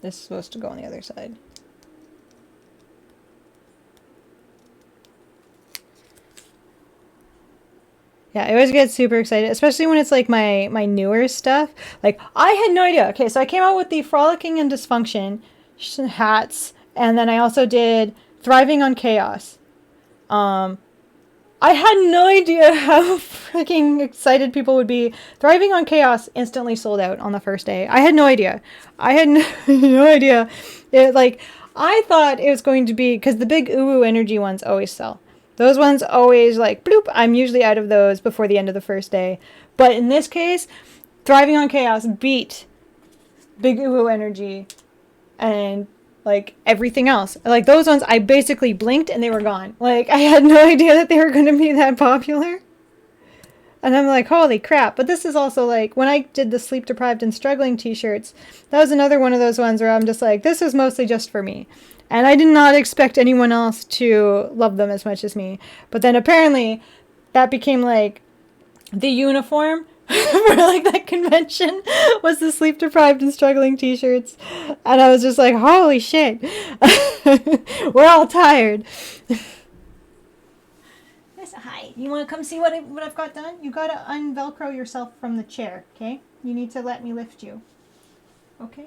This is supposed to go on the other side. Yeah, I always get super excited, especially when it's like my newer stuff. Like, I had no idea. Okay, so I came out with the Frolicking and Dysfunction hats, and then I also did Thriving on Chaos. I had no idea how freaking excited people would be. Thriving on Chaos instantly sold out on the first day. I had no idea. I had no idea. I thought it was going to be, because the big uwu energy ones always sell. Those ones always like, bloop, I'm usually out of those before the end of the first day. But in this case, Thriving on Chaos beat big uwu energy and like everything else. Like those ones, I basically blinked and they were gone. Like I had no idea that they were going to be that popular. And I'm like, holy crap. But this is also like, when I did the Sleep Deprived and Struggling t-shirts, that was another one of those ones where I'm just like, this is mostly just for me. And I did not expect anyone else to love them as much as me. But then apparently that became like the uniform for like that convention was the Sleep Deprived and Struggling t-shirts. And I was just like, holy shit. We're all tired. Yes, hi. You want to come see what I've got done? You got to unvelcro yourself from the chair, okay? You need to let me lift you. Okay?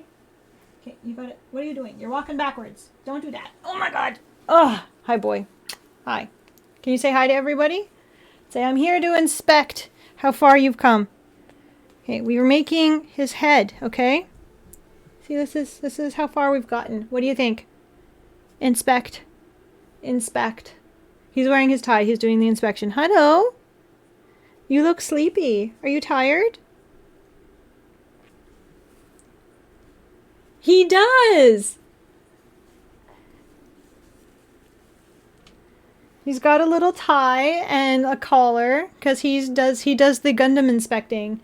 Okay, you got it. What are you doing? You're walking backwards. Don't do that. Oh my god. Oh, hi boy. Hi. Can you say hi to everybody? Say, I'm here to inspect how far you've come. Okay, we were making his head, okay? See, this is how far we've gotten. What do you think? Inspect. Inspect. He's wearing his tie. He's doing the inspection. Hello? You look sleepy. Are you tired? He does! He's got a little tie and a collar because he does the Gundam inspecting.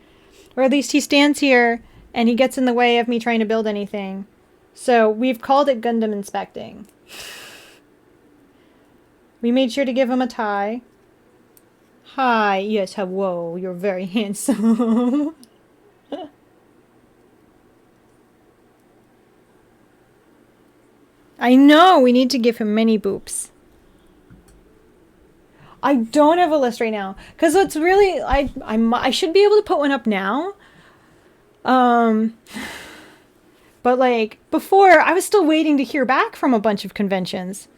Or at least he stands here and he gets in the way of me trying to build anything. So we've called it Gundam inspecting. We made sure to give him a tie. Hi, yes, whoa, you're very handsome. I know, we need to give him mini boops. I don't have a list right now. Because it's really, I should be able to put one up now. But like, before, I was still waiting to hear back from a bunch of conventions.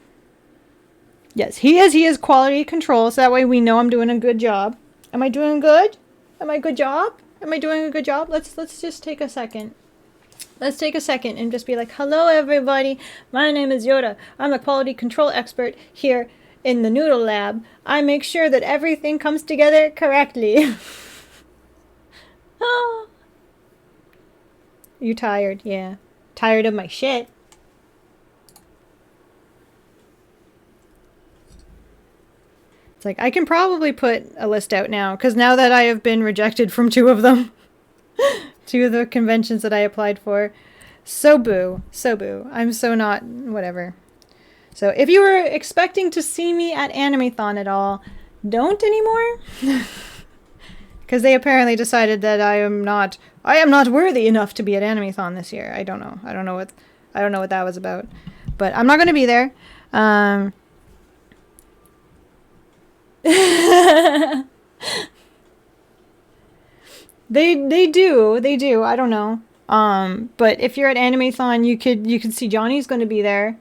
Yes, he is quality control, so that way we know I'm doing a good job. Am I doing good? Am I good job? Am I doing a good job? Let's just take a second. Let's take a second and just be like, hello everybody, my name is Yoda. I'm a quality control expert here in the Noodle Lab. I make sure that everything comes together correctly. Oh. You tired? Yeah. Tired of my shit. It's like, I can probably put a list out now, because now that I have been rejected from 2 of them. 2 of the conventions that I applied for. So boo. So boo. I'm so not... whatever. So if you were expecting to see me at Animethon at all, don't anymore. Because they apparently decided that I am not worthy enough to be at Animethon this year. I don't know. I don't know what that was about. But I'm not going to be there. They do. I don't know. But if you're at Animethon, you could see Johnny's going to be there.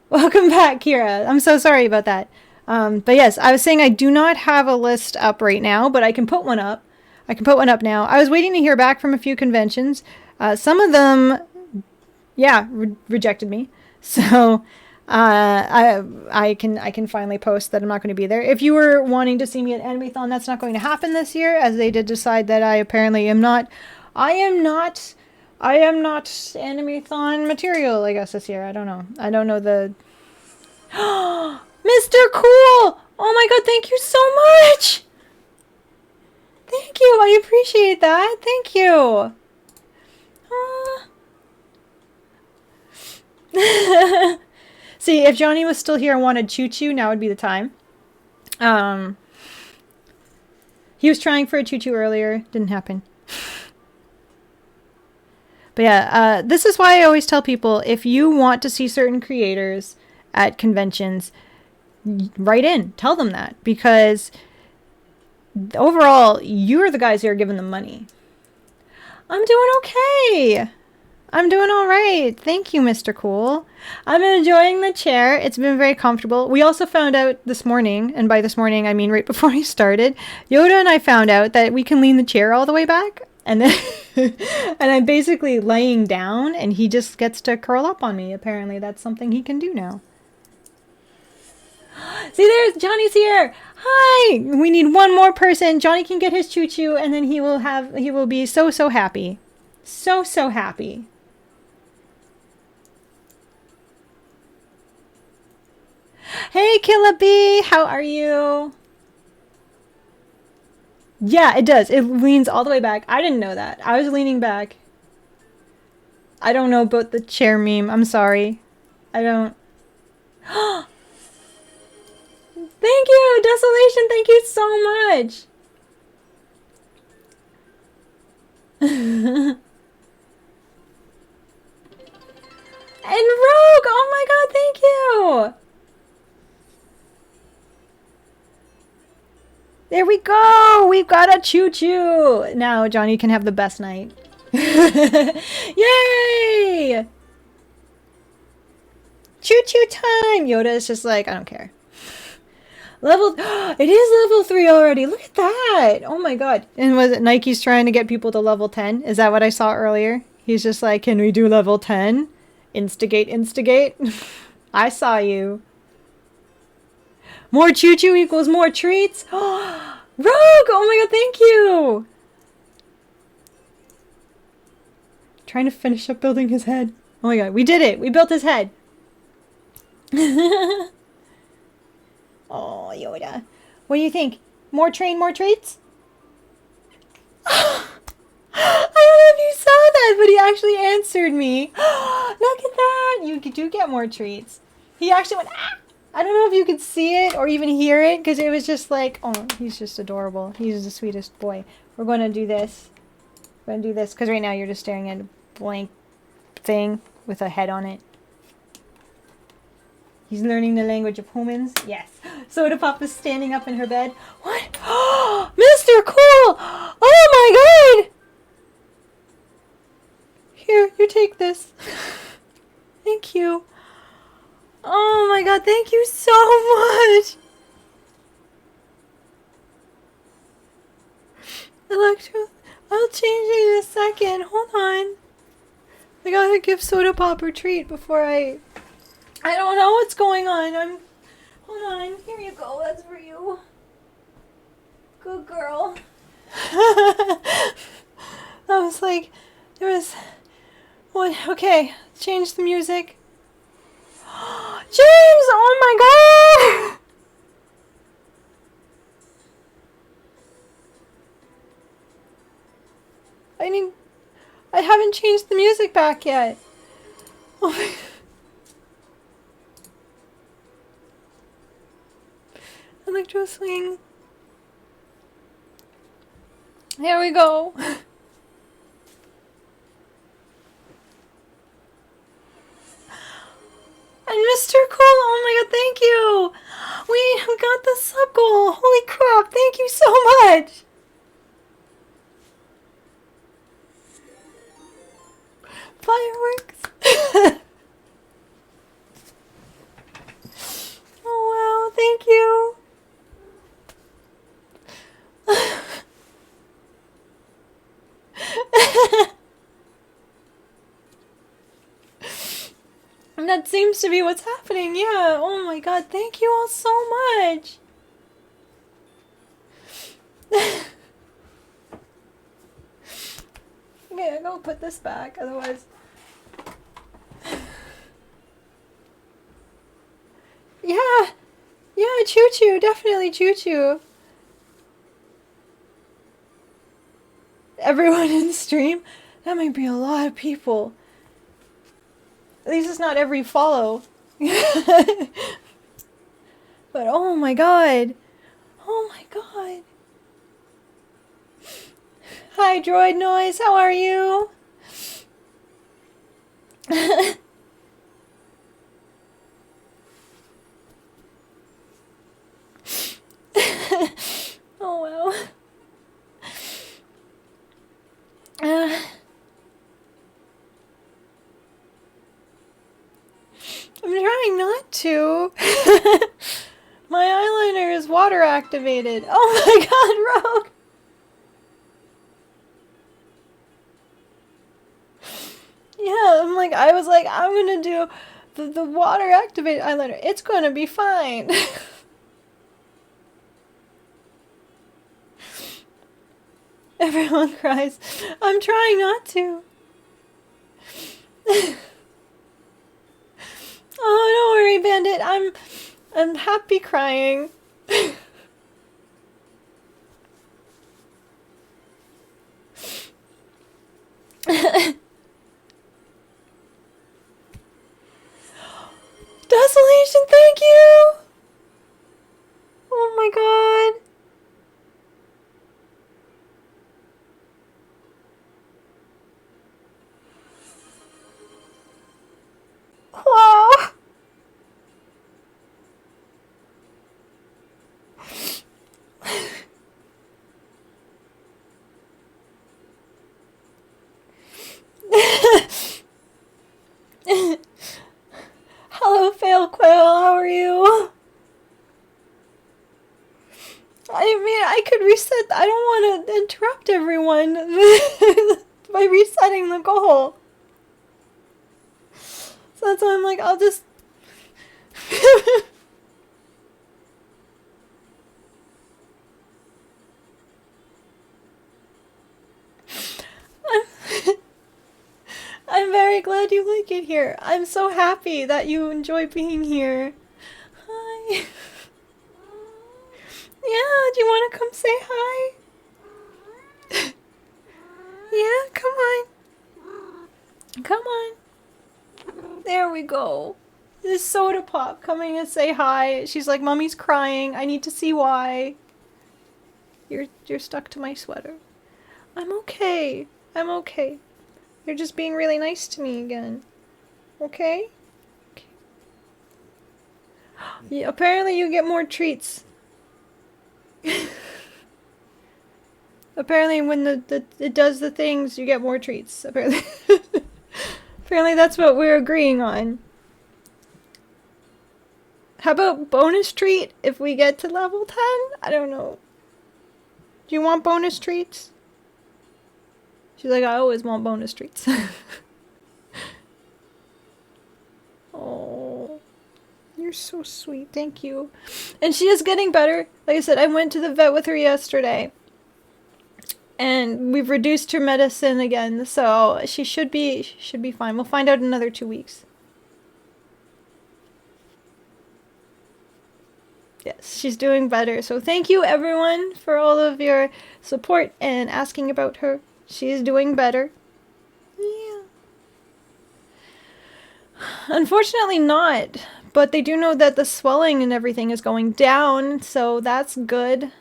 Welcome back, Kira. I'm so sorry about that. But yes, I was saying I do not have a list up right now, but I can put one up. I can put one up now. I was waiting to hear back from a few conventions. Some of them, yeah, rejected me. So I can finally post that I'm not going to be there. If you were wanting to see me at Animethon, that's not going to happen this year, as they did decide that I apparently am not. I am not Animethon material, I guess, this year. I don't know. I don't know the... Mr. Cool! Oh my god, thank you so much! Thank you, I appreciate that. Thank you. See, if Johnny was still here and wanted choo-choo, now would be the time. He was trying for a choo-choo earlier. Didn't happen. But yeah, this is why I always tell people, if you want to see certain creators at conventions, write in. Tell them that. Because overall, you're the guys who are giving them money. I'm doing okay. I'm doing all right. Thank you, Mr. Cool. I'm enjoying the chair. It's been very comfortable. We also found out this morning, and by this morning, I mean right before I started, Yoda and I found out that we can lean the chair all the way back. And then and I'm basically laying down and he just gets to curl up on me. Apparently that's something he can do now. See, there's Johnny's here. Hi. We need one more person. Johnny can get his choo-choo and then he will be so happy. So happy. Hey, Killa Bee, how are you? Yeah, it does. It leans all the way back. I didn't know that. I was leaning back. I don't know about the chair meme. I'm sorry. I don't... Thank you, Desolation. Thank you so much. And Rogue! Oh my god, thank you! There we go! We've got a choo-choo! Now Johnny can have the best night. Yay! Choo-choo time! Yoda is just like, I don't care. It is level 3 already! Look at that! Oh my god. And was it Nike's trying to get people to level 10? Is that what I saw earlier? He's just like, can we do level 10? Instigate, instigate. I saw you. More choo-choo equals more treats. Rogue! Oh my god, thank you! Trying to finish up building his head. Oh my god, we did it! We built his head. Oh, Yoda. What do you think? More train, more treats? I don't know if you saw that, but he actually answered me. Look at that! You do get more treats. He actually went, ah! I don't know if you could see it or even hear it, because it was just like, oh, he's just adorable. He's the sweetest boy. We're going to do this. We're going to do this, because right now you're just staring at a blank thing with a head on it. He's learning the language of humans. Yes. Soda Pop is standing up in her bed. What? Mr. Cool! Oh my god! Here, you take this. Thank you. Oh my god, thank you so much! Electro, I'll change it in a second. Hold on. I gotta give Soda Pop her treat before I don't know what's going on. Hold on. Here you go. That's for you. Good girl. I was like, there was... What? Okay, change the music. James! Oh my god! I haven't changed the music back yet. Oh my... Electro swing. Here we go. And Mr. Cool, oh my god, thank you! We got the sub goal! Holy crap, thank you so much! Fireworks! Oh wow, thank you! And that seems to be what's happening, yeah. Oh my god, thank you all so much. Okay, I'm gonna put this back, otherwise... Yeah! Yeah, choo-choo, definitely choo-choo. Everyone in stream? That might be a lot of people. At least it's not every follow. But oh my god. Oh my god. Hi Droid Noise, how are you? Oh wow. I'm trying not to. My eyeliner is water activated. Oh my god, Rogue! Yeah, I was like, I'm gonna do the water activated eyeliner. It's gonna be fine. Everyone cries. I'm trying not to. Oh, don't worry, Bandit. I'm happy crying. Desolation, thank you! Oh my god. Wow. Hello, Fail Quail, how are you? I mean, I could reset. I don't want to interrupt everyone by resetting the goal. So that's why I'm like, I'll just... I'm very glad you like it here. I'm so happy that you enjoy being here. Hi. Yeah, do you want to come say hi? Yeah, come on. Come on. There we go. This Soda Pop coming to say hi. She's like, Mommy's crying. I need to see why. You're stuck to my sweater. I'm okay. I'm okay. You're just being really nice to me again. Okay? Okay. Yeah, apparently you get more treats. Apparently when it does the things, you get more treats. Apparently. Apparently that's what we're agreeing on. How about bonus treat if we get to level 10? I don't know. Do you want bonus treats? She's like, I always want bonus treats. Oh, you're so sweet. Thank you. And she is getting better. Like I said, I went to the vet with her yesterday. And we've reduced her medicine again, so she should be fine. We'll find out in another 2 weeks. Yes, she's doing better. So thank you everyone for all of your support and asking about her. She is doing better. Yeah. Unfortunately not, but they do know that the swelling and everything is going down, so that's good.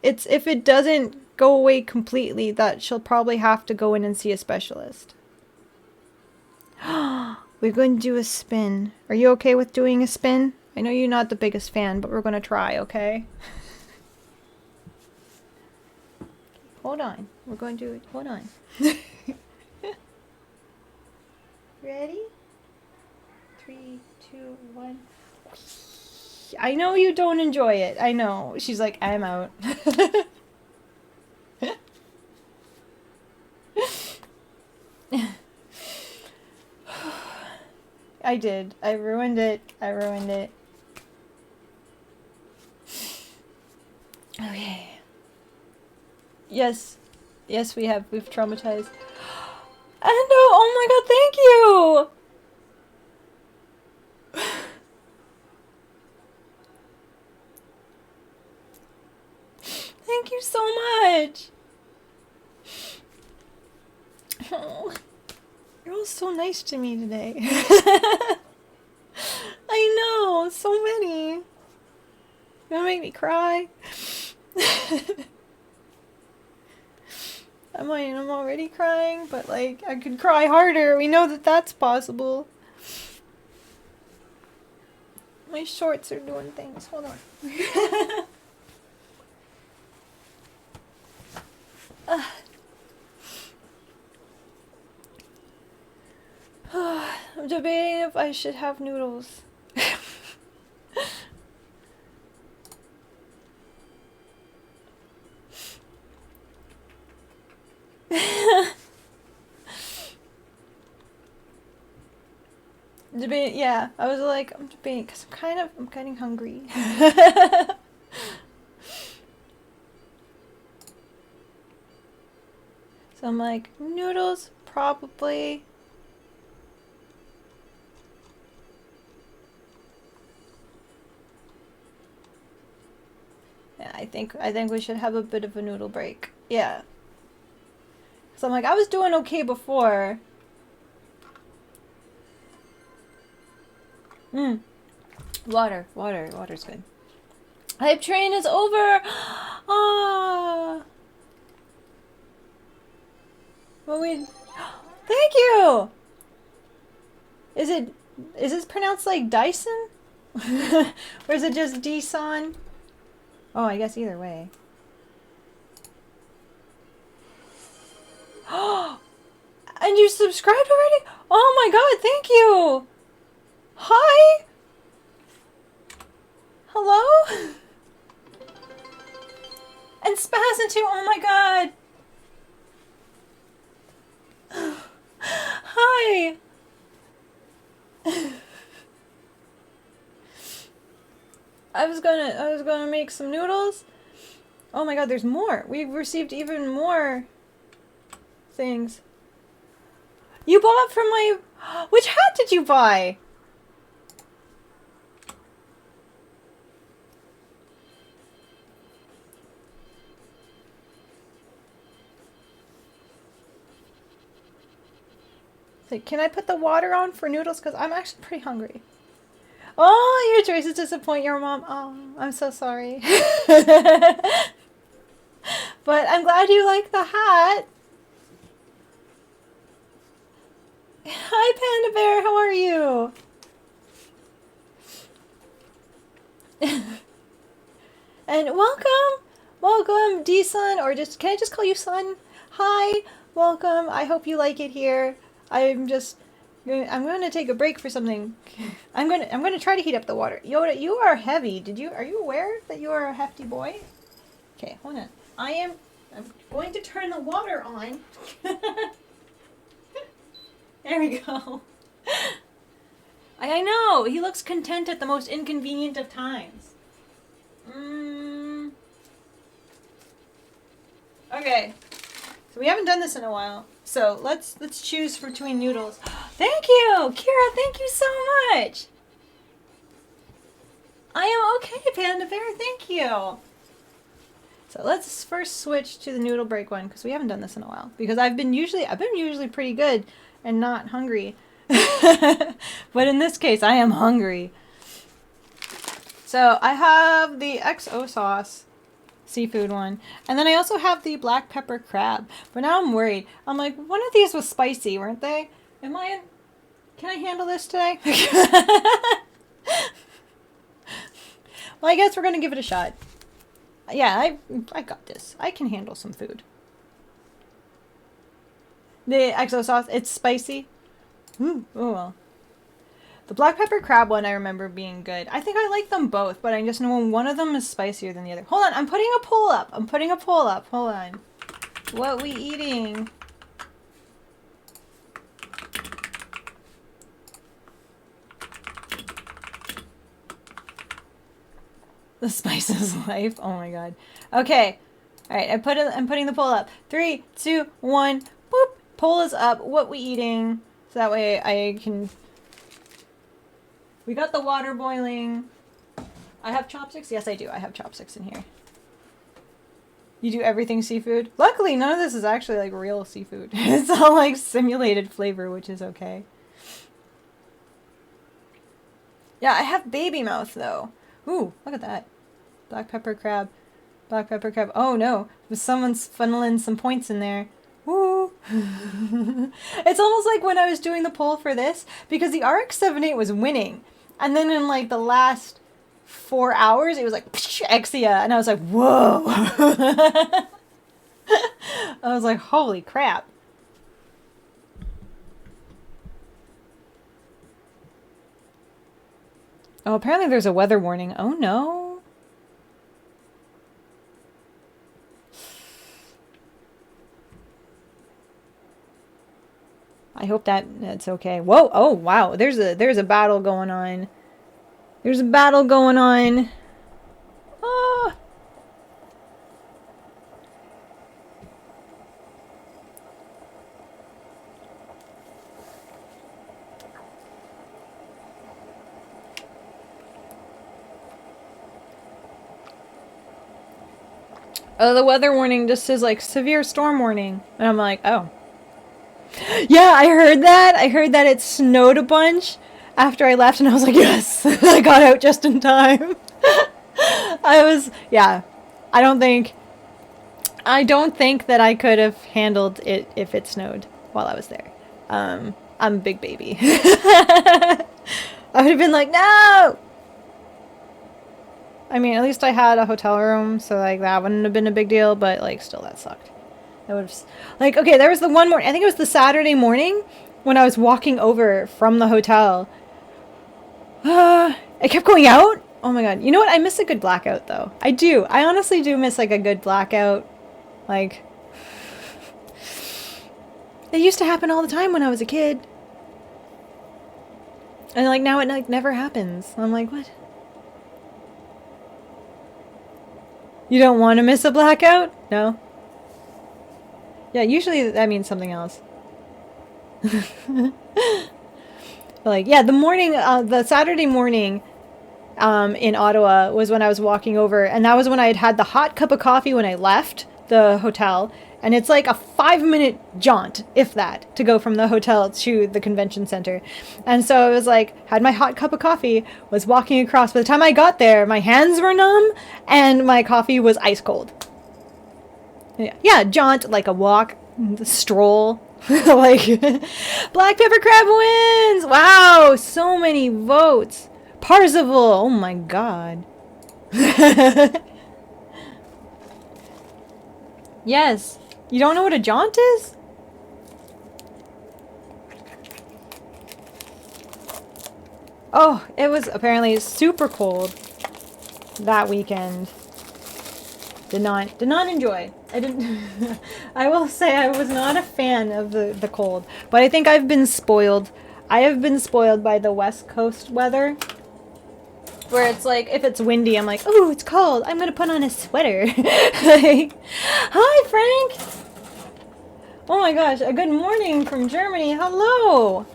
It's if it doesn't go away completely that she'll probably have to go in and see a specialist. We're going to do a spin. Are you okay with doing a spin? I know you're not the biggest fan, but we're going to try, okay? Hold on. We're going to do it. Hold on. Ready? 3, 2, 1. I know you don't enjoy it. I know. She's like, I'm out. I did. I ruined it. I ruined it. Okay. Yes. Yes, we have. We've traumatized. And oh my god, thank you! Thank you so much! Oh, you're all so nice to me today. I know, so many. You're gonna make me cry. I'm already crying, but like, I could cry harder. We know that that's possible. My shorts are doing things. Hold on. I'm debating if I should have noodles. Debate, yeah. I was like, I'm debating because I'm getting hungry. So I'm like, noodles, probably. Yeah, I think we should have a bit of a noodle break. Yeah. So I'm like, I was doing okay before. Water's good. Hype train is over. Ah. Well, thank you. Is this pronounced like Dyson? Or is it just Dyson? Oh, I guess either way. And you subscribed already? Oh my god, thank you! Hi? Hello? And Spaz too, oh my god! Hi! I was gonna make some noodles. Oh my god, there's more. We've received even more things. You bought from my... Which hat did you buy? Like, can I put the water on for noodles? Because I'm actually pretty hungry. Oh, your choices disappoint your mom. Oh, I'm so sorry. But I'm glad you like the hat. Hi, Panda Bear. How are you? And welcome, D-Sun, or just, can I just call you Sun? Hi, welcome. I hope you like it here. I'm going to take a break for something. I'm going to try to heat up the water. Yoda, you are heavy. Are you aware that you are a hefty boy? Okay, hold on. I'm going to turn the water on. There we go. I know, he looks content at the most inconvenient of times. Okay, so we haven't done this in a while. So let's choose between noodles. Thank you, Kira. Thank you so much. I am okay, Panda Bear. Thank you. So let's first switch to the noodle break one because we haven't done this in a while. Because I've been usually pretty good and not hungry. But in this case, I am hungry. So I have the XO sauce seafood one, and then I also have the black pepper crab. But now I'm worried. I'm like, one of these was spicy, weren't they? Can I handle this today? Well, I guess we're gonna give it a shot. Yeah, I got this. I can handle some food. The XO sauce, it's spicy. Ooh, oh well. The black pepper crab one I remember being good. I think I like them both, but I just know one of them is spicier than the other. Hold on, I'm putting a poll up. Hold on. What we eating? The spice is life. Oh my god. Okay. Alright, I'm putting the poll up. 3, 2, 1. Boop. Poll is up. What we eating? So that way I can... We got the water boiling. I have chopsticks? Yes, I do. I have chopsticks in here. You do everything seafood? Luckily, none of this is actually like real seafood. It's all like simulated flavor, which is okay. Yeah, I have baby mouth though. Ooh, look at that. Black pepper crab. Black pepper crab. Oh no, someone's funneling some points in there. Ooh. It's almost like when I was doing the poll for this, because the RX-78 was winning. And then in like the last 4 hours, it was like, Exia. And I was like, whoa. I was like, holy crap. Oh, apparently there's a weather warning. Oh no. I hope that's okay. Whoa! Oh wow! There's a battle going on. There's a battle going on. Ah. Oh, the weather warning just says like severe storm warning, and I'm like, oh. Yeah, I heard that. I heard that it snowed a bunch after I left, and I was like, yes, I got out just in time. Yeah, I don't think that I could have handled it if it snowed while I was there. I'm a big baby. I would have been like, no! I mean, at least I had a hotel room, so like that wouldn't have been a big deal, but like still that sucked. I would have, like, okay, there was the one morning, I think it was the Saturday morning when I was walking over from the hotel. I kept going out. Oh my god. You know what? I miss a good blackout though. I do. I honestly do miss like a good blackout. Like, it used to happen all the time when I was a kid. And like now it like never happens. I'm like, what? You don't want to miss a blackout? No? Yeah, usually that means something else. Like, yeah, the Saturday morning in Ottawa was when I was walking over, and that was when I had the hot cup of coffee when I left the hotel, and it's like a 5-minute jaunt, if that, to go from the hotel to the convention center. And so I was like, had my hot cup of coffee, was walking across. By the time I got there, my hands were numb, and my coffee was ice cold. Yeah, jaunt, like a walk, stroll. Like, Black Pepper Crab wins! Wow, so many votes. Parzival, oh my god. Yes. You don't know what a jaunt is? Oh, it was apparently super cold that weekend. Did not enjoy. I didn't I will say I was not a fan of the cold, but I think I've been spoiled. I have been spoiled by the West Coast weather, where it's like if it's windy, I'm like, "Oh, it's cold. I'm going to put on a sweater." Like, "Hi, Frank." Oh my gosh, a good morning from Germany. Hello.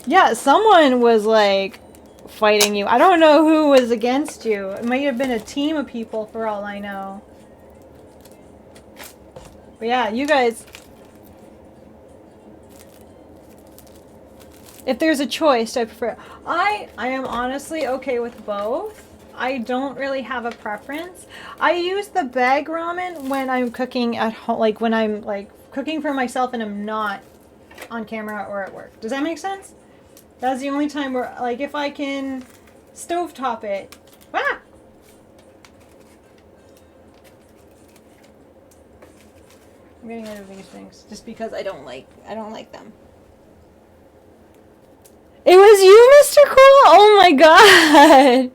Yeah, someone was like fighting you. I don't know who was against you. It might have been a team of people for all I know. But yeah, you guys, if there's a choice, I prefer. I am honestly okay with both. I don't really have a preference. I use the bag ramen when I'm cooking at home, like when I'm like cooking for myself and I'm not on camera or at work. Does that make sense? That's the only time where, like, if I can stovetop it. Ah! I'm getting rid of these things just because I don't like them. It was you, Mr. Cool? Oh my god.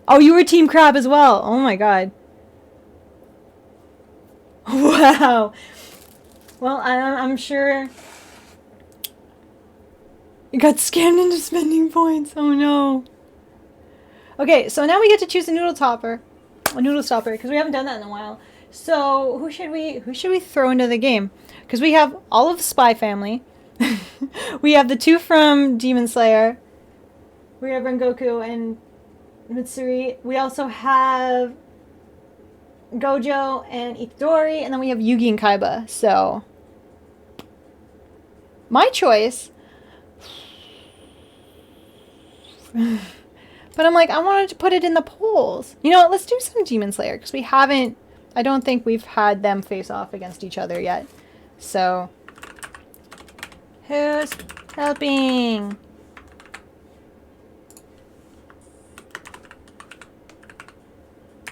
Oh, you were Team Crab as well. Oh my god. Wow. Well, I'm sure you got scammed into spending points. Oh no. Okay, so now we get to choose a noodle stopper, because we haven't done that in a while. So who should we throw into the game? Because we have all of the Spy Family. We have the two from Demon Slayer. We have Rengoku and Mitsuri. We also have Gojo and Itadori, and then we have Yugi and Kaiba. So my choice. But I'm like, I wanted to put it in the polls. You know what? Let's do some Demon Slayer because we haven't. I don't think we've had them face off against each other yet. So, who's helping?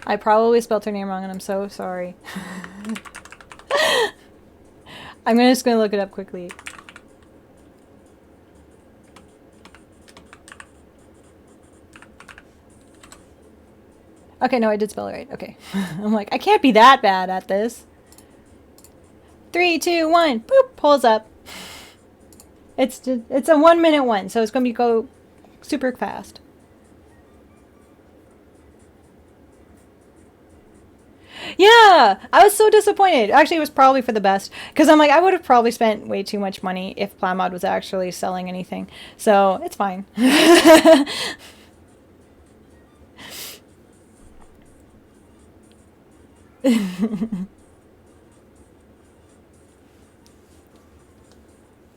I probably spelled her name wrong, and I'm so sorry. I'm just gonna look it up quickly. Okay, no, I did spell it right. Okay. I'm like, I can't be that bad at this. 3, 2, 1. Boop. Pulls up. It's a 1 minute one, so it's going to go super fast. Yeah, I was so disappointed. Actually, it was probably for the best because I'm like, I would have probably spent way too much money if Plamod was actually selling anything. So it's fine.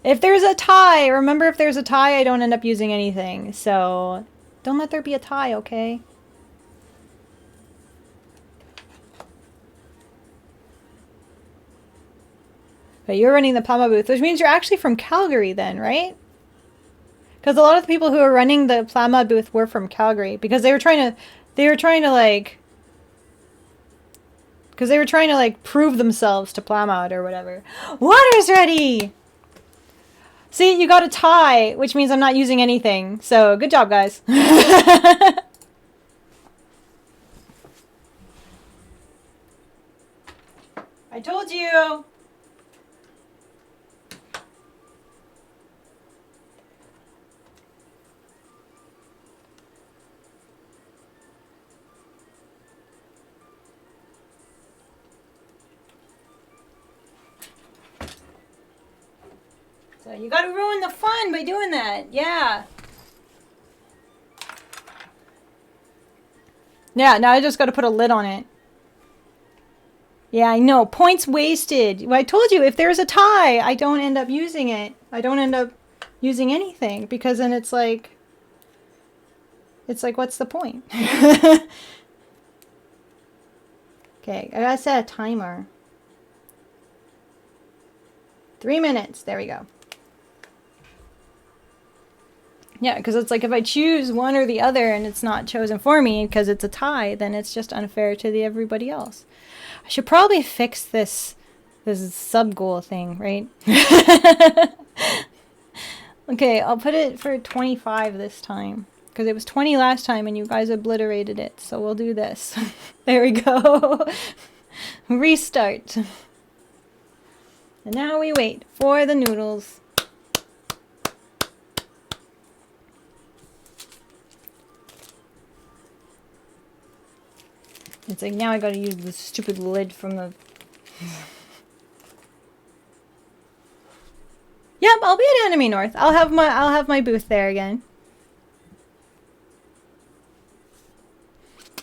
If there's a tie, remember if there's a tie, I don't end up using anything. So don't let there be a tie, okay? But you're running the Plasma booth, which means you're actually from Calgary then, right? Because a lot of the people who are running the Plasma booth were from Calgary because they were trying to like prove themselves to Plamod or whatever. Water's ready! See, you got a tie, which means I'm not using anything. So, good job, guys. I told you! So you gotta ruin the fun by doing that. Yeah. Yeah, now I just gotta put a lid on it. Yeah, I know. Points wasted. Well, I told you, if there's a tie, I don't end up using it. I don't end up using anything because then it's like, what's the point? Okay, I gotta set a timer. 3 minutes. There we go. Yeah, because it's like if I choose one or the other and it's not chosen for me because it's a tie, then it's just unfair to the everybody else. I should probably fix this sub goal thing, right? Okay, I'll put it for 25 this time because it was 20 last time and you guys obliterated it. So we'll do this. There we go. Restart. And now we wait for the noodles. It's like now I gotta use the stupid lid from the... Yep, I'll be at Anime North. I'll have my booth there again.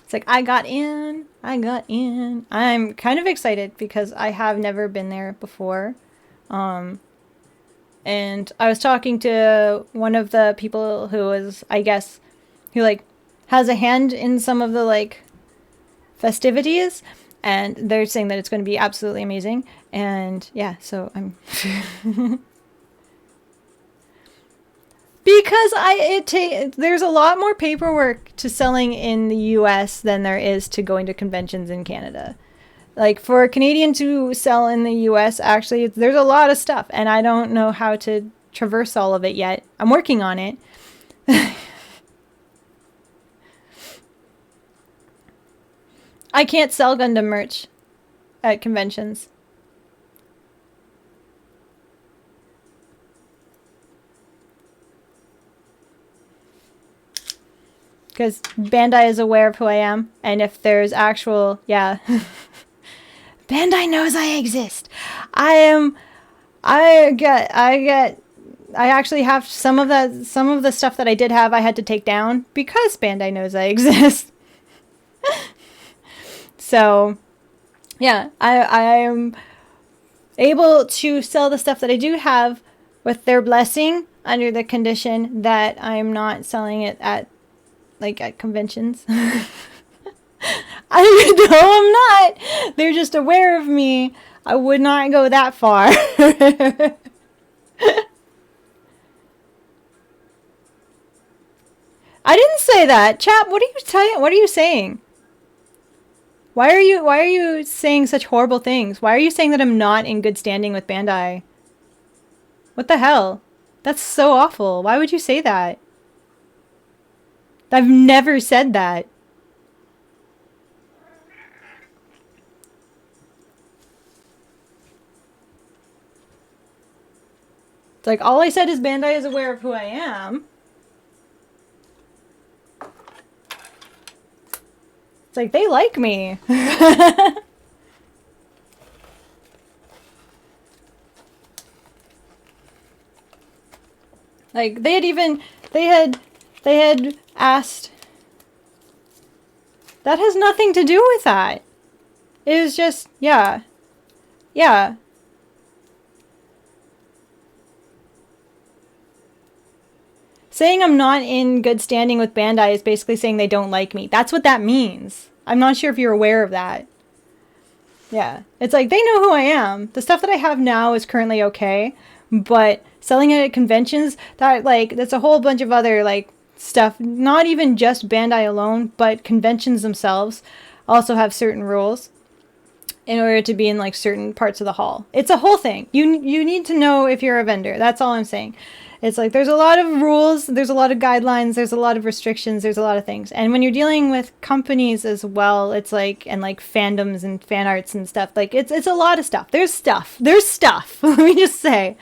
It's like I got in. I'm kind of excited because I have never been there before. And I was talking to one of the people who was, I guess, who like has a hand in some of the like festivities, and they're saying that it's going to be absolutely amazing. And yeah, so I'm because there's a lot more paperwork to selling in the US than there is to going to conventions in Canada. Like for a Canadian to sell in the US, actually there's a lot of stuff and I don't know how to traverse all of it yet. I'm working on it. I can't sell Gundam merch at conventions. Because Bandai is aware of who I am, and if there's actual, yeah. Bandai knows I exist. I actually have some of the stuff that I did have I had to take down because Bandai knows I exist. So, yeah, I am able to sell the stuff that I do have with their blessing under the condition that I'm not selling it at conventions. I'm not. They're just aware of me. I would not go that far. I didn't say that. Chap, what are you saying? Why are you saying such horrible things? Why are you saying that I'm not in good standing with Bandai? What the hell? That's so awful. Why would you say that? I've never said that. It's like all I said is Bandai is aware of who I am. It's like they like me. Like they had asked. That has nothing to do with that. It was just, yeah. Yeah. Saying I'm not in good standing with Bandai is basically saying they don't like me. That's what that means. I'm not sure if you're aware of that. Yeah. It's like, they know who I am. The stuff that I have now is currently okay. But selling it at conventions, that's a whole bunch of other, stuff. Not even just Bandai alone, but conventions themselves also have certain rules in order to be in, certain parts of the hall. It's a whole thing. You need to know if you're a vendor. That's all I'm saying. It's like there's a lot of rules, there's a lot of guidelines, there's a lot of restrictions, there's a lot of things. And when you're dealing with companies as well, it's fandoms and fan arts and stuff, it's a lot of stuff. There's stuff. Let me just say.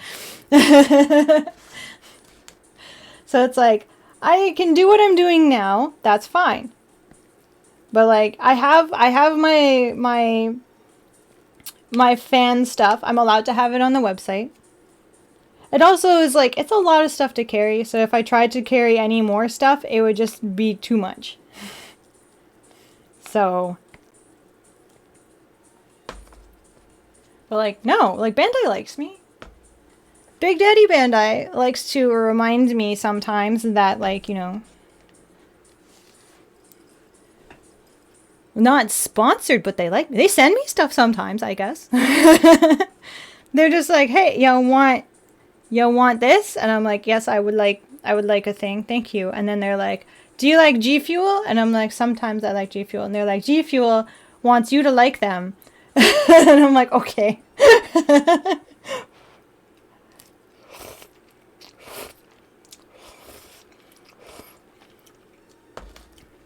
So it's like, I can do what I'm doing now. That's fine. But I have my fan stuff. I'm allowed to have it on the website. It also is it's a lot of stuff to carry. So if I tried to carry any more stuff, it would just be too much. So, but no, Bandai likes me. Big Daddy Bandai likes to remind me sometimes that not sponsored, but they like me. They send me stuff sometimes, I guess. They're just like, hey, you want this? And I'm like, yes, I would like I would like a thing. Thank you. And then they're like, do you like G Fuel? And I'm like, sometimes I like G Fuel. And they're like, G Fuel wants you to like them. And I'm like, okay.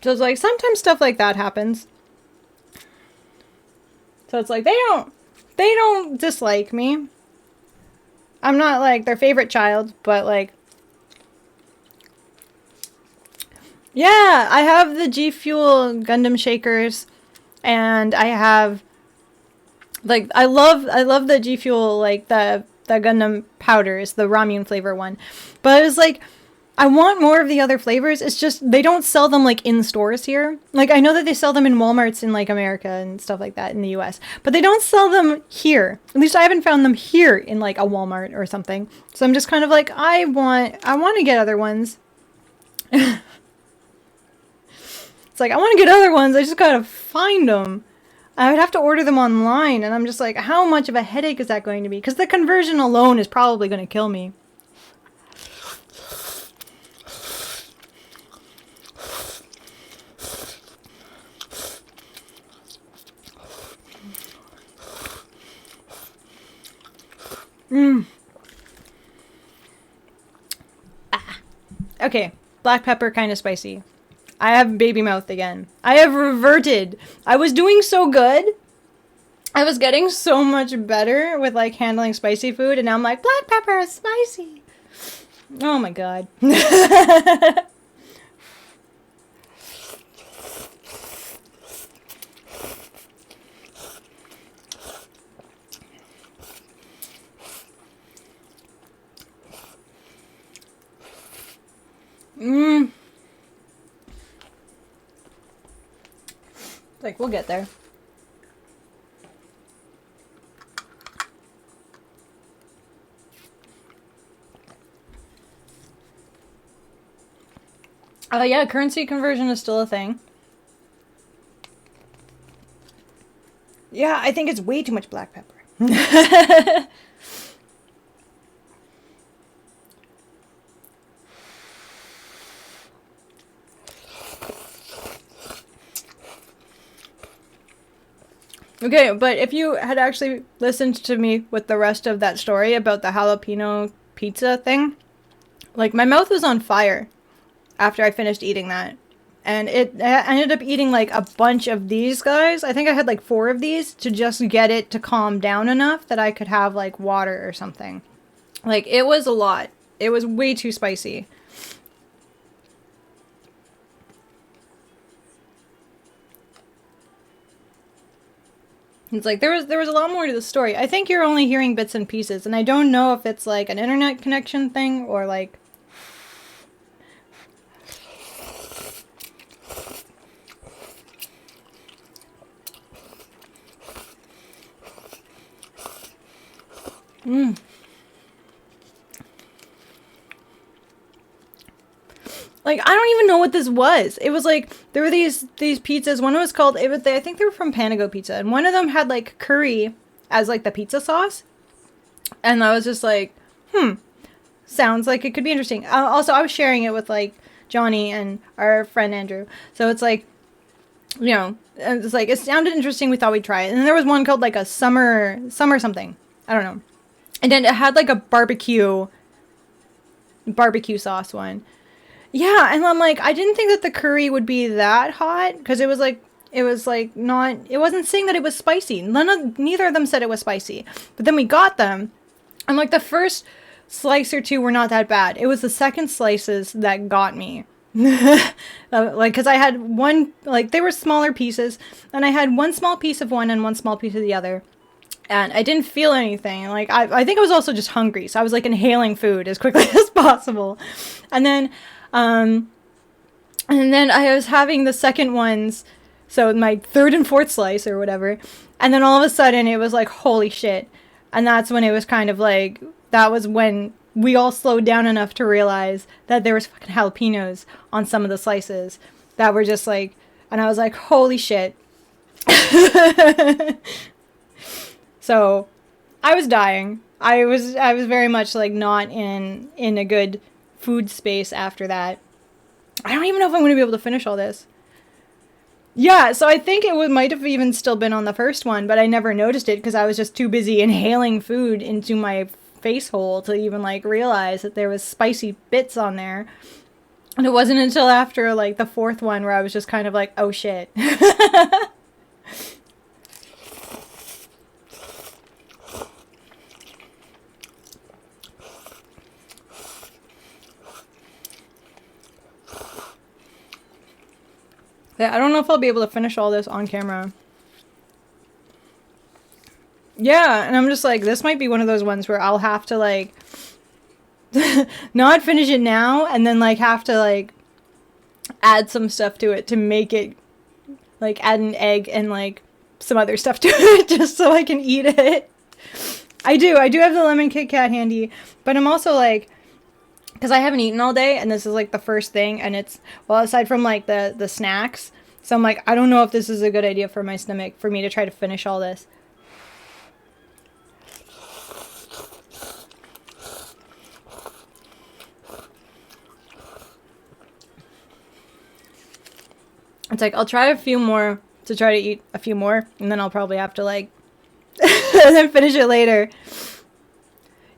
So it's like, sometimes stuff like that happens. So it's like, they don't dislike me. I'm not like their favorite child, but like, yeah, I have the G Fuel Gundam shakers, and I have, like, I love the G Fuel, like, the Gundam powders, the Ramune flavor one. But it was like, I want more of the other flavors. It's just, they don't sell them, like, in stores here. Like, I know that they sell them in Walmarts in, like, America and stuff like that in the US. But they don't sell them here. At least I haven't found them here in, like, a Walmart or something. So I'm just kind of like, I want to get other ones. It's like, I want to get other ones. I just gotta find them. I would have to order them online. And I'm just like, how much of a headache is that going to be? Because the conversion alone is probably going to kill me. Okay, black pepper, kind of spicy. I have baby mouth again. I have reverted. I was doing so good. I was getting so much better with, like, handling spicy food, and now I'm like, black pepper is spicy. Oh my god. Like, we'll get there. Yeah, currency conversion is still a thing. Yeah, I think it's way too much black pepper. Okay, but if you had actually listened to me with the rest of that story about the jalapeno pizza thing, like, my mouth was on fire after I finished eating that. And I ended up eating, like, a bunch of these guys. I think I had, like, 4 of these to just get it to calm down enough that I could have, like, water or something. Like, it was a lot. It was way too spicy. It's like, there was a lot more to the story. I think you're only hearing bits and pieces, and I don't know if it's, like, an internet connection thing or, like... Like, I don't even know what this was. It was like, there were these pizzas. One was called, I think they were from Panago Pizza. And one of them had, like, curry as, like, the pizza sauce. And I was just like, sounds like it could be interesting. Also, I was sharing it with, like, Johnny and our friend Andrew. So it's like, you know, it's like, it sounded interesting. We thought we'd try it. And then there was one called, like, a summer something. I don't know. And then it had, like, a barbecue sauce one. Yeah, and I'm like, I didn't think that the curry would be that hot, because it was not, it wasn't saying that it was spicy. Neither of them said it was spicy. But then we got them, and, like, the first slice or two were not that bad. It was the second slices that got me. Like, because I had one, like, they were smaller pieces, and I had one small piece of one and one small piece of the other. And I didn't feel anything. Like, I think I was also just hungry, so I was, like, inhaling food as quickly as possible. And then I was having the second ones, so my third and fourth slice or whatever, and then all of a sudden it was like, holy shit. And that's when it was kind of like, that was when we all slowed down enough to realize that there was fucking jalapenos on some of the slices that were just like, and I was like, holy shit. So I was dying. I was very much, like, not in a good food space after that. I don't even know if I'm going to be able to finish all this. Yeah, so I think it might have even still been on the first one, but I never noticed it because I was just too busy inhaling food into my face hole to even like realize that there was spicy bits on there. And it wasn't until after like the fourth one where I was just kind of like, oh shit. Yeah, I don't know if I'll be able to finish all this on camera. Yeah, and I'm just like, this might be one of those ones where I'll have to like not finish it now and then like have to like add some stuff to it to make it like add an egg and like some other stuff to it just so I can eat it. I do have the lemon Kit Kat handy, but I'm also like, because I haven't eaten all day, and this is, like, the first thing, and it's, well, aside from, like, the snacks, so I'm like, I don't know if this is a good idea for my stomach, for me to try to finish all this. It's like, I'll try a few more, to try to eat a few more, and then I'll probably have to, like, and then finish it later.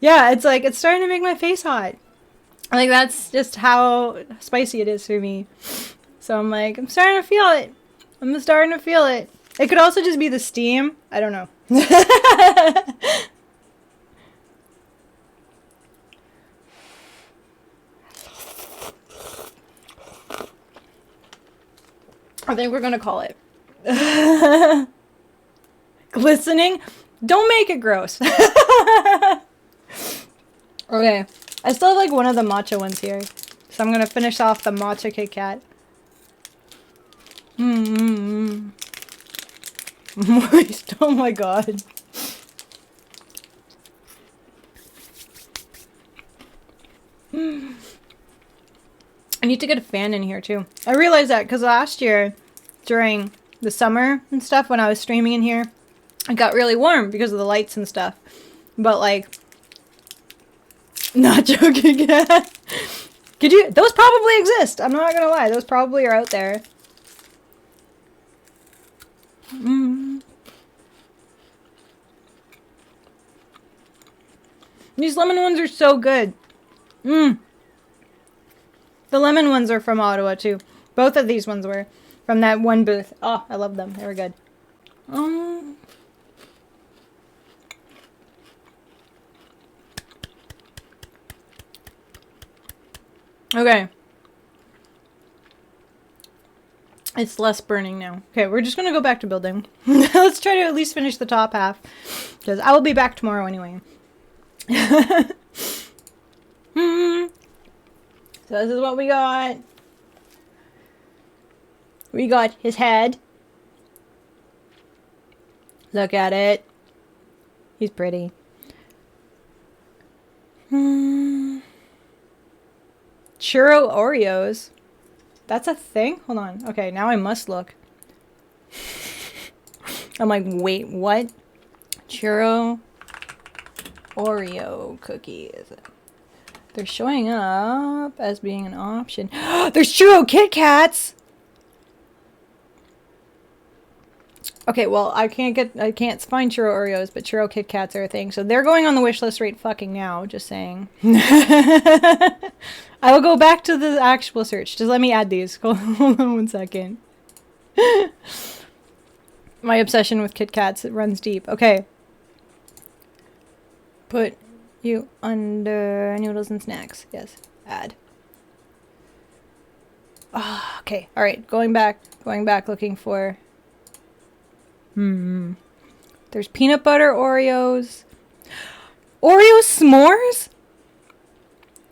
Yeah, it's like, it's starting to make my face hot. Like, that's just how spicy it is for me. So I'm like, I'm starting to feel it. I'm starting to feel it. It could also just be the steam. I don't know. I think we're going to call it. Glistening? Don't make it gross. Okay. I still have like one of the matcha ones here. So I'm going to finish off the matcha Kit Kat. Moist. Oh my god. I need to get a fan in here too. I realized that because last year, during the summer and stuff, when I was streaming in here, it got really warm because of the lights and stuff. But like, not joking. Could you? Those probably exist. I'm not gonna lie. Those probably are out there. These lemon ones are so good. The lemon ones are from Ottawa too. Both of these ones were from that one booth. Oh, I love them. They were good. Okay. It's less burning now. Okay, we're just gonna go back to building. Let's try to at least finish the top half. Because I will be back tomorrow anyway. So this is what we got. We got his head. Look at it. He's pretty. Churro Oreos. That's a thing? Hold on. Okay, now I must look. I'm like, wait, what? Churro Oreo cookies. They're showing up as being an option. There's churro Kit Kats! Okay, well, I can't find churro Oreos, but churro Kit Kats are a thing. So they're going on the wish list right fucking now, just saying. I will go back to the actual search. Just let me add these. Hold on 1 second. My obsession with Kit Kats, it runs deep. Okay. Put you under noodles and snacks. Yes. Add. Oh, okay. Alright. Going back looking for... There's peanut butter Oreos. Oreo s'mores?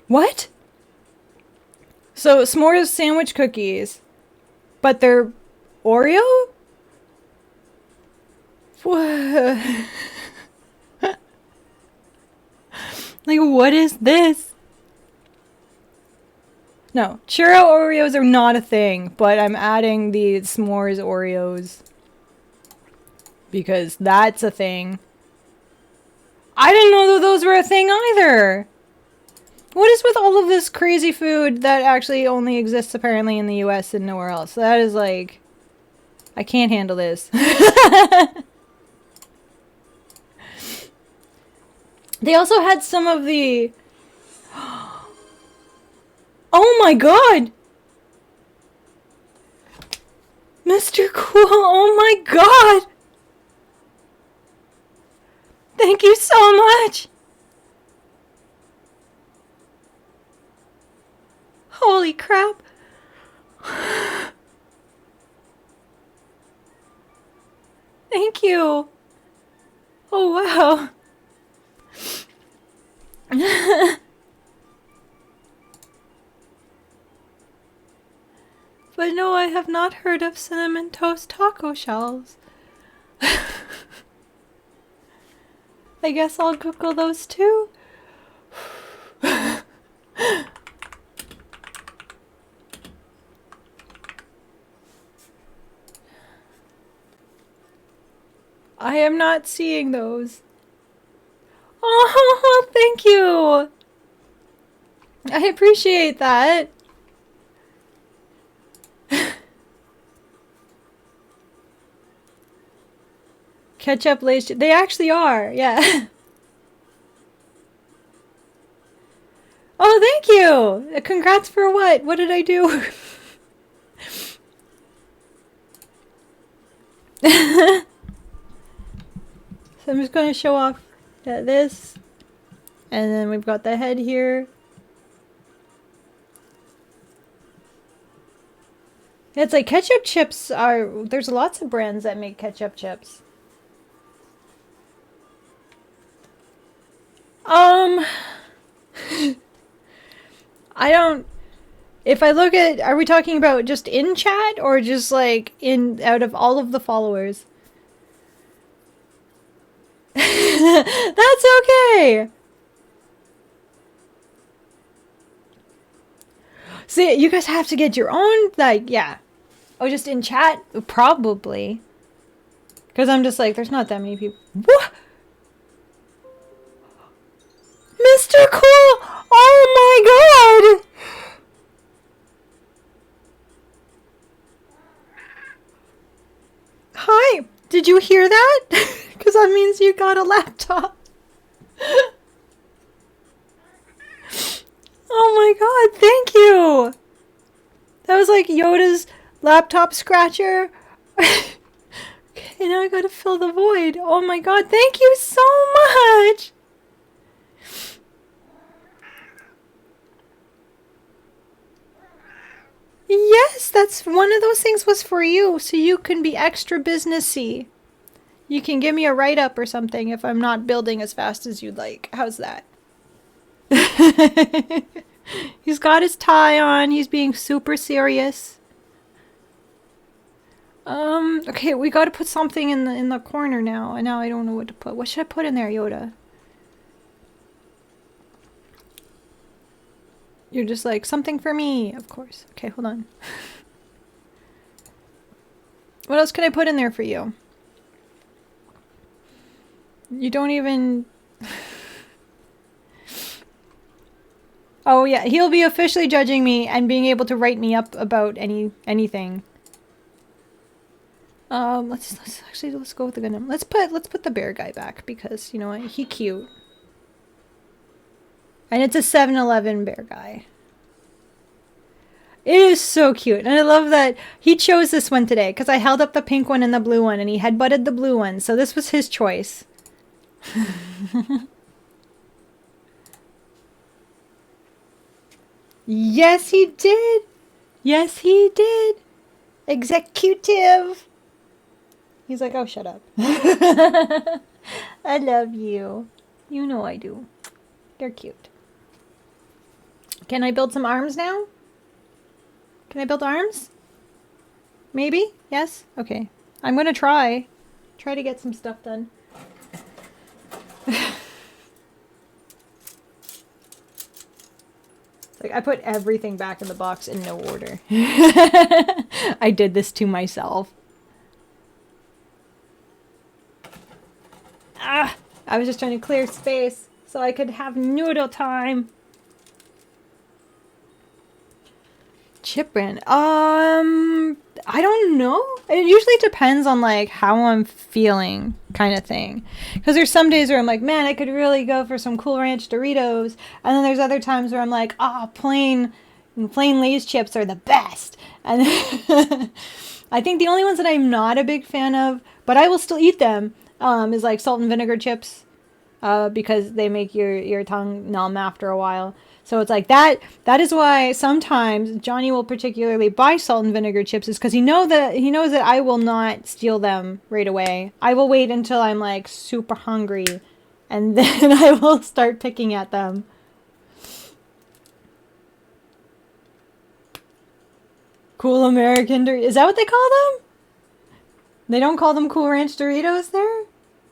What? So, s'mores sandwich cookies. But they're Oreo? What? Like, what is this? No, churro Oreos are not a thing, but I'm adding the s'mores Oreos. Because that's a thing. I didn't know that those were a thing either. What is with all of this crazy food that actually only exists apparently in the US and nowhere else? That is like... I can't handle this. They also had some of the... Oh my god! Mr. Cool, oh my god! Thank you so much! Holy crap! Thank you! Oh wow! But no, I have not heard of cinnamon toast taco shells. I guess I'll Google those too. I am not seeing those. Oh, well, thank you. I appreciate that. Ketchup Lay's. They actually are, yeah. Oh, thank you. Congrats for what? What did I do? So I'm just going to show off this. And then we've got the head here. It's like ketchup chips are... There's lots of brands that make ketchup chips. I don't... If I look at... Are we talking about just in chat or just like in out of all of the followers? That's okay! See, you guys have to get your own, like, yeah. Oh, just in chat? Probably. Because I'm just like, there's not that many people. What? Mr. Cool! Oh my god! Hi! Did you hear that? Because that means you got a laptop. Oh my god, thank you! That was like Yoda's laptop scratcher. Okay, now I gotta fill the void. Oh my god, thank you so much! Yes, that's one of those things was for you, so you can be extra businessy. You can give me a write-up or something if I'm not building as fast as you'd like. How's that? He's got his tie on. He's being super serious. Okay, we gotta put something in the corner now. And now I don't know what to put. What should I put in there, Yoda? You're just like, something for me, of course. Okay, hold on. What else can I put in there for you? You don't even... Oh yeah, he'll be officially judging me and being able to write me up about anything. Let's go with the Gundam. Let's put the bear guy back because you know what, he cute. And it's a 7-Eleven bear guy. It is so cute. And I love that he chose this one today because I held up the pink one and the blue one and he headbutted the blue one. So this was his choice. Yes, he did. Yes, he did. Executive. He's like, oh, shut up. I love you. You know I do. They're cute. Can I build some arms now? Can I build arms? Maybe? Yes? Okay. I'm gonna try. Try to get some stuff done. Like, I put everything back in the box in no order. I did this to myself. Ah! I was just trying to clear space so I could have noodle time. Chip brand. I don't know. It usually depends on like how I'm feeling, kind of thing. Because there's some days where I'm like, man, I could really go for some Cool Ranch Doritos, and then there's other times where I'm like, plain Lay's chips are the best. And I think the only ones that I'm not a big fan of, but I will still eat them, is like salt and vinegar chips, because they make your tongue numb after a while. So it's like that. That is why sometimes Johnny will particularly buy salt and vinegar chips, is because he knows that I will not steal them right away. I will wait until I'm like super hungry, and then I will start picking at them. Cool American Doritos. Is that what they call them? They don't call them Cool Ranch Doritos there?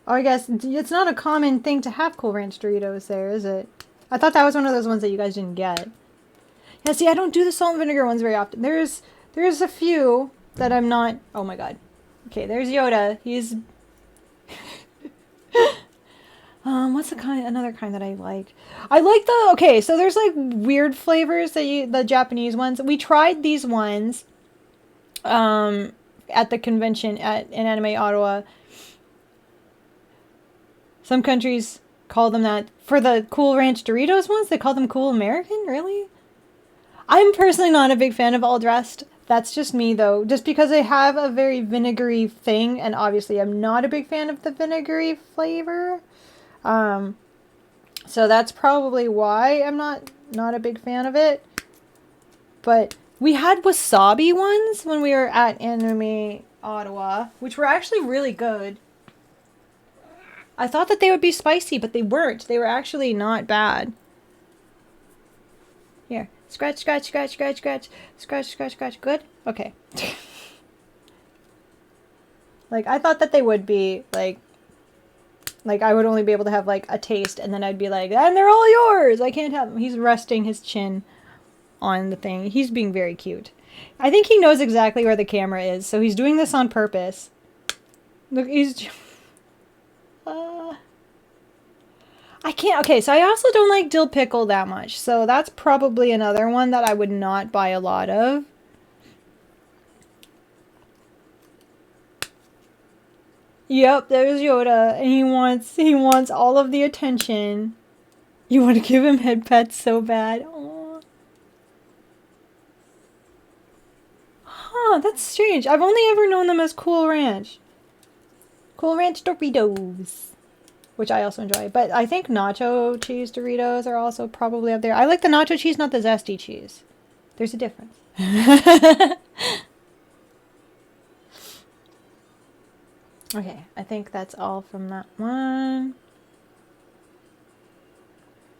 Oh, I guess it's not a common thing to have Cool Ranch Doritos there, is it? I thought that was one of those ones that you guys didn't get. Yeah, see, I don't do the salt and vinegar ones very often. There's a few that I'm not... Oh my god. Okay, there's Yoda. He's... what's another kind that I like? I like the... Okay, so there's like weird flavors the Japanese ones. We tried these ones at the convention in Anime Ottawa. Some countries call them that. For the Cool Ranch Doritos ones, they call them Cool American? Really? I'm personally not a big fan of all dressed. That's just me, though. Just because they have a very vinegary thing, and obviously I'm not a big fan of the vinegary flavor. So that's probably why I'm not a big fan of it. But we had wasabi ones when we were at Anime Ottawa, which were actually really good. I thought that they would be spicy, but they weren't. They were actually not bad. Here. Scratch, scratch, scratch, scratch, scratch. Scratch, scratch, scratch. Good? Okay. Like, I thought that they would be, like, I would only be able to have, like, a taste, and then I'd be like, and they're all yours! I can't have them. He's resting his chin on the thing. He's being very cute. I think he knows exactly where the camera is, so he's doing this on purpose. Look, he's... I can't... Okay, so I also don't like dill pickle that much. So that's probably another one that I would not buy a lot of. Yep, there's Yoda. And he wants all of the attention. You want to give him head pets so bad. Aww. Huh, that's strange. I've only ever known them as Cool Ranch. Cool Ranch Doritos, which I also enjoy. But I think nacho cheese Doritos are also probably up there. I like the nacho cheese, not the zesty cheese. There's a difference. Okay, I think that's all from that one.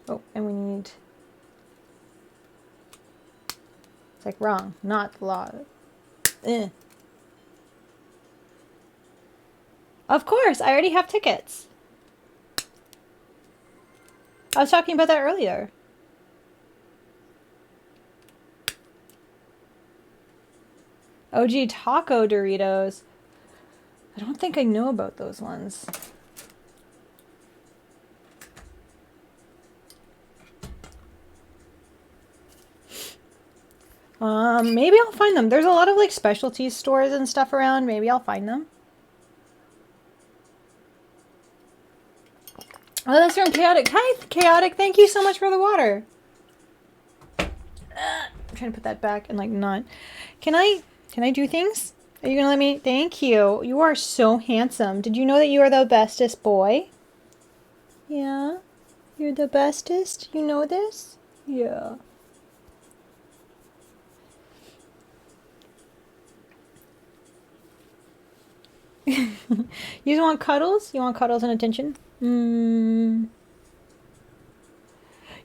Oh, and we need... It's like wrong, not law. Of course, I already have tickets. I was talking about that earlier. OG Taco Doritos. I don't think I know about those ones. Maybe I'll find them. There's a lot of like specialty stores and stuff around. Maybe I'll find them. Oh, that's from Chaotic. Hi, Chaotic. Thank you so much for the water. I'm trying to put that back and like not. Can I do things? Are you gonna let me? Thank you. You are so handsome. Did you know that you are the bestest boy? Yeah. You're the bestest. You know this? Yeah. You just want cuddles? You want cuddles and attention?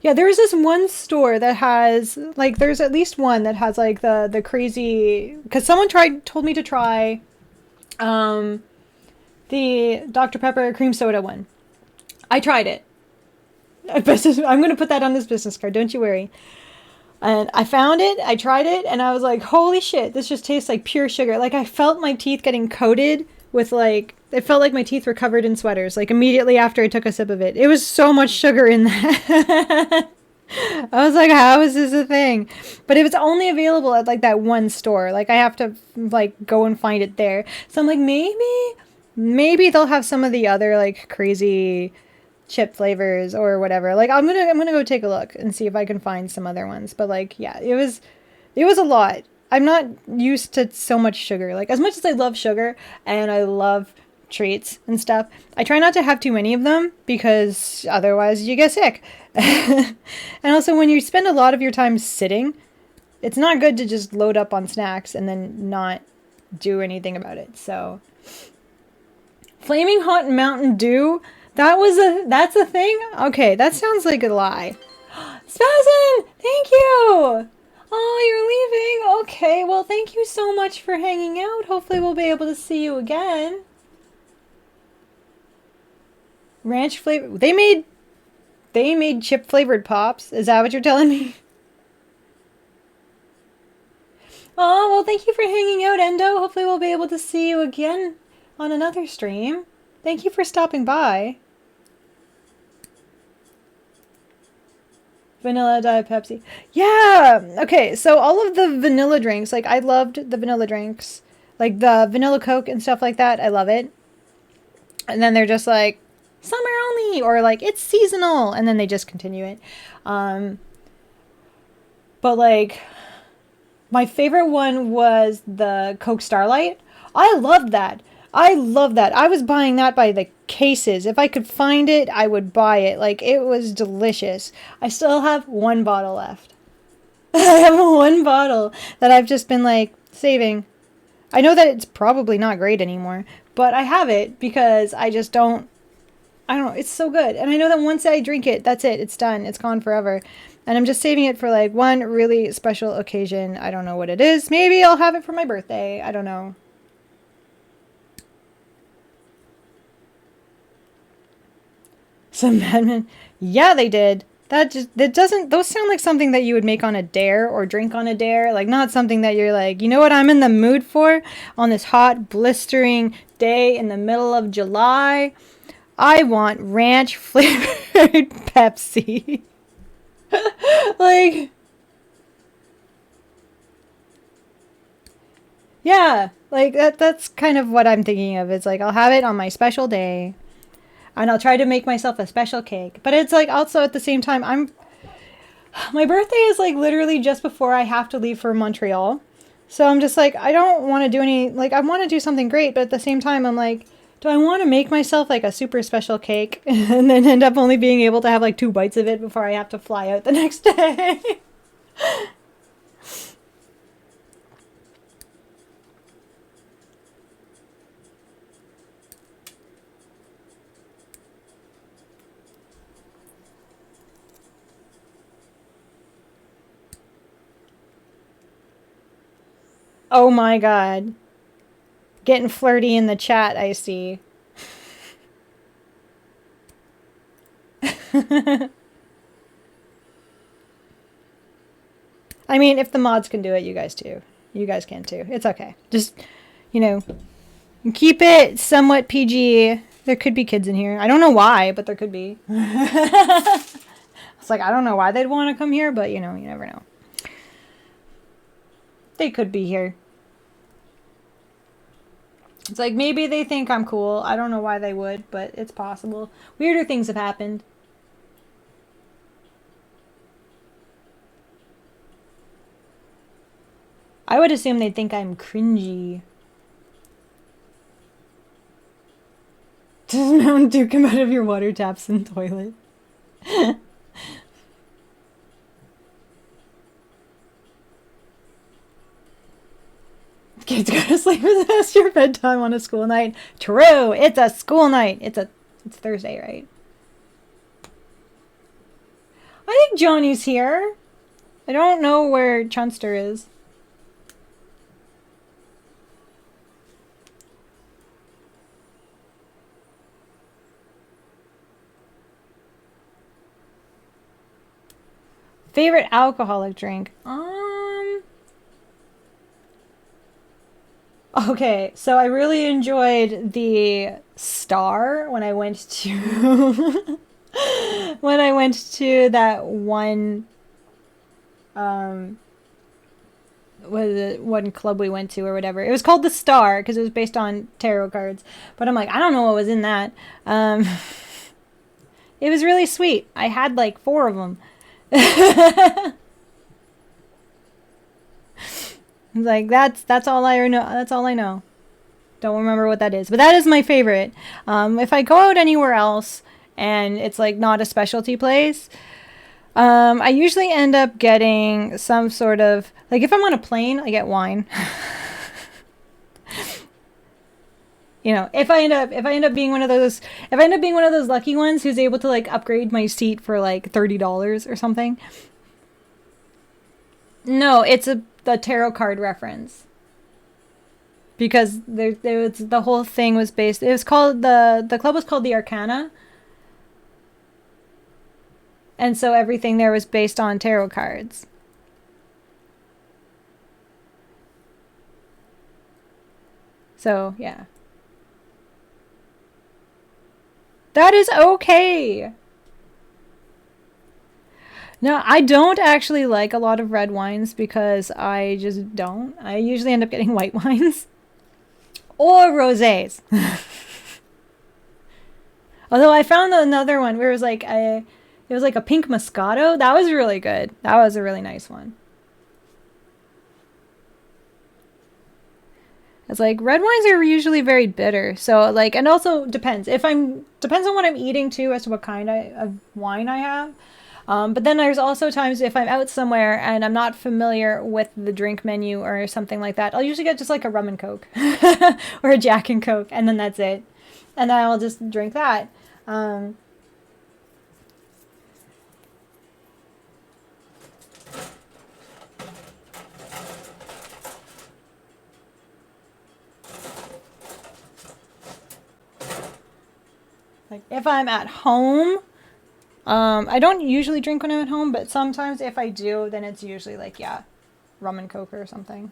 Yeah, there's this one store that has, like, there's at least one that has, like, the crazy... Because someone told me to try the Dr. Pepper cream soda one. I tried it. I'm going to put that on this business card, don't you worry. And I found it, I tried it, and I was like, holy shit, this just tastes like pure sugar. Like, I felt my teeth getting coated with, like... It felt like my teeth were covered in sweaters, like, immediately after I took a sip of it. It was so much sugar in that. I was like, how is this a thing? But it was only available at like that one store. Like I have to like go and find it there. So I'm like, maybe they'll have some of the other like crazy chip flavors or whatever. Like I'm gonna go take a look and see if I can find some other ones. But like, yeah, it was a lot. I'm not used to so much sugar. Like as much as I love sugar and I love treats and stuff, I try not to have too many of them because otherwise you get sick. And also when you spend a lot of your time sitting, it's not good to just load up on snacks and then not do anything about it. So Flaming Hot Mountain Dew, that's a thing? Okay, that sounds like a lie. Spazin, thank you. Oh, you're leaving? Okay, well, thank you so much for hanging out. Hopefully we'll be able to see you again. Ranch flavor. They made chip flavored pops. Is that what you're telling me? Oh, well, thank you for hanging out, Endo. Hopefully we'll be able to see you again on another stream. Thank you for stopping by. Vanilla Diet Pepsi. Yeah! Okay, so all of the vanilla drinks, like, I loved the vanilla drinks. Like, the vanilla Coke and stuff like that, I love it. And then they're just like, summer only! Or, like, it's seasonal! And then they just continue it. But, like, my favorite one was the Coke Starlight. I loved that. I love that. I was buying that by the cases. If I could find it, I would buy it. Like, it was delicious. I still have one bottle left. I have one bottle that I've just been, like, saving. I know that it's probably not great anymore, but I have it because I just don't... I don't know. It's so good. And I know that once I drink it, that's it. It's done. It's gone forever. And I'm just saving it for, like, one really special occasion. I don't know what it is. Maybe I'll have it for my birthday. I don't know. Some madmen. Yeah, they did. That doesn't, those sound like something that you would make on a dare or drink on a dare. Like, not something that you're like, you know what I'm in the mood for on this hot, blistering day in the middle of July? I want ranch flavored Pepsi. Like, yeah, like that's kind of what I'm thinking of. It's like, I'll have it on my special day. And I'll try to make myself a special cake. But it's like also at the same time, my birthday is like literally just before I have to leave for Montreal. So I'm just like, I don't want to do like I want to do something great, but at the same time I'm like, do I want to make myself like a super special cake and then end up only being able to have like 2 bites of it before I have to fly out the next day? Oh my god. Getting flirty in the chat, I see. I mean, if the mods can do it, you guys too. You guys can too. It's okay. Just, keep it somewhat PG. There could be kids in here. I don't know why, but there could be. It's like, I don't know why they'd want to come here, but you never know. They could be here. It's like, maybe they think I'm cool. I don't know why they would, but it's possible. Weirder things have happened. I would assume they'd think I'm cringy. Does Mountain Dew come out of your water taps and toilet? Kids go to sleep as past your bedtime on a school night. True, it's a school night. It's Thursday, right? I think Johnny's here. I don't know where Chunster is. Favorite alcoholic drink? Okay, so I really enjoyed the Star when I went to when I went to that one, was it one club we went to or whatever. It was called the Star because it was based on tarot cards. But I'm like, I don't know what was in that. It was really sweet. I had like 4 of them. Like that's all I know. That's all I know. Don't remember what that is, but that is my favorite. If I go out anywhere else and it's like not a specialty place, I usually end up getting some sort of, like, if I'm on a plane, I get wine. You know, if I end up being one of those, lucky ones who's able to like upgrade my seat for like $30 or something. No, it's the tarot card reference. Because there was, the whole thing was based, it was called, the club was called the Arcana. And so everything there was based on tarot cards. So, yeah. That is okay. No, I don't actually like a lot of red wines because I just don't. I usually end up getting white wines. Or rosés. Although I found another one where it was like a pink Moscato. That was really good. That was a really nice one. It's like red wines are usually very bitter. So like, and also depends on what I'm eating too as to what kind of wine I have. But then there's also times if I'm out somewhere and I'm not familiar with the drink menu or something like that, I'll usually get just like a rum and coke or a Jack and Coke, and then that's it. And then I'll just drink that. Like if I'm at home, I don't usually drink when I'm at home, but sometimes if I do, then it's usually like, yeah, rum and coke or something.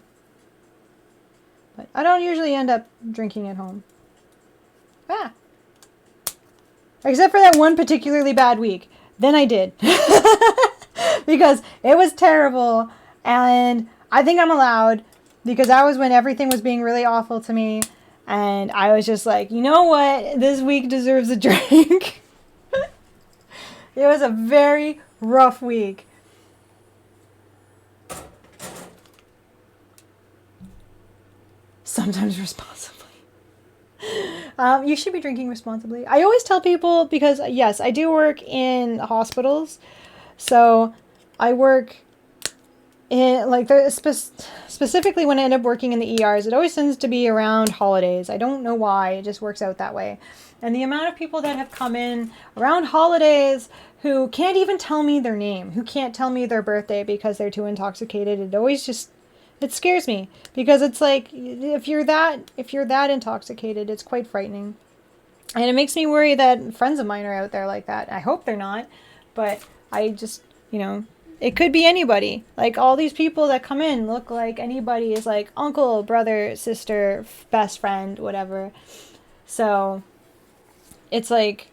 But I don't usually end up drinking at home. Ah. Except for that one particularly bad week. Then I did. Because it was terrible, and I think I'm allowed, because that was when everything was being really awful to me. And I was just like, you know what? This week deserves a drink. It was a very rough week. Sometimes responsibly. You should be drinking responsibly. I always tell people, because yes, I do work in hospitals. So I work in, like, specifically when I end up working in the ERs, it always tends to be around holidays. I don't know why, it just works out that way. And the amount of people that have come in around holidays who can't even tell me their name, who can't tell me their birthday because they're too intoxicated, it scares me, because it's like, if you're that intoxicated, it's quite frightening. And it makes me worry that friends of mine are out there like that. I hope they're not, but I just, it could be anybody. Like, all these people that come in look like anybody is like uncle, brother, sister, best friend, whatever. So it's like,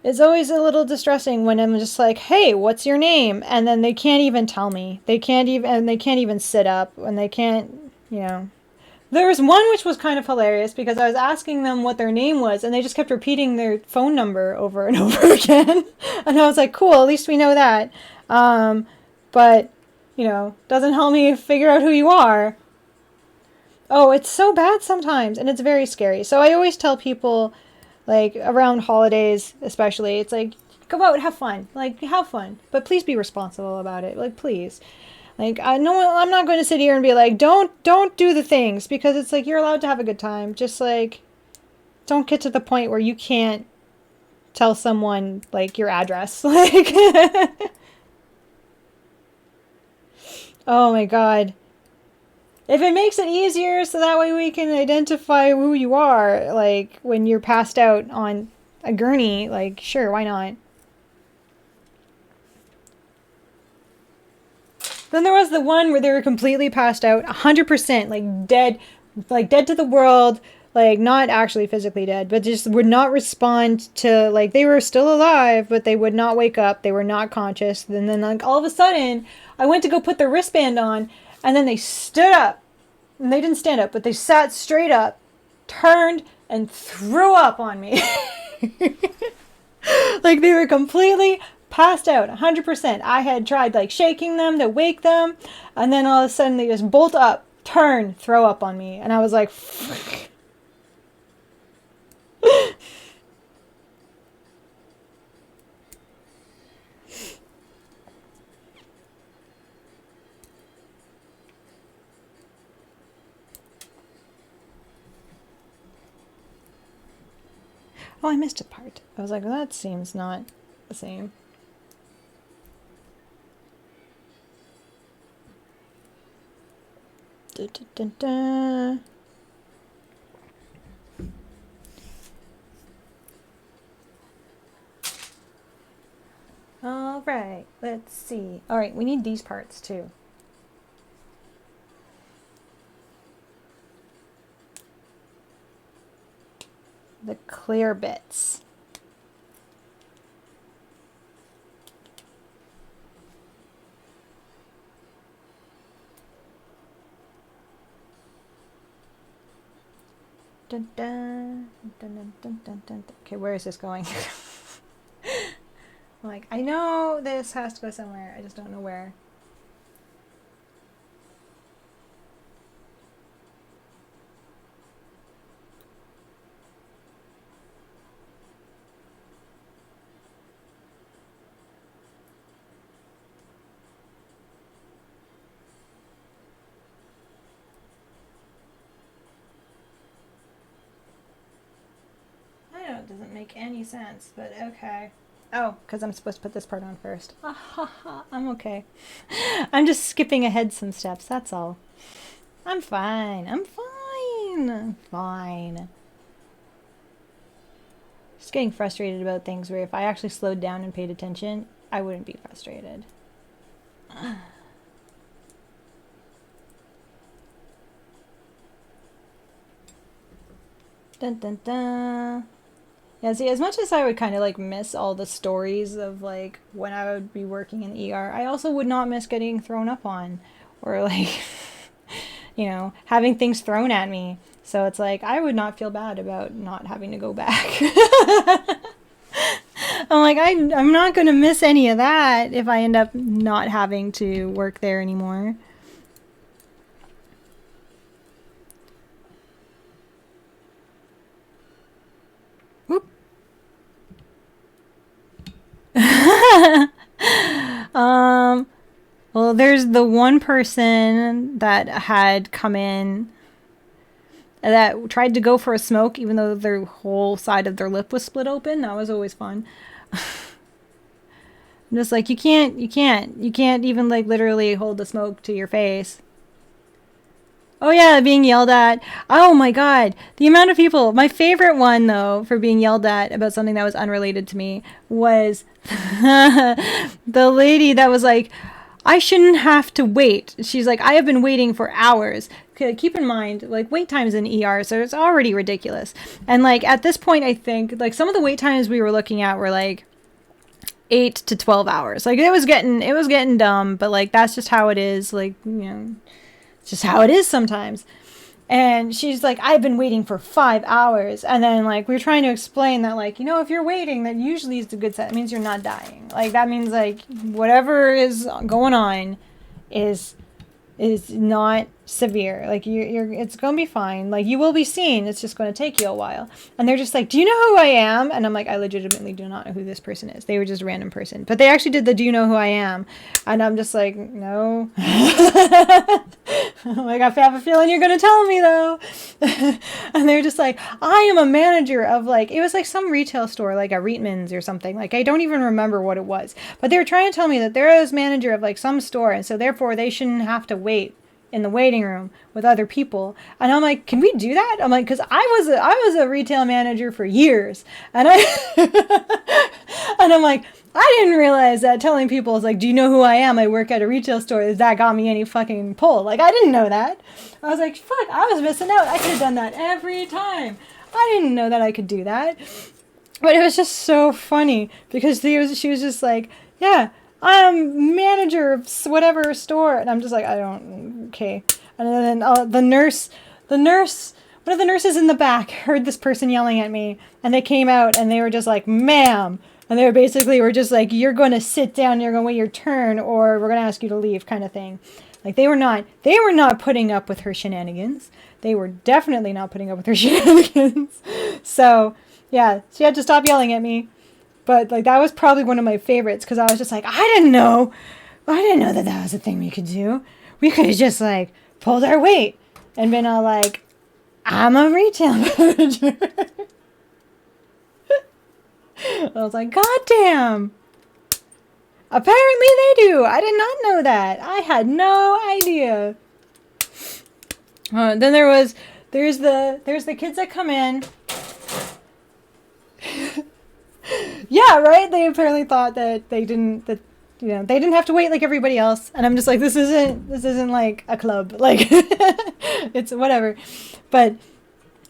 it's always a little distressing when I'm just like, hey, what's your name? And then they can't even tell me. They can't even sit up, and they can't, There was one which was kind of hilarious, because I was asking them what their name was, and they just kept repeating their phone number over and over again. And I was like, cool, at least we know that. But, doesn't help me figure out who you are. Oh, it's so bad sometimes, and it's very scary. So I always tell people, like, around holidays especially, it's like, go out, have fun. Like, have fun. But please be responsible about it. Like, please. Like, I'm not going to sit here and be like, don't do the things, because it's like, you're allowed to have a good time. Just, like, don't get to the point where you can't tell someone, like, your address. Like, oh my God. If it makes it easier so that way we can identify who you are, like, when you're passed out on a gurney, like, sure, why not? Then there was the one where they were completely passed out, 100%, like dead to the world, like not actually physically dead, but just would not respond to, like, they were still alive, but they would not wake up. They were not conscious. And then like all of a sudden, I went to go put the wristband on, and then they stood up. And they didn't stand up, but they sat straight up, turned, and threw up on me. Like they were completely passed out, 100%. I had tried like shaking them to wake them, and then all of a sudden they just bolt up, turn, throw up on me, and I was like, frick. Oh, I missed a part. I was like, well, that seems not the same. Da, da, da, da. All right, let's see. All right, we need these parts too. The clear bits. Dun, dun, dun, dun, dun, dun. Okay, where is this going? Like, I know this has to go somewhere. I just don't know where. I know it doesn't make any sense, but okay. Oh, because I'm supposed to put this part on first. Ah, ha, ha. I'm okay. I'm just skipping ahead some steps, that's all. I'm fine. I'm fine. I'm fine. Just getting frustrated about things where if I actually slowed down and paid attention, I wouldn't be frustrated. Dun dun dun. Yeah, see, as much as I would kind of like miss all the stories of like when I would be working in ER, I also would not miss getting thrown up on or like, you know, having things thrown at me. So it's like, I would not feel bad about not having to go back. I'm like, I'm not going to miss any of that if I end up not having to work there anymore. Whoop. Well, there's the one person that had come in that tried to go for a smoke even though their whole side of their lip was split open. That was always fun. I'm just like, you can't even like literally hold the smoke to your face. Oh yeah, being yelled at. Oh my god, the amount of people. My favorite one though for being yelled at about something that was unrelated to me was the lady that was like, I shouldn't have to wait. She's like, I have been waiting for hours. Keep in mind, like, wait times in ER, so it's already ridiculous. And like at this point, I think like some of the wait times we were looking at were like 8 to 12 hours. Like it was getting dumb, but like that's just how it is. Like, you know, it's just how it is sometimes. And she's like, I've been waiting for 5 hours. And then like we were trying to explain that, like, you know, if you're waiting, that usually is a good sign. It means you're not dying. Like that means like whatever is going on is not severe. Like you're it's gonna be fine. Like you will be seen. It's just gonna take you a while. And they're just like, do you know who I am? And I'm like, I legitimately do not know who this person is. They were just a random person. But they actually did the do you know who I am? And I'm just like, no. Like, I have a feeling you're gonna tell me though. And they're just like, I am a manager of like, it was like some retail store, like a Reitman's or something. Like I don't even remember what it was. But they were trying to tell me that they're a manager of like some store, and so therefore they shouldn't have to wait in the waiting room with other people. And I'm like, can we do that? I'm like, because I was a retail manager for years, and and I'm like, I didn't realize that telling people is like, do you know who I am? I work at a retail store. That got me any fucking pull. Like, I didn't know that. I was like, fuck, I was missing out. I could have done that every time. I didn't know that I could do that. But it was just so funny because she was just like, yeah, I'm manager of whatever store. And I'm just like, okay. And then the nurse, one of the nurses in the back heard this person yelling at me, and they came out and they were just like, ma'am. And they were just like, you're going to sit down, you're going to wait your turn, or we're going to ask you to leave, kind of thing. Like, they were not putting up with her shenanigans. They were definitely not putting up with her shenanigans. So, yeah, she had to stop yelling at me. But, like, that was probably one of my favorites, because I was just like, I didn't know that that was a thing we could do. We could have just, like, pulled our weight and been all like, I'm a retail manager. I was like, God damn. Apparently they do. I did not know that. I had no idea. Then there's the kids that come in. Yeah, right? They apparently thought that they didn't have to wait like everybody else. And I'm just like, this isn't like a club. Like, it's whatever. But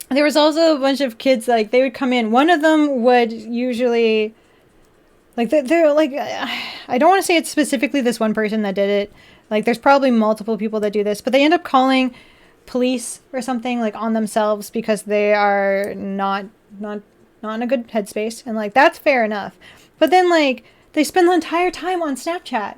there was also a bunch of kids, like, they would come in. One of them would usually, like, they're like, I don't want to say it's specifically this one person that did it. Like, there's probably multiple people that do this, but they end up calling police or something, like, on themselves because they are not in a good headspace. And, like, that's fair enough. But then, like, they spend the entire time on Snapchat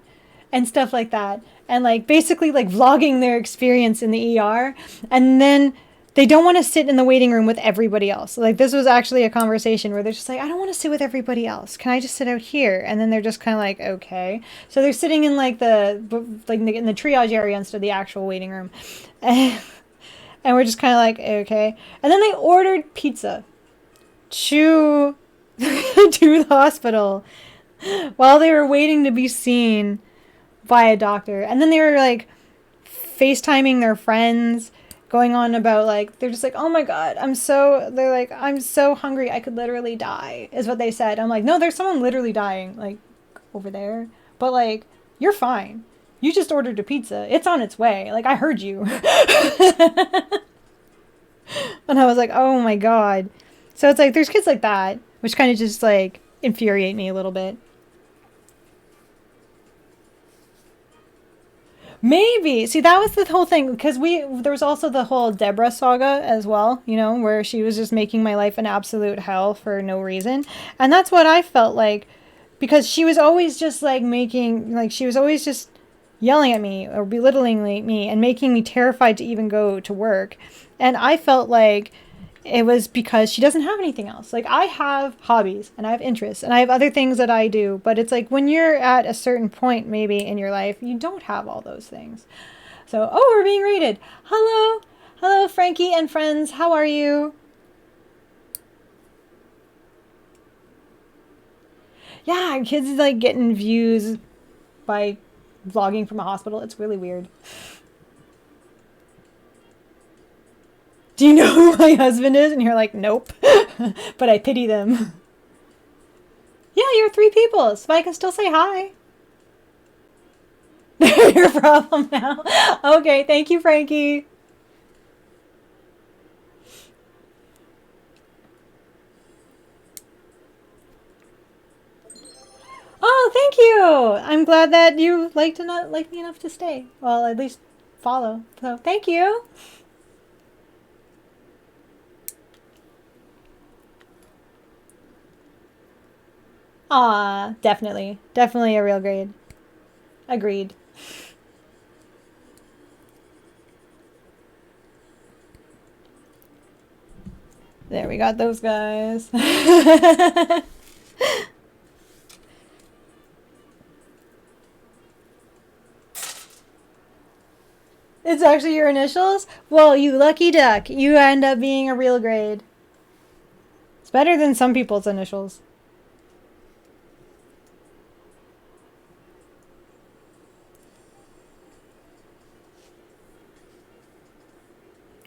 and stuff like that. And, like, basically, like, vlogging their experience in the ER. And then they don't want to sit in the waiting room with everybody else. Like, this was actually a conversation where they're just like, I don't want to sit with everybody else. Can I just sit out here? And then they're just kind of like, okay. So they're sitting in, like, in the triage area instead of the actual waiting room. And we're just kind of like, okay. And then they ordered pizza to the hospital while they were waiting to be seen by a doctor. And then they were, like, FaceTiming their friends, going on about, like, they're just like, oh my God, I'm so hungry, I could literally die, is what they said. I'm like, no, there's someone literally dying, like, over there. But, like, you're fine. You just ordered a pizza. It's on its way. Like, I heard you. And I was like, oh my God. So it's like, there's kids like that, which kind of just, like, infuriate me a little bit. Maybe. See, that was the whole thing, because there was also the whole Deborah saga as well, you know, where she was just making my life an absolute hell for no reason. And that's what I felt like, because she was always just, like, she was always just yelling at me or belittling me and making me terrified to even go to work. And I felt like it was because she doesn't have anything else. Like, I have hobbies and I have interests and I have other things that I do, but it's like when you're at a certain point maybe in your life, you don't have all those things. So, oh, we're being rated. Hello, Frankie and friends. How are you? Yeah, kids like getting views by vlogging from a hospital. It's really weird. Do you know who my husband is? And you're like, nope. But I pity them. Yeah, you're 3 people, so I can still say hi. They're your problem now. Okay, thank you, Frankie. Oh, thank you. I'm glad that you like me enough to stay. Well, at least follow. So, thank you. Aw, definitely. Definitely a real grade. Agreed. There, we got those guys. It's actually your initials? Well, you lucky duck. You end up being a real grade. It's better than some people's initials.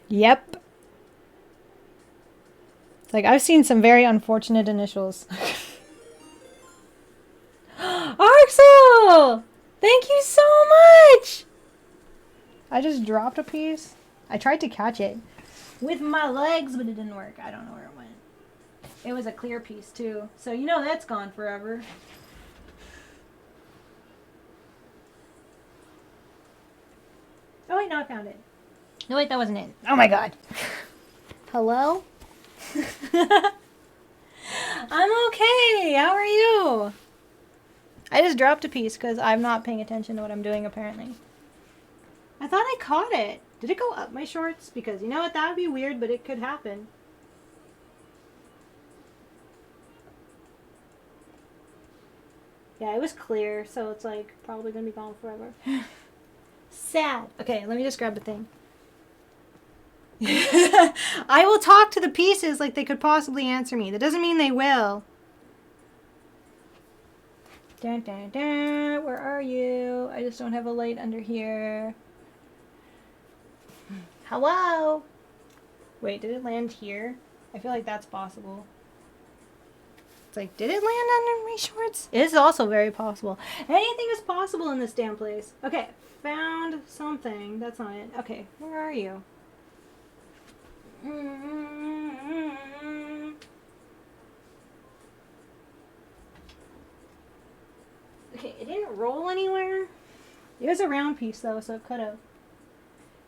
Yep. Like, I've seen some very unfortunate initials. Thank you so much! I just dropped a piece. I tried to catch it with my legs, but it didn't work. I don't know where it went. It was a clear piece, too. So you know that's gone forever. Oh, wait, no, I found it. No, wait, that wasn't it. Oh, my God. Hello? I'm okay. How are you? I just dropped a piece because I'm not paying attention to what I'm doing, apparently. I thought I caught it. Did it go up my shorts? Because, you know what, that would be weird, but it could happen. Yeah, it was clear, so it's, like, probably going to be gone forever. Sad. Okay, let me just grab the thing. I will talk to the pieces like they could possibly answer me. That doesn't mean they will. Dun, dun, dun. Where are you? I just don't have a light under here. Hello? Wait, did it land here? I feel like that's possible. It's like, did it land under my shorts? It is also very possible. Anything is possible in this damn place. Okay, found something. That's not it. Okay, where are you? Okay, it didn't roll anywhere. It was a round piece though, so it could have.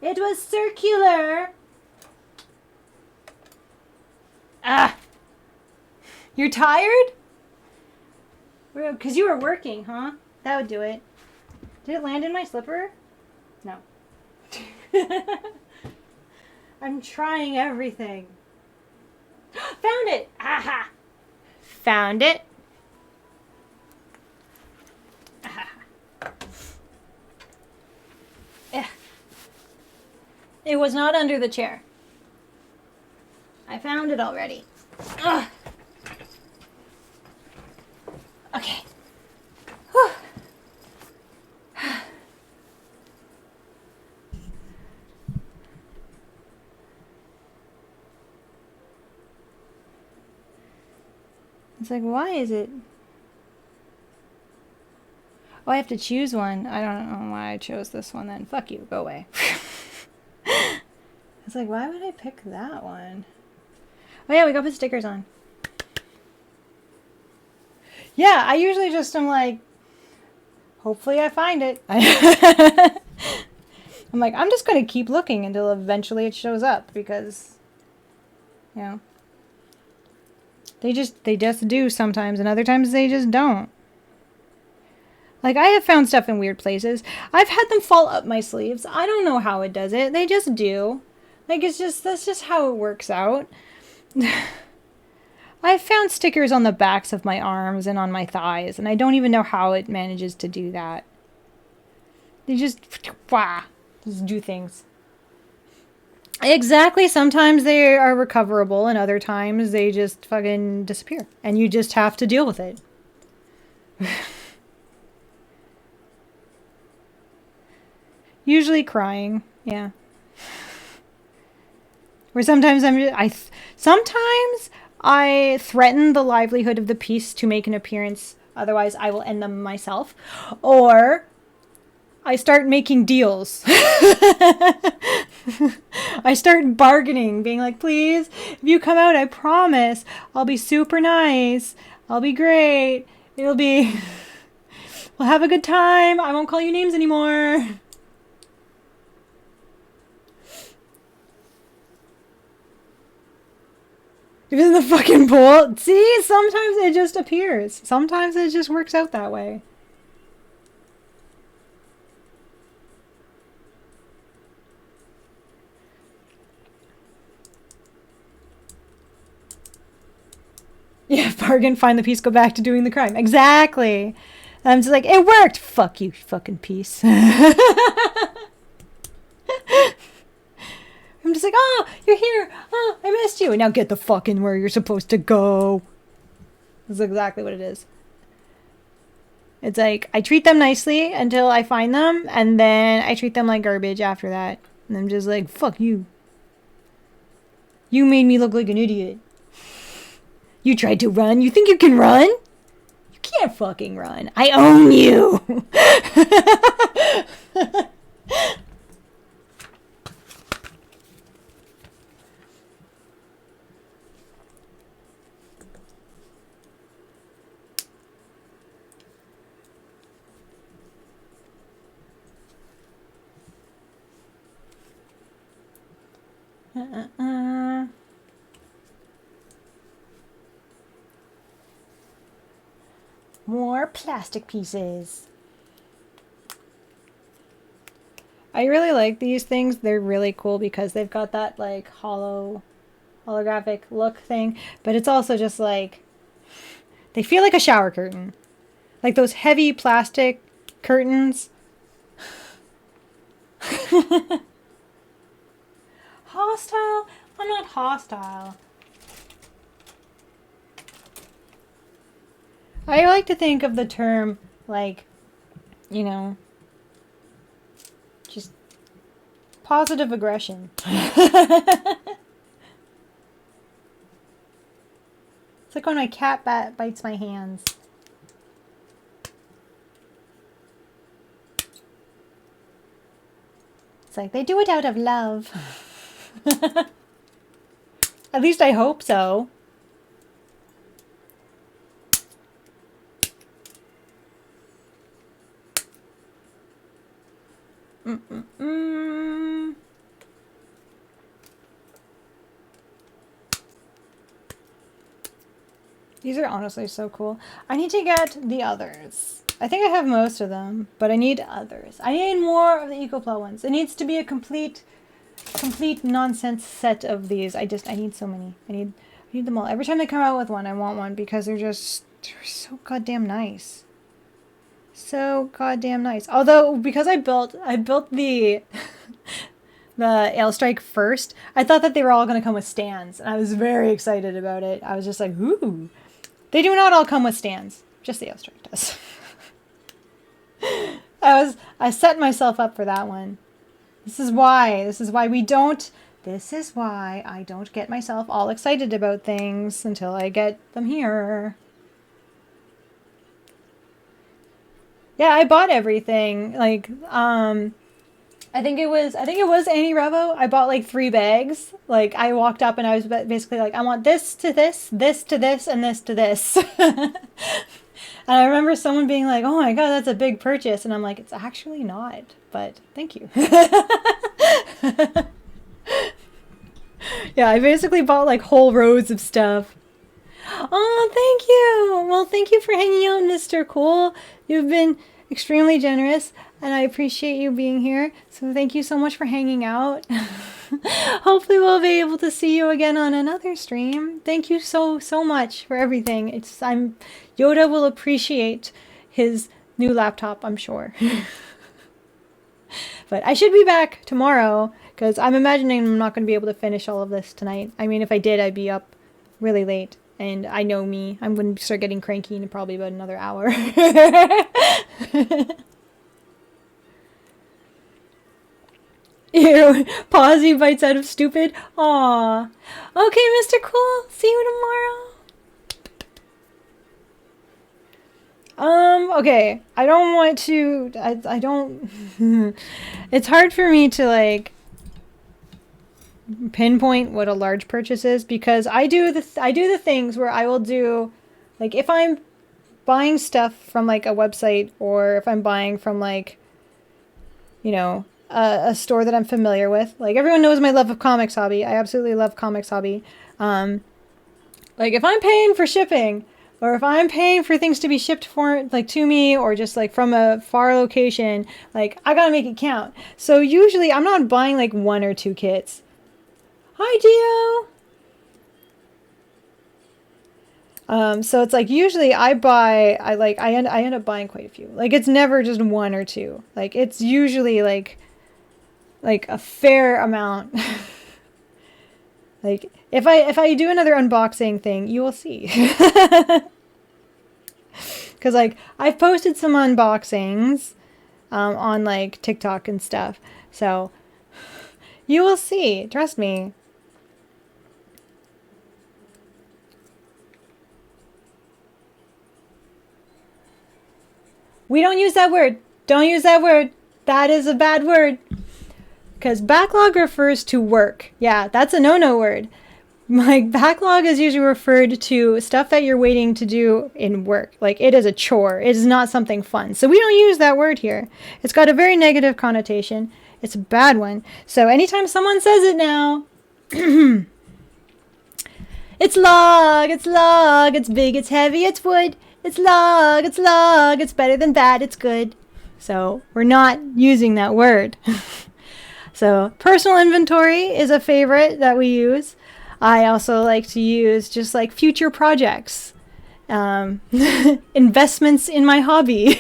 It was circular. Ah! You're tired? Because you were working, huh? That would do it. Did it land in my slipper? No. I'm trying everything. Found it! Aha! Found it. Aha. It was not under the chair. I found it already. Ugh. Okay. Whew. It's like, why is it? Oh, I have to choose one. I don't know why I chose this one then. Fuck you. Go away. It's like, why would I pick that one? Oh yeah, we got to put stickers on. Yeah, I usually just am like, hopefully I find it. I'm like, I'm just going to keep looking until eventually it shows up because, you know, they just do sometimes and other times they just don't. Like, I have found stuff in weird places. I've had them fall up my sleeves. I don't know how it does it. They just do. Like, that's just how it works out. I've found stickers on the backs of my arms and on my thighs, and I don't even know how it manages to do that. They just do things. Exactly. Sometimes they are recoverable, and other times they just fucking disappear. And you just have to deal with it. Usually crying, yeah. Or sometimes sometimes I threaten the livelihood of the piece to make an appearance, otherwise I will end them myself. Or I start making deals. I start bargaining, being like, please, if you come out, I promise, I'll be super nice. I'll be great. We'll have a good time. I won't call you names anymore. Even the fucking pool. See, sometimes it just appears. Sometimes it just works out that way. Yeah, bargain, find the piece, go back to doing the crime. Exactly. I'm just like, it worked. Fuck you, fucking piece. I'm just like, oh, you're here. Oh, I missed you. And now get the fucking where you're supposed to go. That's exactly what it is. It's like, I treat them nicely until I find them, and then I treat them like garbage after that. And I'm just like, fuck you. You made me look like an idiot. You tried to run. You think you can run? You can't fucking run. I own you. More plastic pieces. I really like these things. They're really cool because they've got that like holographic look thing, but it's also just like they feel like a shower curtain. Like those heavy plastic curtains. Hostile? I'm not hostile. I like to think of the term like, you know, just positive aggression. It's like when my cat bites my hands. It's like they do it out of love. At least I hope so. These are honestly so cool. I need to get the others. I think I have most of them, but I need others. I need more of the ECOPLA ones. It needs to be a complete nonsense set of these. I need so many. I need them all. Every time they come out with one, I want one because they're so goddamn nice. So goddamn nice. Although because I built the the Ailstrike first, I thought that they were all going to come with stands, and I was very excited about it. I was just like, ooh. They do not all come with stands. Just the Ailstrike does. I set myself up for that one. This is why I don't get myself all excited about things until I get them here. Yeah, I bought everything. Like, I think it was Annie Revo. I bought like 3 bags. Like I walked up and I was basically like, I want this to this, this to this, and this to this. And I remember someone being like, oh my God, that's a big purchase. And I'm like, it's actually not, but thank you. Yeah, I basically bought like whole rows of stuff. Oh, thank you. Well, thank you for hanging out, Mr. Cool. You've been extremely generous, and I appreciate you being here. So thank you so much for hanging out. Hopefully we'll be able to see you again on another stream. Thank you so much for everything. Yoda will appreciate his new laptop, I'm sure. But I should be back tomorrow because I'm imagining I'm not going to be able to finish all of this tonight. I mean, if I did, I'd be up really late. And I know me. I'm going to start getting cranky in probably about another hour. Ew. Pawsy bites out of stupid. Aw. Okay, Mr. Cool. See you tomorrow. Okay. I don't want to... I don't... It's hard for me to, like, pinpoint what a large purchase is because I do the things where I will do, like, if I'm buying stuff from, like, a website or if I'm buying from, like, you know, a store that I'm familiar with. Like, everyone knows my love of Comics Hobby. I absolutely love Comics Hobby. Like, if I'm paying for shipping or if I'm paying for things to be shipped for, like, to me or just, like, from a far location, like, I gotta make it count. So usually I'm not buying, like, 1 or 2 kits. Hi, Gio! So it's like usually I end up buying quite a few. Like it's never just 1 or 2. Like it's usually like a fair amount. Like if I do another unboxing thing, you will see. Cause like I've posted some unboxings on like TikTok and stuff. So you will see. Trust me. We don't use that word. Don't use that word. That is a bad word. Because backlog refers to work. Yeah, that's a no-no word. Like, backlog is usually referred to stuff that you're waiting to do in work. Like, it is a chore. It is not something fun. So we don't use that word here. It's got a very negative connotation. It's a bad one. So anytime someone says it now, It's log, it's log, it's big, it's heavy, it's wood. It's log, it's better than bad, it's good. So we're not using that word. So personal inventory is a favorite that we use. I also like to use just like future projects. Investments in my hobby.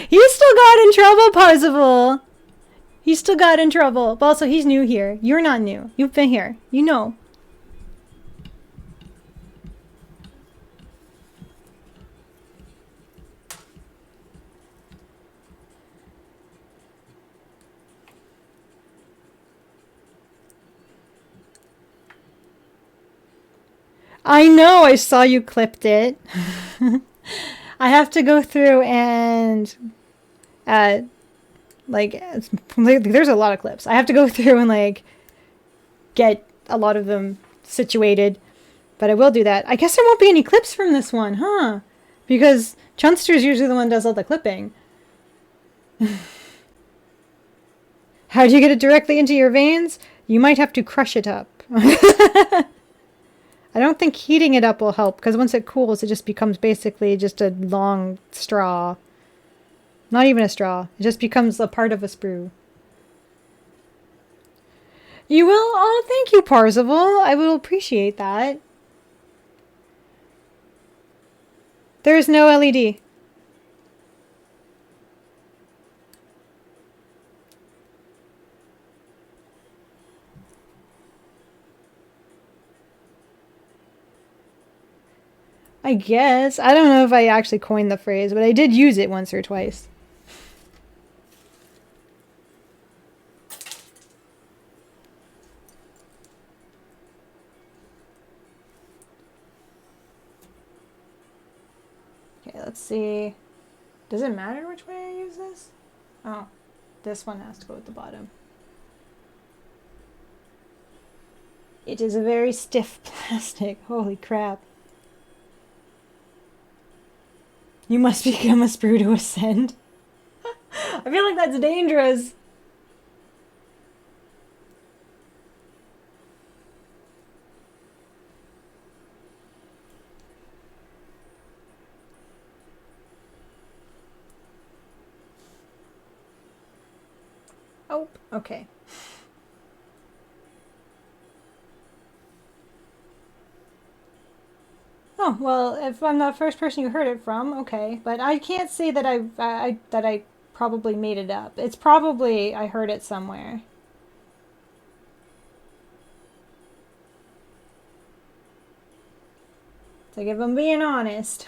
He still got in trouble, Parzival. He still got in trouble. But also, he's new here. You're not new. You've been here. You know. I know. I saw you clipped it. I have to go through and like there's a lot of clips. I have to go through and like get a lot of them situated, but I will do that. I guess there won't be any clips from this one, huh? Because Chunster's usually the one who does all the clipping. How do you get it directly into your veins? You might have to crush it up. I don't think heating it up will help, because once it cools, it just becomes basically just a long straw. Not even a straw. It just becomes a part of a sprue. You will? Oh, thank you, Parzival. I will appreciate that. There is no LED. I guess. I don't know if I actually coined the phrase, but I did use it once or twice. Okay, let's see. Does it matter which way I use this? Oh, this one has to go at the bottom. It is a very stiff plastic. Holy crap. You must become a sprue to ascend. I feel like that's dangerous. Oh, okay. Oh, well, if I'm the first person you heard it from, okay. But I can't say that I probably made it up. It's probably I heard it somewhere. It's like if I'm being honest.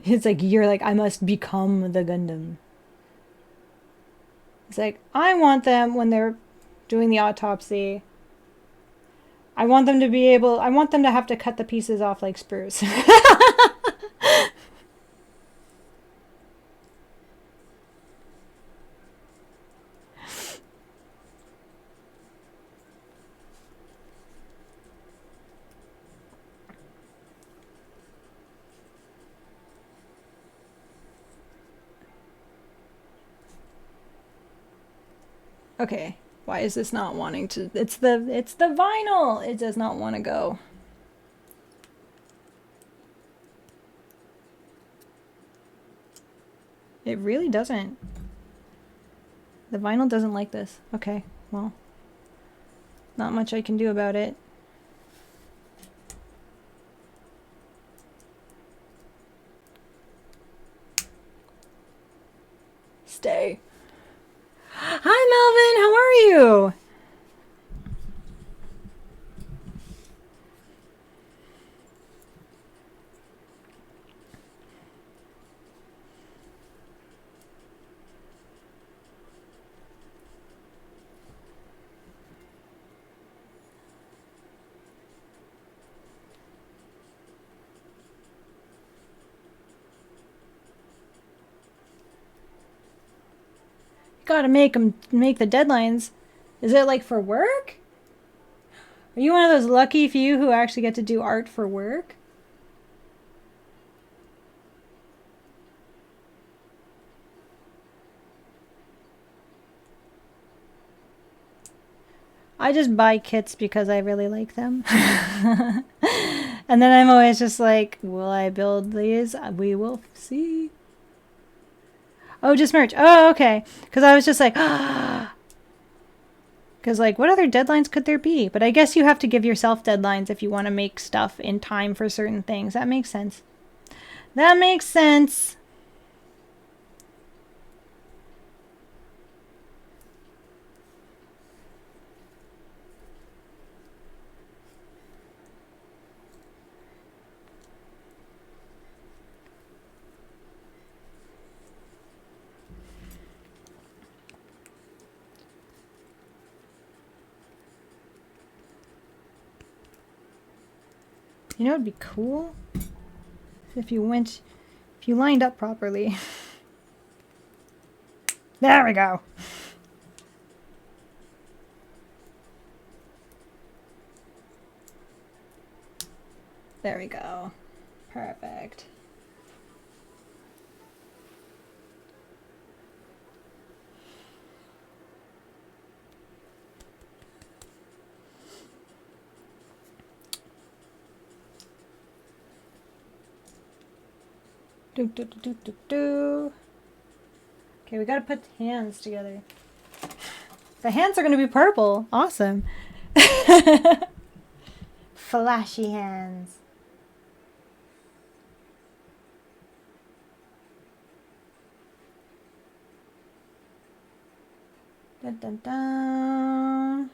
It's like, you're like, I must become the Gundam. It's like, I want them when they're doing the autopsy. I want them to be able, I want them to have to cut the pieces off like sprues. Okay, why is this not wanting to? It's the vinyl. It does not want to go. It really doesn't. The vinyl doesn't like this. Okay, well, not much I can do about it. Stay. Hi, Melvin. How are you? gotta make the deadlines. Is it like for work? Are you one of those lucky few who actually get to do art for work? I just buy kits because I really like them. And then I'm always just like, will I build these? We will see. Oh, just merch. Oh, okay. Because I was just like, because like, what other deadlines could there be? But I guess you have to give yourself deadlines if you want to make stuff in time for certain things. That makes sense. That makes sense. You know, it'd be cool if you lined up properly. There we go. There we go. Perfect. Okay, we gotta put the hands together. The hands are gonna be purple. Awesome. Flashy hands. Dun, dun, dun.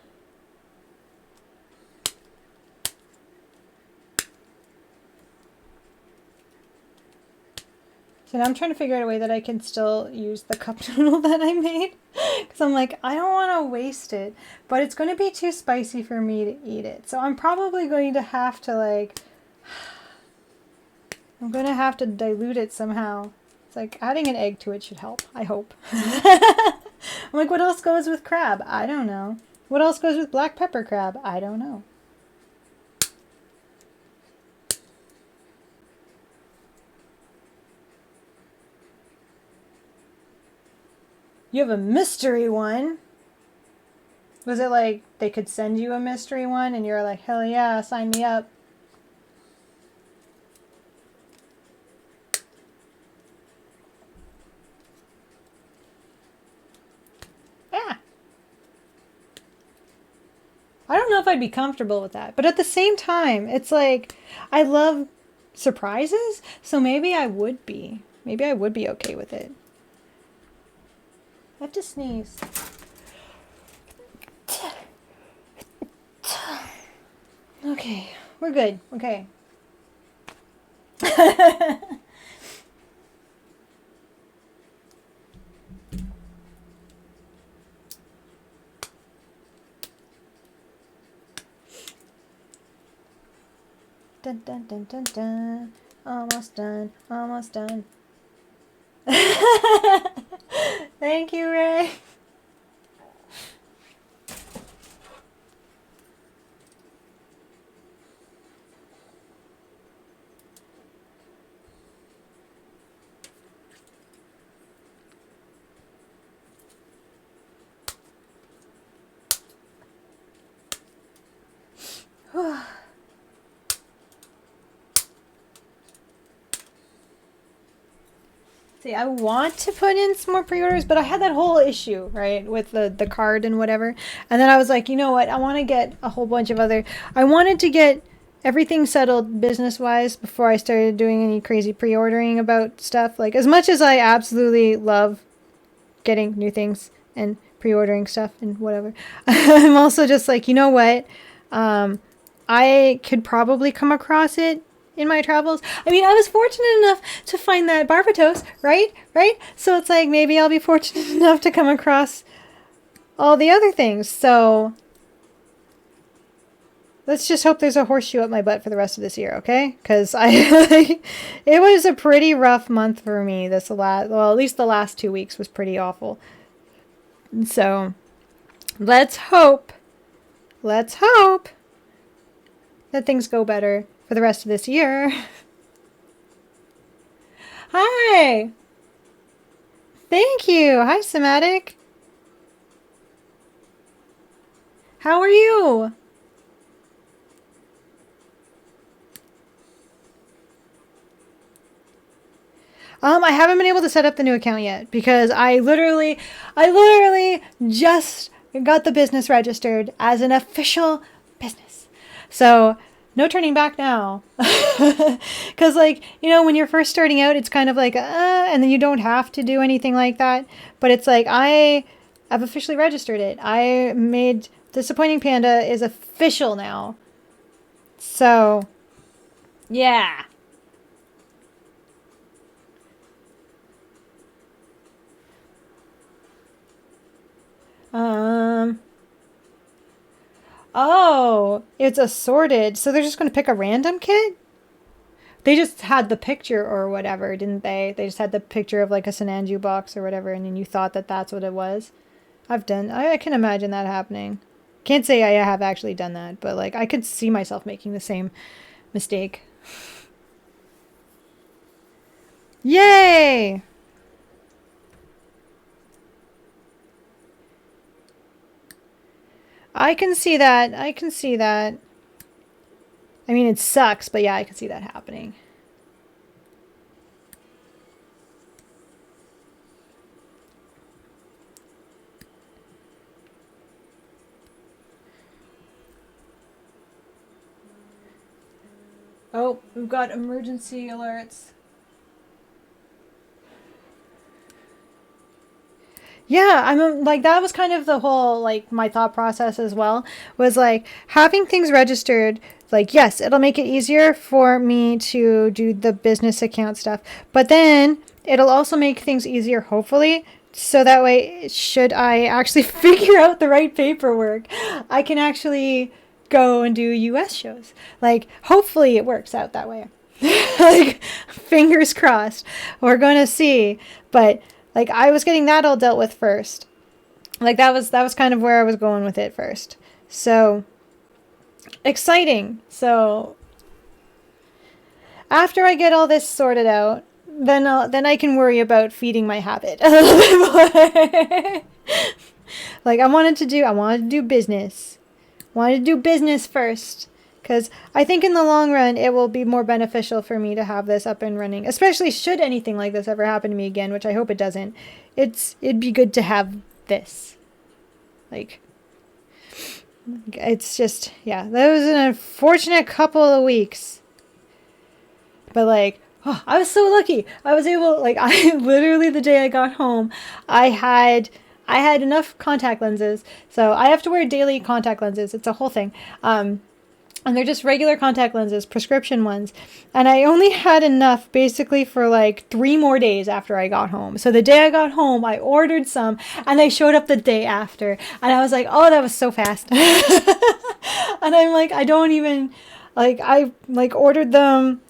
So now I'm trying to figure out a way that I can still use the cup noodle that I made. Because I'm like, I don't want to waste it. But it's going to be too spicy for me to eat it. So I'm probably going to have to like... I'm going to have to dilute it somehow. It's like adding an egg to it should help. I hope. I'm like, what else goes with crab? I don't know. What else goes with black pepper crab? I don't know. You have a mystery one. Was it like they could send you a mystery one and you're like, hell yeah, sign me up? Yeah. I don't know if I'd be comfortable with that. But at the same time, it's like, I love surprises. So maybe I would be. Maybe I would be okay with it. I have to sneeze. Okay, we're good. Okay. Dun dun dun dun dun. Almost done. Almost done. Thank you, Ray. See, I want to put in some more pre-orders, but I had that whole issue, right, with the card and whatever. And then I was like, you know what? I want to get a whole bunch of other... I wanted to get everything settled business-wise before I started doing any crazy pre-ordering about stuff. Like, as much as I absolutely love getting new things and pre-ordering stuff and whatever, I'm also just like, you know what? I could probably come across it in my travels. I mean, I was fortunate enough to find that Barbatos, right? So it's like, maybe I'll be fortunate enough to come across all the other things. So let's just hope there's a horseshoe up my butt for the rest of this year, okay? Because it was a pretty rough month for me. Well, at least the last 2 weeks was pretty awful. So let's hope that things go better for the rest of this year. Hi. Thank you. Hi, Somatic. How are you? I haven't been able to set up the new account yet because I literally just got the business registered as an official business. So no turning back now. Because, like, you know, when you're first starting out, it's kind of like, and then you don't have to do anything like that. But it's like, I've officially registered it. I made Disappointing Panda is official now. So, yeah. Um, oh, it's assorted. So they're just going to pick a random kit? They just had the picture or whatever, didn't they? They just had the picture of like a Sinanju box or whatever, and then you thought that that's what it was. I can imagine that happening. Can't say I have actually done that, but like I could see myself making the same mistake. Yay! I can see that. I can see that. I mean, it sucks, but yeah, I can see that happening. Oh, we've got emergency alerts. Yeah, I'm like that was kind of the whole like my thought process as well was like having things registered like yes, it'll make it easier for me to do the business account stuff. But then it'll also make things easier hopefully so that way should I actually figure out the right paperwork, I can actually go and do US shows. Like hopefully it works out that way. Like fingers crossed. We're going to see, but like I was getting that all dealt with first. Like that was kind of where I was going with it first. So exciting. So after I get all this sorted out, then I can worry about feeding my habit a little bit more. Like I wanted to do business. Wanted to do business first. Because I think in the long run, it will be more beneficial for me to have this up and running, especially should anything like this ever happen to me again, which I hope it doesn't. It'd be good to have this. Like, it's just, yeah, that was an unfortunate couple of weeks. But like, oh, I was so lucky. I was able, like, I literally the day I got home, I had enough contact lenses. So I have to wear daily contact lenses. It's a whole thing. And they're just regular contact lenses, prescription ones. And I only had enough basically for like 3 more days after I got home. So the day I got home, I ordered some and they showed up the day after. And I was like, oh, that was so fast. And I'm like, I don't even, like, I like ordered them.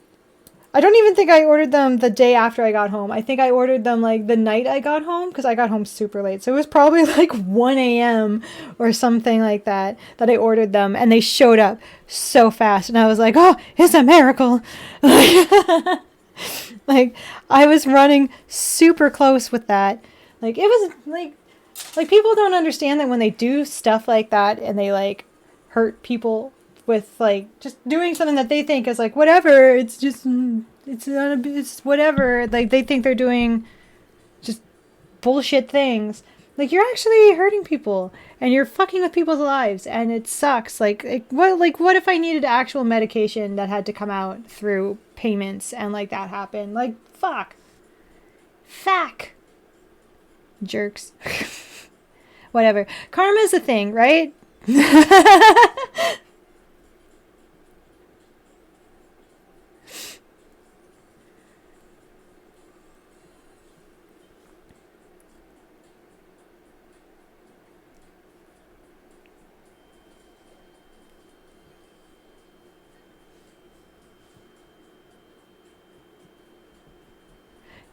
I don't even think I ordered them the day after I got home. I think I ordered them like the night I got home because I got home super late. So it was probably like 1 a.m. or something like that I ordered them and they showed up so fast. And I was like, oh, it's a miracle. Like I was running super close with that. Like it was like people don't understand that when they do stuff like that and they like hurt people with like just doing something that they think is like whatever, it's just it's whatever, like they think they're doing just bullshit things, like you're actually hurting people and you're fucking with people's lives and it sucks. Like what if I needed actual medication that had to come out through payments and like that happened? Like fuck jerks. Whatever, karma's a thing, right?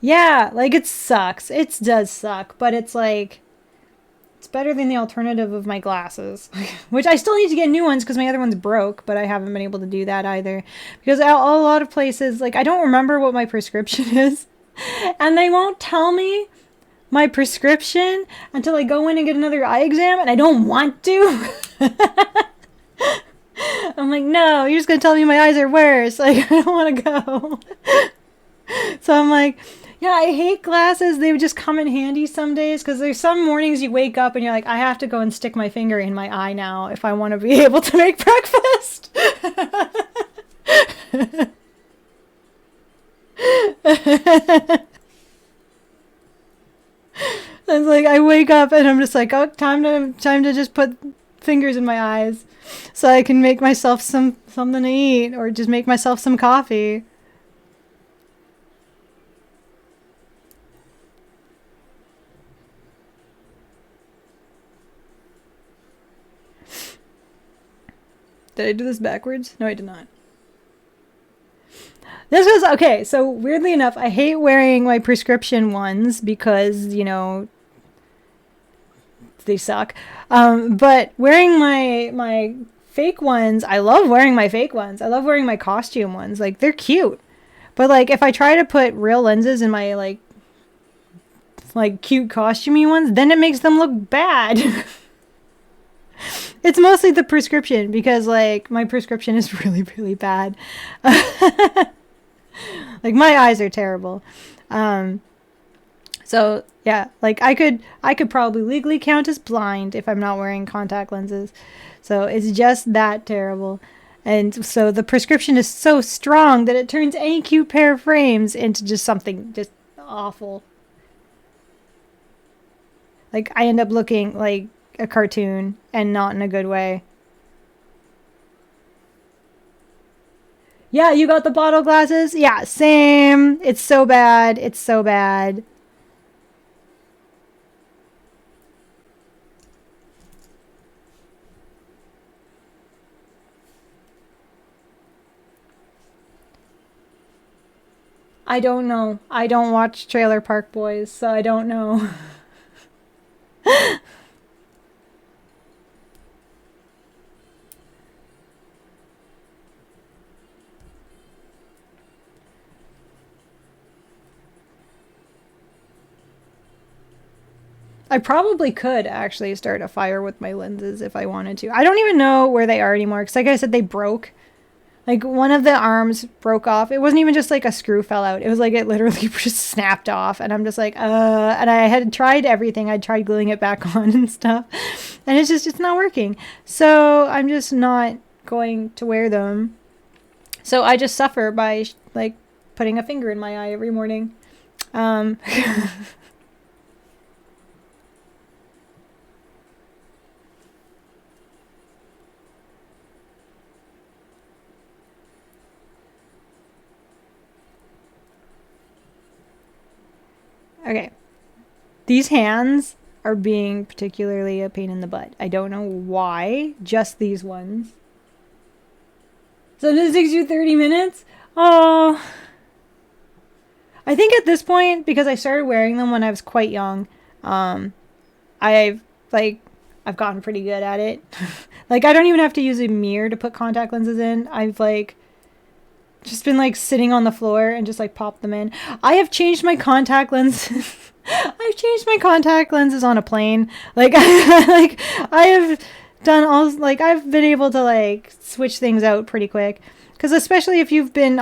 Yeah, like it sucks. It does suck, but it's like it's better than the alternative of my glasses, which I still need to get new ones because my other one's broke, but I haven't been able to do that either. Because a lot of places, like, I don't remember what my prescription is, and they won't tell me my prescription until I go in and get another eye exam, and I don't want to. I'm like, no, you're just going to tell me my eyes are worse. Like, I don't want to go. So I'm like, yeah, I hate glasses. They would just come in handy some days because there's some mornings you wake up and you're like, I have to go and stick my finger in my eye now if I want to be able to make breakfast. It's like I wake up and I'm just like, oh, time to just put fingers in my eyes so I can make myself something to eat or just make myself some coffee. Did I do this backwards? No, I did not. This was, okay, so weirdly enough, I hate wearing my prescription ones because, you know, they suck. But wearing my fake ones, I love wearing my fake ones. I love wearing my costume ones. Like, they're cute. But, like, if I try to put real lenses in my, like cute costumey ones, then it makes them look bad. It's mostly the prescription because, like, my prescription is really, really bad. Like, my eyes are terrible. So, yeah, like, I could probably legally count as blind if I'm not wearing contact lenses. So, it's just that terrible. And so the prescription is so strong that it turns any cute pair of frames into just something just awful. Like, I end up looking like a cartoon and not in a good way. Yeah, you got the bottle glasses? Yeah, same. It's so bad. It's so bad. I don't know. I don't watch Trailer Park Boys, so I don't know. I probably could actually start a fire with my lenses if I wanted to. I don't even know where they are anymore because, like I said, they broke. Like, one of the arms broke off. It wasn't even just like a screw fell out. It was like it literally just snapped off. And I'm just like, and I had tried everything. I tried gluing it back on and stuff. And it's not working. So I'm just not going to wear them. So I just suffer by, like, putting a finger in my eye every morning. Okay. These hands are being particularly a pain in the butt. I don't know why. Just these ones. So this takes you 30 minutes? Oh. I think at this point, because I started wearing them when I was quite young, I've gotten pretty good at it. Like, I don't even have to use a mirror to put contact lenses in. I've, like, just been, like, sitting on the floor and just, like, pop them in. I have changed my contact lenses. I've changed my contact lenses on a plane. Like, like, I have done all, like, I've been able to, like, switch things out pretty quick. Because especially if you've been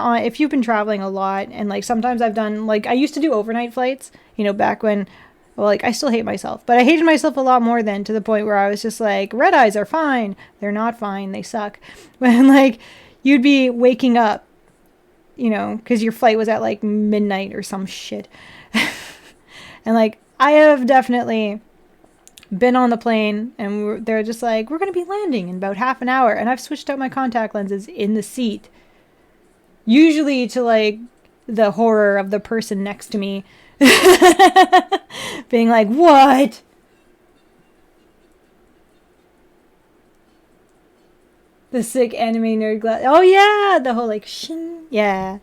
traveling a lot, and, like, sometimes I've done, like, I used to do overnight flights, you know, back when, well, like, I still hate myself, but I hated myself a lot more then, to the point where I was just like, red eyes are fine. They're not fine. They suck. When, like, you'd be waking up, you know, because your flight was at, like, midnight or some shit. And, like, I have definitely been on the plane, and they're just like, we're going to be landing in about half an hour, and I've switched out my contact lenses in the seat. Usually to, like, the horror of the person next to me. Being like, what? The sick anime nerd glass. Oh, yeah! The whole, like, shin. Yeah.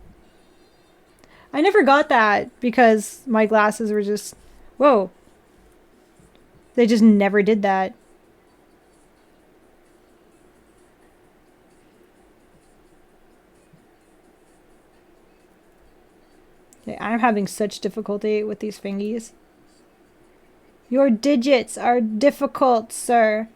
I never got that because my glasses were just... Whoa. They just never did that. Okay, I'm having such difficulty with these fingies. Your digits are difficult, sir.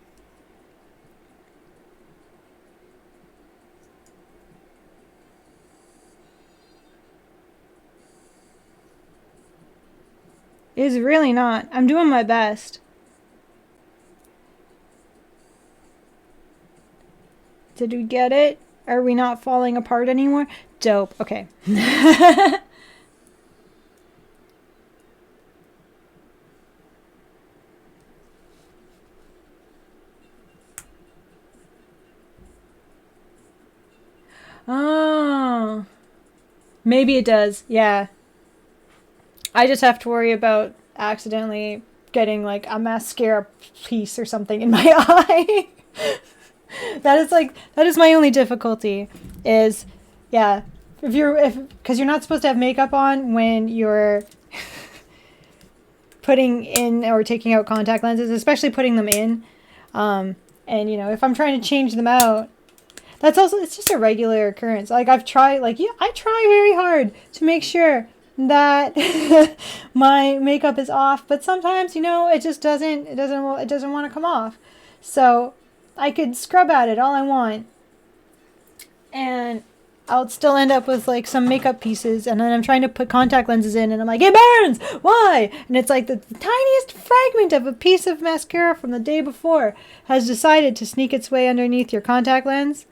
It is really not. I'm doing my best. Did we get it? Are we not falling apart anymore? Dope. Okay. Oh. Maybe it does. Yeah. I just have to worry about accidentally getting like a mascara piece or something in my eye. That is my only difficulty is, yeah, because you're not supposed to have makeup on when you're putting in or taking out contact lenses, especially putting them in. And you know, if I'm trying to change them out, it's just a regular occurrence. Like I try very hard to make sure that my makeup is off, but sometimes, you know, it doesn't want to come off. So I could scrub at it all I want, and I'll still end up with like some makeup pieces, and then I'm trying to put contact lenses in, and I'm like, it burns! Why? And it's like the tiniest fragment of a piece of mascara from the day before has decided to sneak its way underneath your contact lens.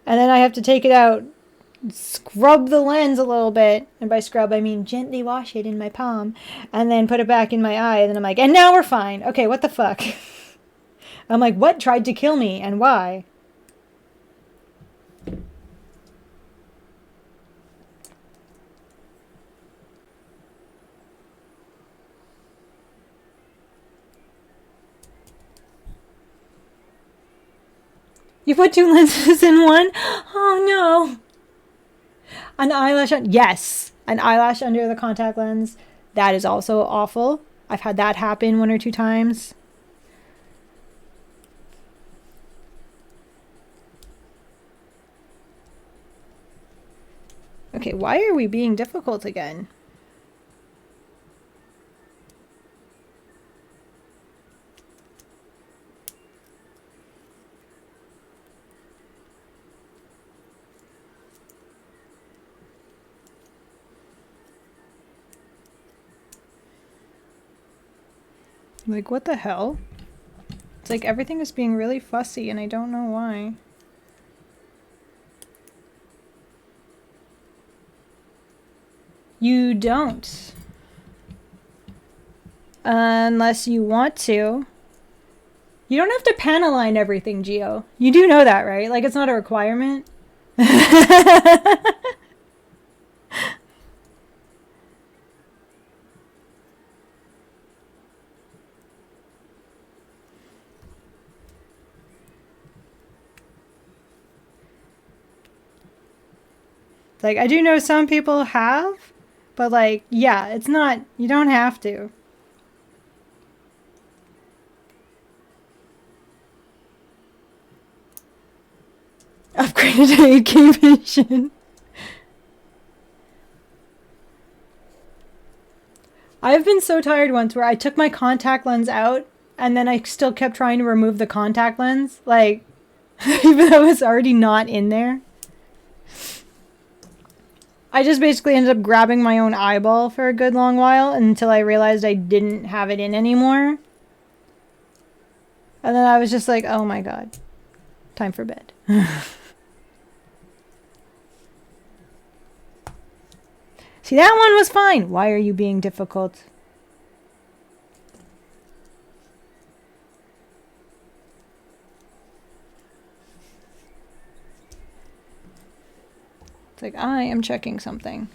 And then I have to take it out, scrub the lens a little bit, and by scrub I mean gently wash it in my palm, and then put it back in my eye, and then I'm like, and now we're fine. Okay, what the fuck? I'm like, what tried to kill me, and why? You put two lenses in one? Oh no. An eyelash on, yes, an eyelash under the contact lens. That is also awful. I've had that happen 1 or 2 times. Okay, why are we being difficult again? Like, what the hell? It's like everything is being really fussy and I don't know why. You don't. Unless you want to. You don't have to pan align everything, Geo. You do know that, right? Like, it's not a requirement. Like, I do know some people have, but like, yeah, it's not, you don't have to. Upgraded to 8K vision. I've been so tired once where I took my contact lens out and then I still kept trying to remove the contact lens. Like, even though it was already not in there. I just basically ended up grabbing my own eyeball for a good long while until I realized I didn't have it in anymore. And then I was just like, oh my god. Time for bed. See, that one was fine. Why are you being difficult? It's like, I am checking something.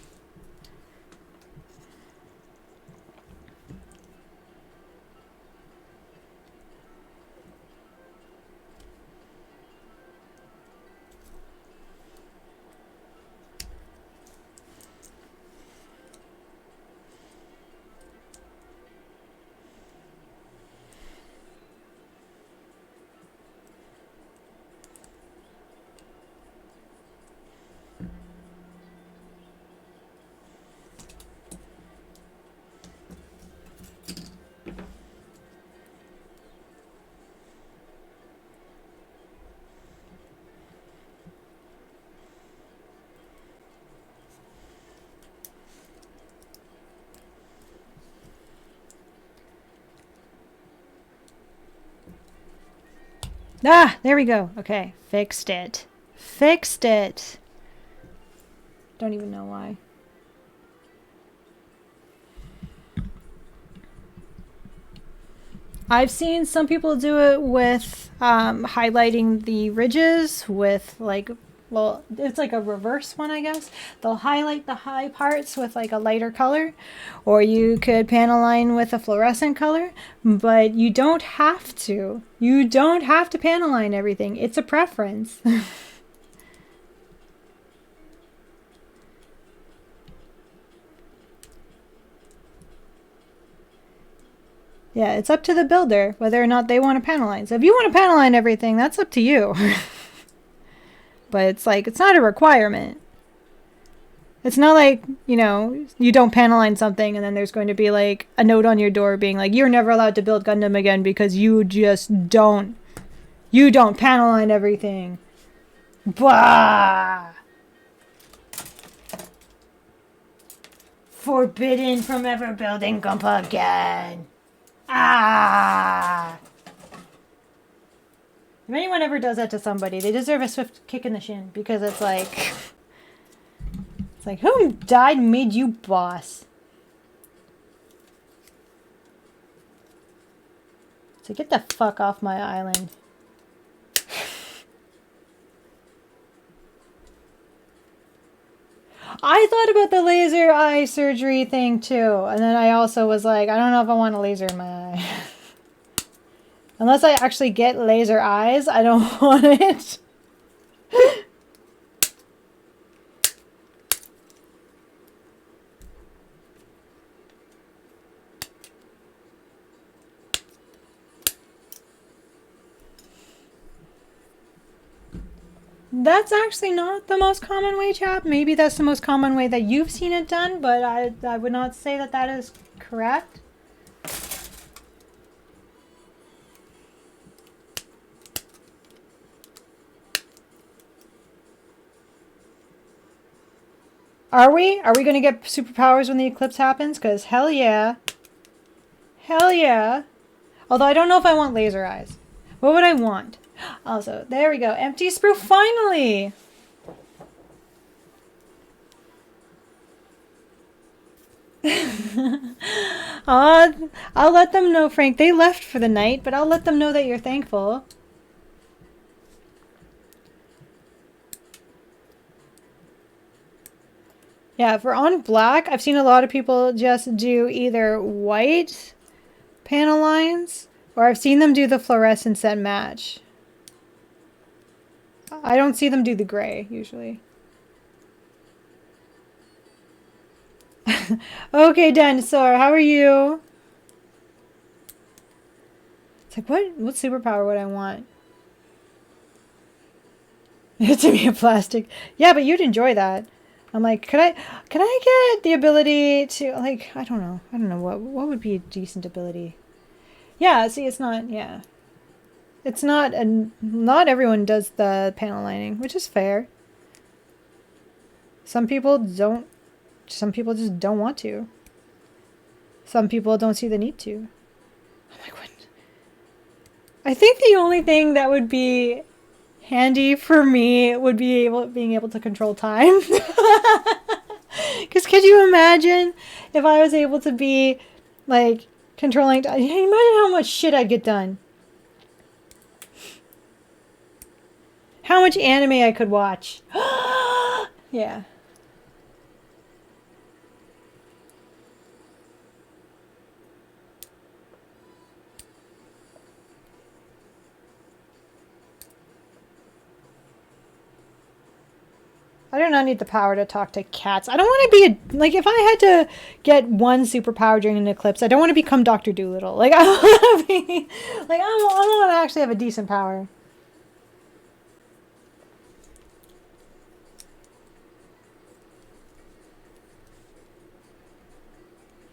Ah, there we go. Okay, fixed it. Fixed it. Don't even know why. I've seen some people do it with highlighting the ridges with like, well, it's like a reverse one, I guess. They'll highlight the high parts with like a lighter color, or you could panel line with a fluorescent color, but you don't have to. You don't have to panel line everything. It's a preference. Yeah, it's up to the builder whether or not they want to panel line. So if you want to panel line everything, that's up to you. But it's like, it's not a requirement. It's not like, you know, you don't panel line something and then there's going to be like a note on your door being like, you're never allowed to build Gundam again because you just don't. You don't panel line everything. Bah! Forbidden from ever building Gumpa again. Ah! If anyone ever does that to somebody, they deserve a swift kick in the shin, because it's like, who died and made you boss? So get the fuck off my island. I thought about the laser eye surgery thing too, and then I also was like, I don't know if I want a laser in my eye. Unless I actually get laser eyes, I don't want it. That's actually not the most common way, chap. Maybe that's the most common way that you've seen it done, but I would not say that that is correct. Are we? Are we going to get superpowers when the eclipse happens? Because hell yeah. Hell yeah. Although I don't know if I want laser eyes. What would I want? Also, there we go. Empty sprue, finally! I'll let them know, Frank. They left for the night, but I'll let them know that you're thankful. Yeah, for on black, I've seen a lot of people just do either white panel lines, or I've seen them do the fluorescent set match. I don't see them do the gray, usually. Okay, Dinosaur, how are you? It's like, what superpower would I want? To be a plastic. Yeah, but you'd enjoy that. I'm like, can I get the ability to, like, I don't know what would be a decent ability. Yeah, see, it's not, yeah. It's not, not everyone does the panel lining, which is fair. Some people just don't want to. Some people don't see the need to. Oh my god. I think the only thing that would be handy for me would be being able to control time. Because could you imagine if I was able to be, like, controlling time? Imagine how much shit I'd get done. How much anime I could watch. Yeah. I do not need the power to talk to cats. I don't want to be like, if I had to get one superpower during an eclipse, I don't want to become Dr. Dolittle. Like, I want to be, like, I want to actually have a decent power.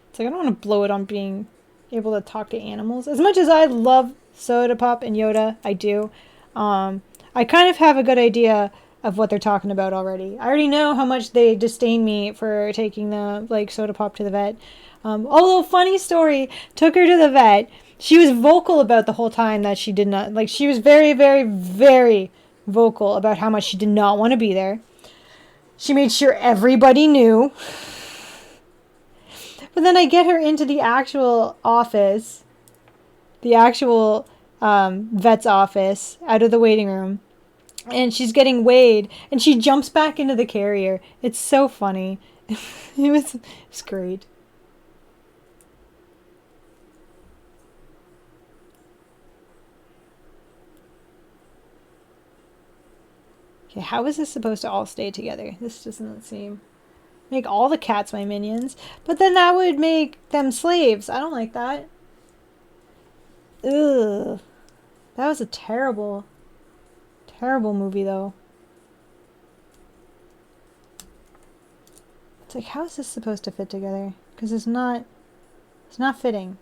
It's like, I don't want to blow it on being able to talk to animals. As much as I love Soda Pop and Yoda, I do. I kind of have a good idea of what they're talking about already. I already know how much they disdain me for taking the, like, Soda Pop to the vet. Although, funny story, took her to the vet, She was vocal about the whole time that she did not, like, she was very, very, very vocal about how much she did not want to be there. She made sure everybody knew. But then I get her into the actual office, the actual vet's office, out of the waiting room. And she's getting weighed, and she jumps back into the carrier. It's so funny. It's great. Okay, how is this supposed to all stay together? This doesn't seem... Make all the cats my minions. But then that would make them slaves. I don't like that. Ugh. That was a terrible, terrible movie, though. It's like, how is this supposed to fit together? Because it's not fitting.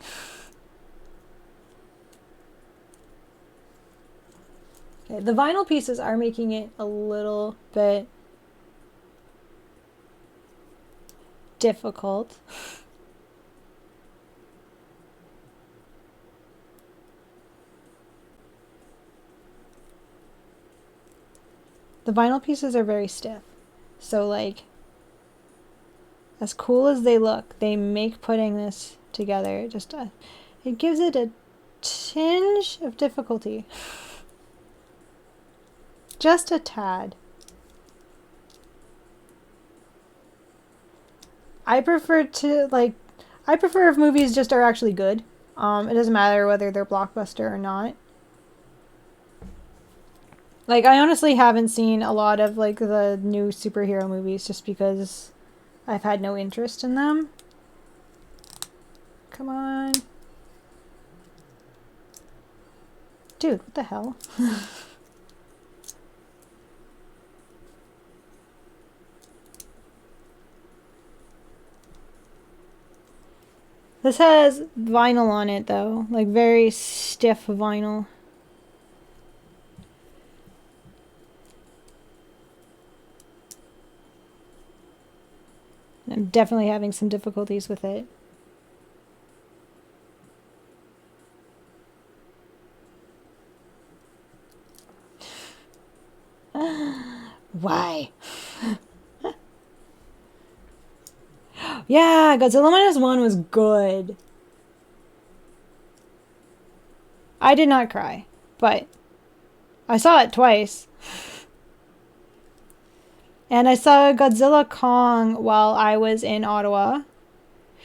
Okay, the vinyl pieces are making it a little bit difficult. The vinyl pieces are very stiff. So, like, as cool as they look, they make putting this together just it gives it a tinge of difficulty. Just a tad. I prefer if movies just are actually good. It doesn't matter whether they're blockbuster or not. Like, I honestly haven't seen a lot of, like, the new superhero movies just because I've had no interest in them. Come on. Dude, what the hell? This has vinyl on it, though. Like, very stiff vinyl. I'm definitely having some difficulties with it. Why? Yeah, Godzilla -1 was good. I did not cry, but I saw it twice. And I saw Godzilla Kong while I was in Ottawa.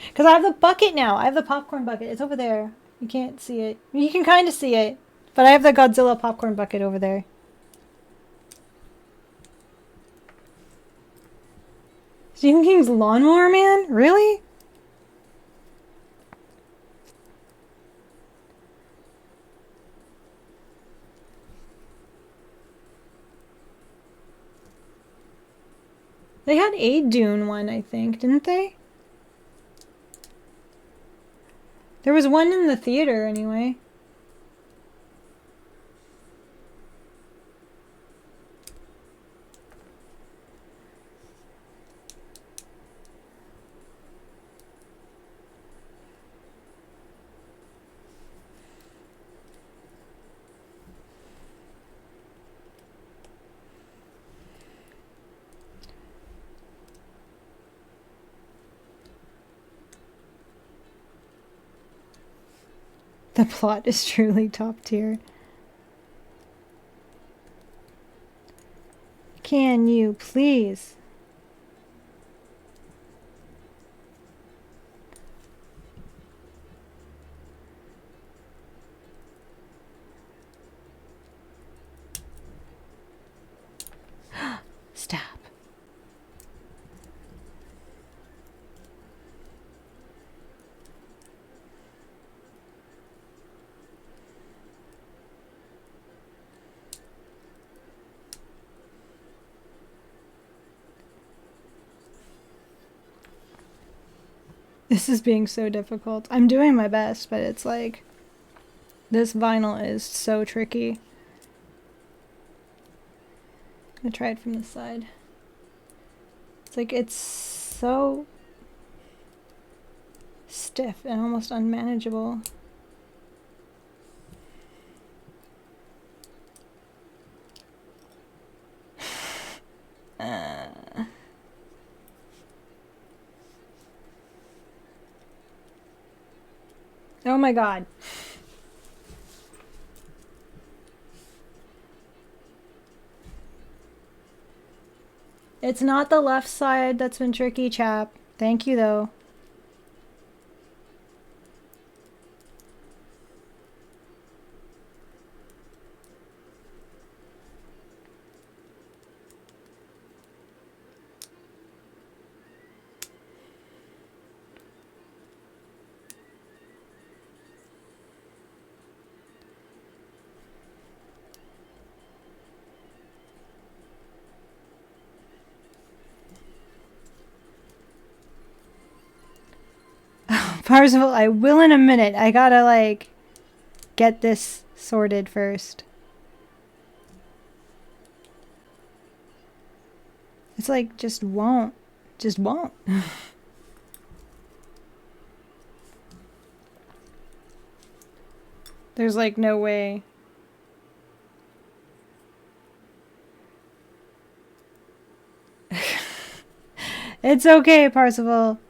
Because I have the bucket now. I have the popcorn bucket. It's over there. You can't see it. You can kind of see it. But I have the Godzilla popcorn bucket over there. Stephen King's Lawnmower Man? Really? They had a Dune one, I think, didn't they? There was one in the theater, anyway. The plot is truly top tier. Can you please? Stop. This is being so difficult. I'm doing my best, but it's like, this vinyl is so tricky. I'm gonna try it from this side. It's like, it's so stiff and almost unmanageable. Oh my god. It's not the left side that's been tricky, chap. Thank you, though. Parzival, I will in a minute. I gotta, like, get this sorted first. It's like, just won't. Just won't. There's, like, no way. It's okay, Parzival.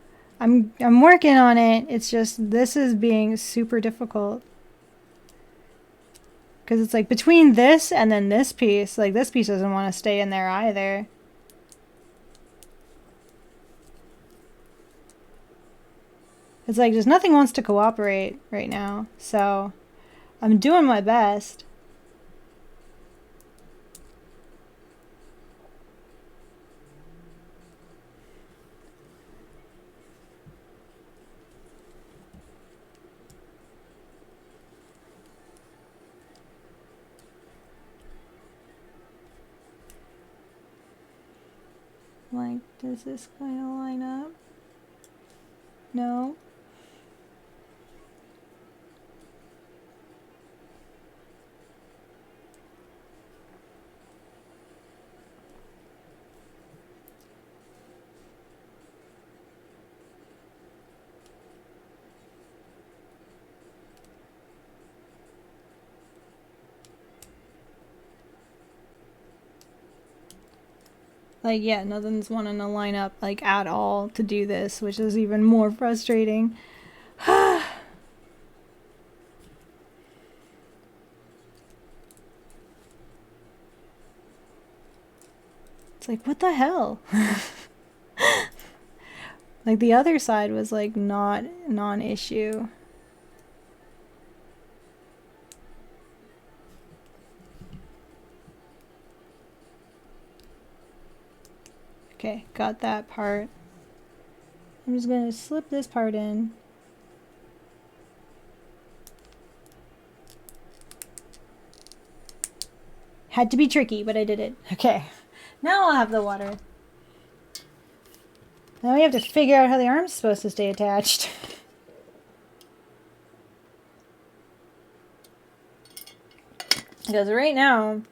I'm working on it. It's just, this is being super difficult. Because it's like, between this and then this piece, like, this piece doesn't want to stay in there either. It's like, just nothing wants to cooperate right now. So, I'm doing my best. Like, does this kind of line up? No. Like, yeah, nothing's wanting to line up, like, at all to do this, which is even more frustrating. It's like, what the hell? Like, the other side was, like, not non-issue. Okay, got that part. I'm just gonna slip this part in. Had to be tricky, but I did it. Okay, now I'll have the water. Now we have to figure out how the arm's supposed to stay attached. Because right now,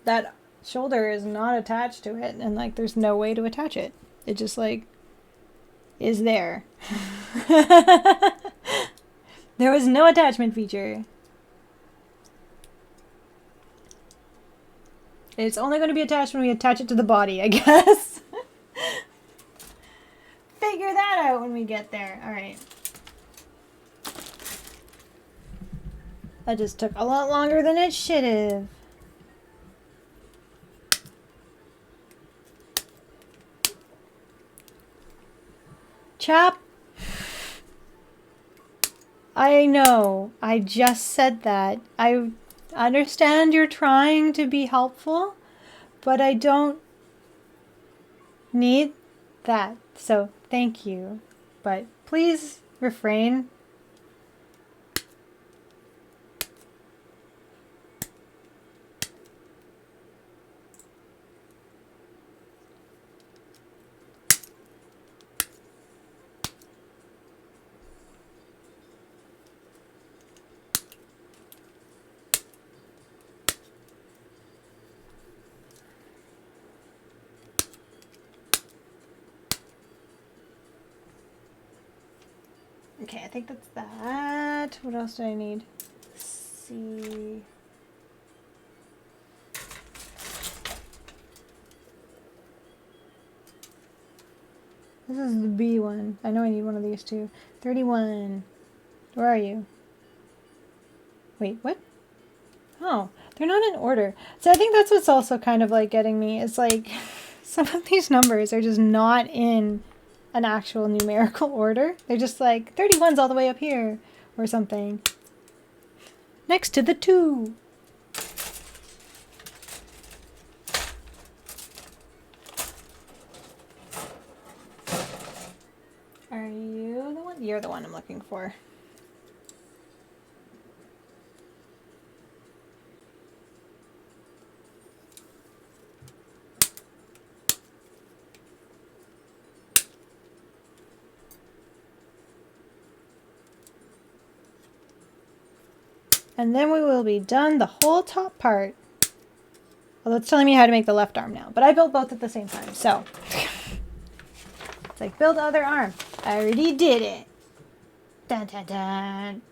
that shoulder is not attached to it, and like there's no way to attach it. It just like is there. There was no attachment feature. It's only going to be attached when we attach it to the body, I guess. Figure that out when we get there. Alright. That just took a lot longer than it should have. Chap. I know. I just said that. I understand you're trying to be helpful, but I don't need that. So, thank you. But please refrain. Okay, I think that's that. What else do I need? Let's see. This is the B one. I know I need one of these too. 31. Where are you? Wait, what? Oh, they're not in order. So I think that's what's also kind of like getting me. It's like some of these numbers are just not in an actual numerical order. They're just like 31's all the way up here or something. Next to the 2. Are you the one? You're the one I'm looking for. And then we will be done the whole top part. Well, it's telling me how to make the left arm now, but I built both at the same time, so. It's like, build the other arm. I already did it. Dun, dun, dun.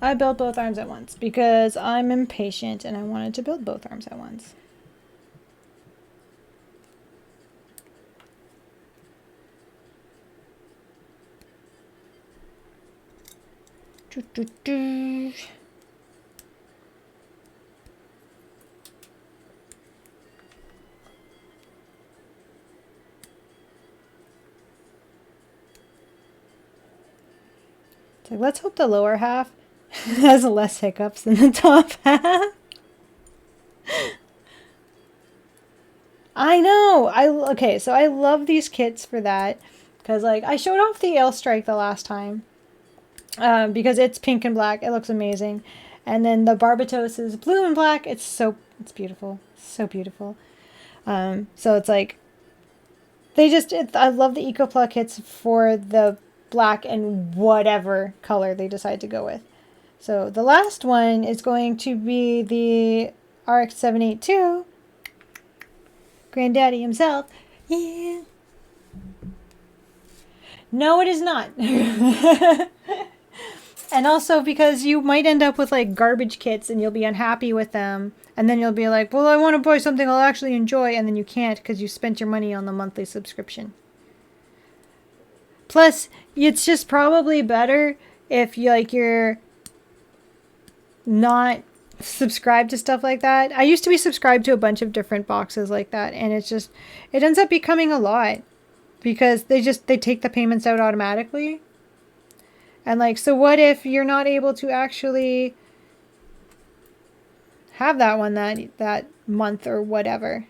I built both arms at once because I'm impatient and I wanted to build both arms at once. Doo, doo, doo. It's like, let's hope the lower half has less hiccups than the top half. I know. Okay, so I love these kits for that because like I showed off the Ale Strike the last time. Because it's pink and black. It looks amazing. And then the Barbatos is blue and black. It's beautiful. So beautiful. So it's like, I love the EcoPla kits for the black and whatever color they decide to go with. So the last one is going to be the RX-782. Granddaddy himself. Yeah. No, it is not. And also because you might end up with like garbage kits and you'll be unhappy with them. And then you'll be like, well, I want to buy something I'll actually enjoy. And then you can't because you spent your money on the monthly subscription. Plus, it's just probably better if you're not subscribed to stuff like that. I used to be subscribed to a bunch of different boxes like that. And it ends up becoming a lot because they take the payments out automatically. And like, so what if you're not able to actually have that one that month or whatever?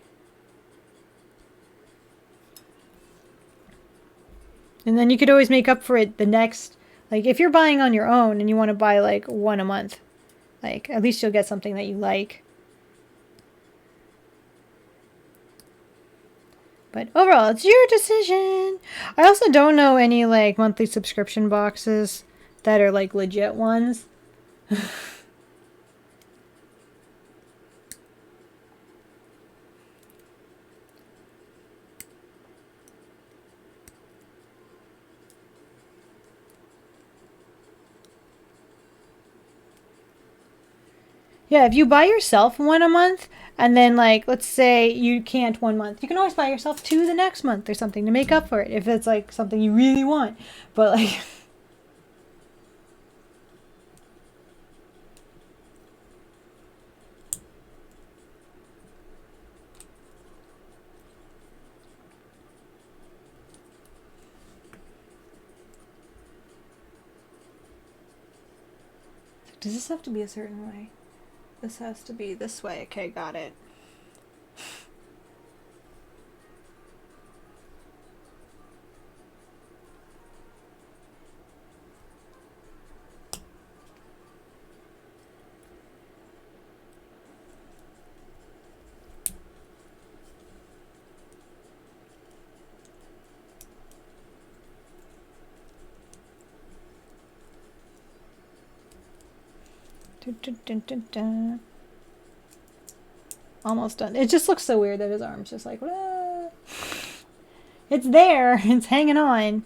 And then you could always make up for it the next, like if you're buying on your own and you want to buy like one a month, like at least you'll get something that you like. But overall, it's your decision. I also don't know any like monthly subscription boxes that are like legit ones. Yeah, if you buy yourself one a month, and then like, let's say you can't one month, you can always buy yourself 2 the next month or something to make up for it if it's like something you really want. But like, does this have to be a certain way? This has to be this way. Okay, got it. Dun, dun, dun, dun, dun. Almost done. It just looks so weird that his arm's just like, wah. It's there. It's hanging on.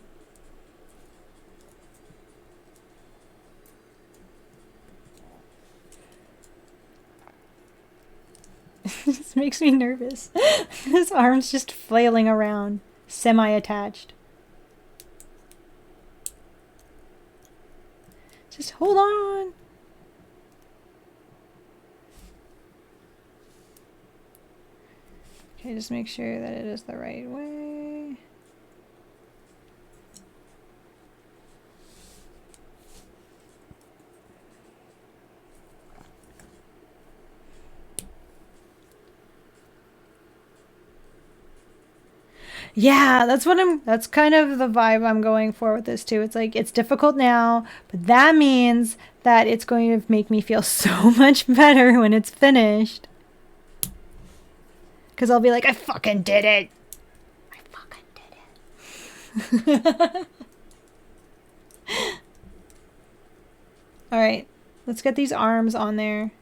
This makes me nervous. His arm's just flailing around. semi-attached. Just hold on. Okay, just make sure that it is the right way. Yeah, that's kind of the vibe I'm going for with this too. It's like, it's difficult now, but that means that it's going to make me feel so much better when it's finished. Because I'll be like, I fucking did it. I fucking did it. All right, let's get these arms on there.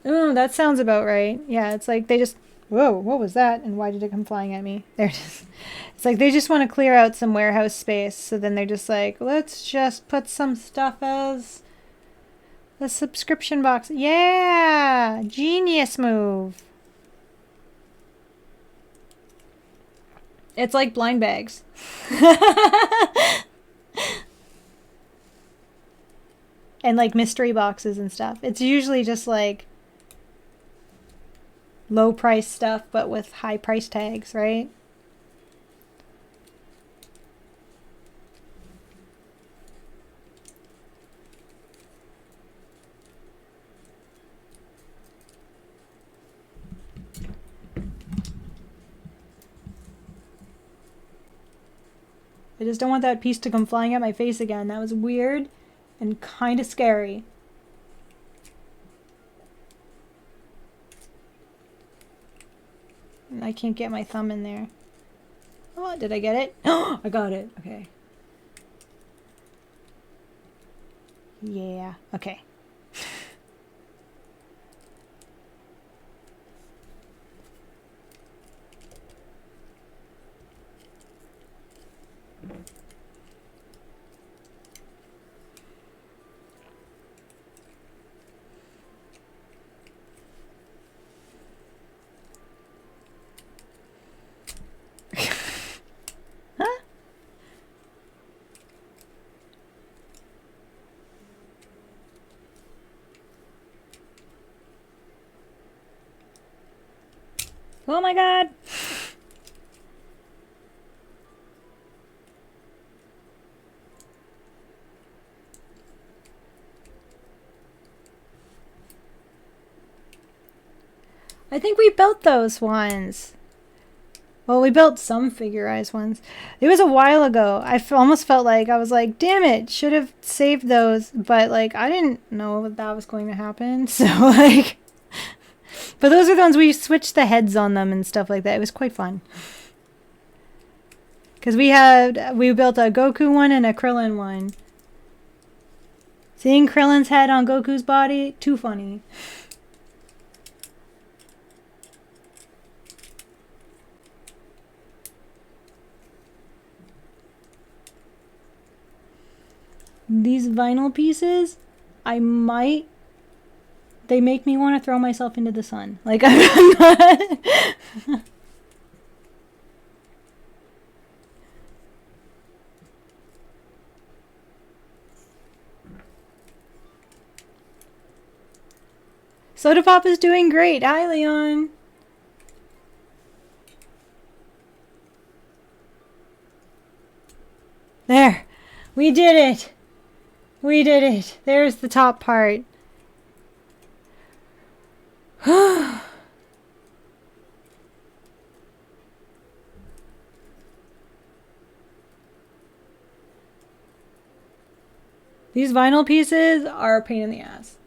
Oh, that sounds about right. Yeah, it's like they just... Whoa, what was that? And why did it come flying at me? There it is. It's like they just want to clear out some warehouse space. So then they're just like, let's just put some stuff as the subscription box. Yeah! Genius move. It's like blind bags. And like mystery boxes and stuff. It's usually just like low price stuff, but with high price tags, right? I just don't want that piece to come flying at my face again. That was weird and kind of scary. I can't get my thumb in there. Oh, did I get it? Oh, I got it. Okay. Yeah. Okay. Oh my god! I think we built those ones. Well, we built some figurized ones. It was a while ago. I almost felt like, I was like, damn it, should have saved those. But, like, I didn't know that was going to happen. So, like... But those are the ones we switched the heads on them and stuff like that. It was quite fun. Because we built a Goku one and a Krillin one. Seeing Krillin's head on Goku's body, too funny. These vinyl pieces, they make me want to throw myself into the sun. Like, I'm not... Soda Pop is doing great. Hi, Leon. There. We did it. We did it. There's the top part. These vinyl pieces are a pain in the ass.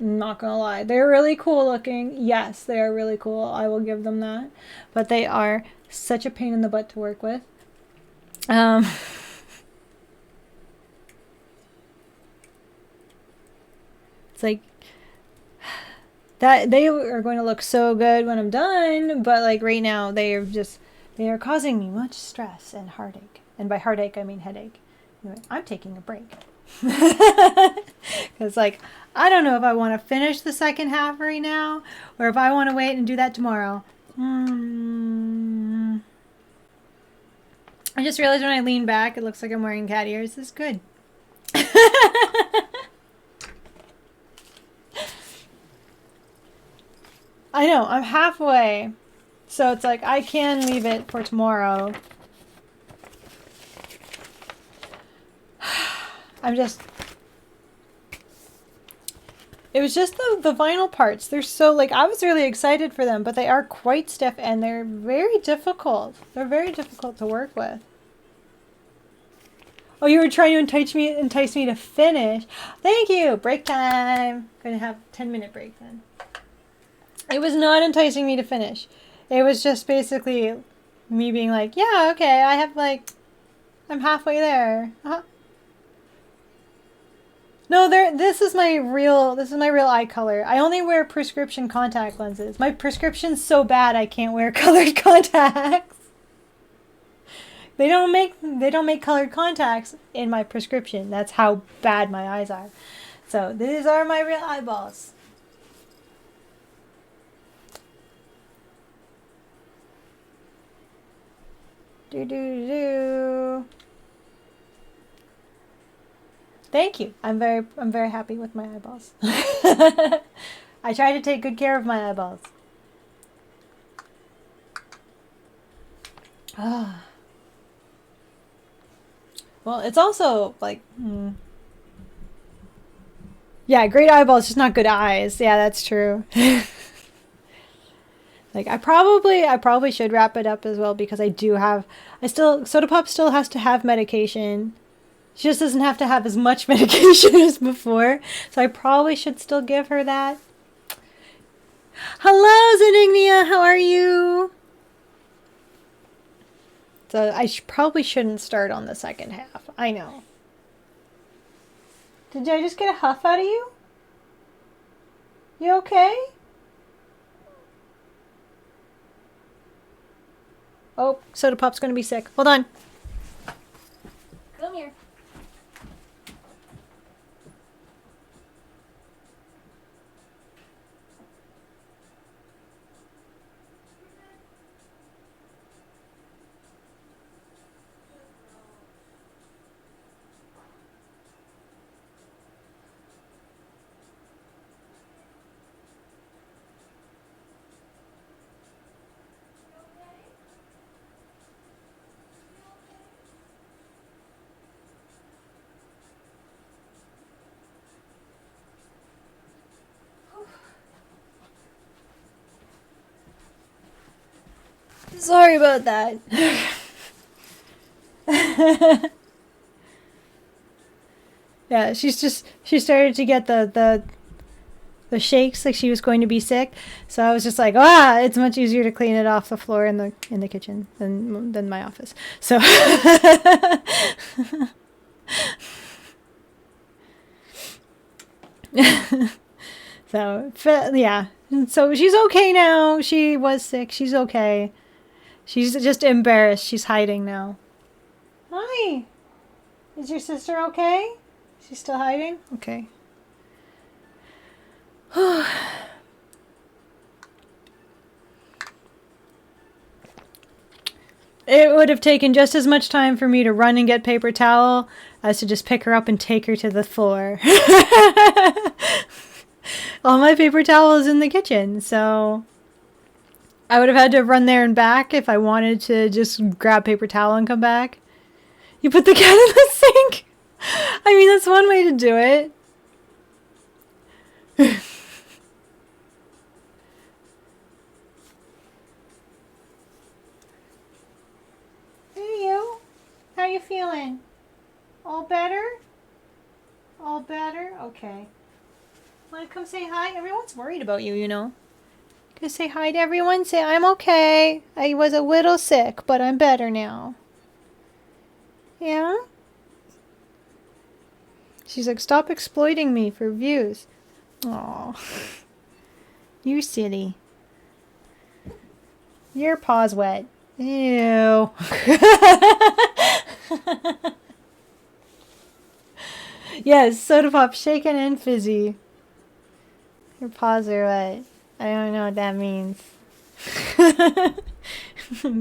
I'm not gonna lie. They're really cool looking. Yes, they are really cool. I will give them that. But they are such a pain in the butt to work with. It's like... that they are going to look so good when I'm done, but like right now they They are causing me much stress and heartache. And by heartache, I mean headache. Anyway, I'm taking a break. Because, like, I don't know if I want to finish the second half right now or if I want to wait and do that tomorrow. I just realized when I lean back, it looks like I'm wearing cat ears. This is good. I know, I'm halfway. So it's like, I can leave it for tomorrow. I'm just... It was just the vinyl parts. They're so, like, I was really excited for them, but they are quite stiff and they're very difficult. They're very difficult to work with. Oh, you were trying to entice me to finish. Thank you. Break time. Gonna have a 10-minute break then. It was not enticing me to finish. It was just basically me being like, yeah, okay, I have like, I'm halfway there. No, this is my real eye color. I only wear prescription contact lenses. My prescription's so bad I can't wear colored contacts. They don't make colored contacts in my prescription. That's how bad my eyes are. So these are my real eyeballs. Thank you. I'm very happy with my eyeballs. I try to take good care of my eyeballs. Well, it's also like, yeah, great eyeballs, just not good eyes. Yeah, that's true. Like, I probably should wrap it up as well because Soda Pop still has to have medication. She just doesn't have to have as much medication as before. So I probably should still give her that. Hello, Zenignia, how are you? So I probably shouldn't start on the second half. I know. Did I just get a huff out of you? You okay? Oh, Soda Pop's gonna be sick. Hold on. Come here. Sorry about that. Yeah, she started to get the shakes, like she was going to be sick. So I was just like, it's much easier to clean it off the floor in the kitchen than my office. So yeah. So she's okay now. She was sick. She's okay. She's just embarrassed. She's hiding now. Hi. Is your sister okay? She's still hiding? Okay. It would have taken just as much time for me to run and get paper towel as to just pick her up and take her to the floor. All my paper towel is in the kitchen, so I would have had to run there and back if I wanted to just grab paper towel and come back. You put the cat in the sink? I mean, that's one way to do it. Hey, you. How you feeling? All better? All better? Okay. Want to come say hi? Everyone's worried about you, you know. Gonna say hi to everyone. Say, I'm okay. I was a little sick, but I'm better now. Yeah? She's like, stop exploiting me for views. Aw. You silly. Your paw's wet. Ew. Yes, soda pop shaken and fizzy. Your paws are wet. I don't know what that means.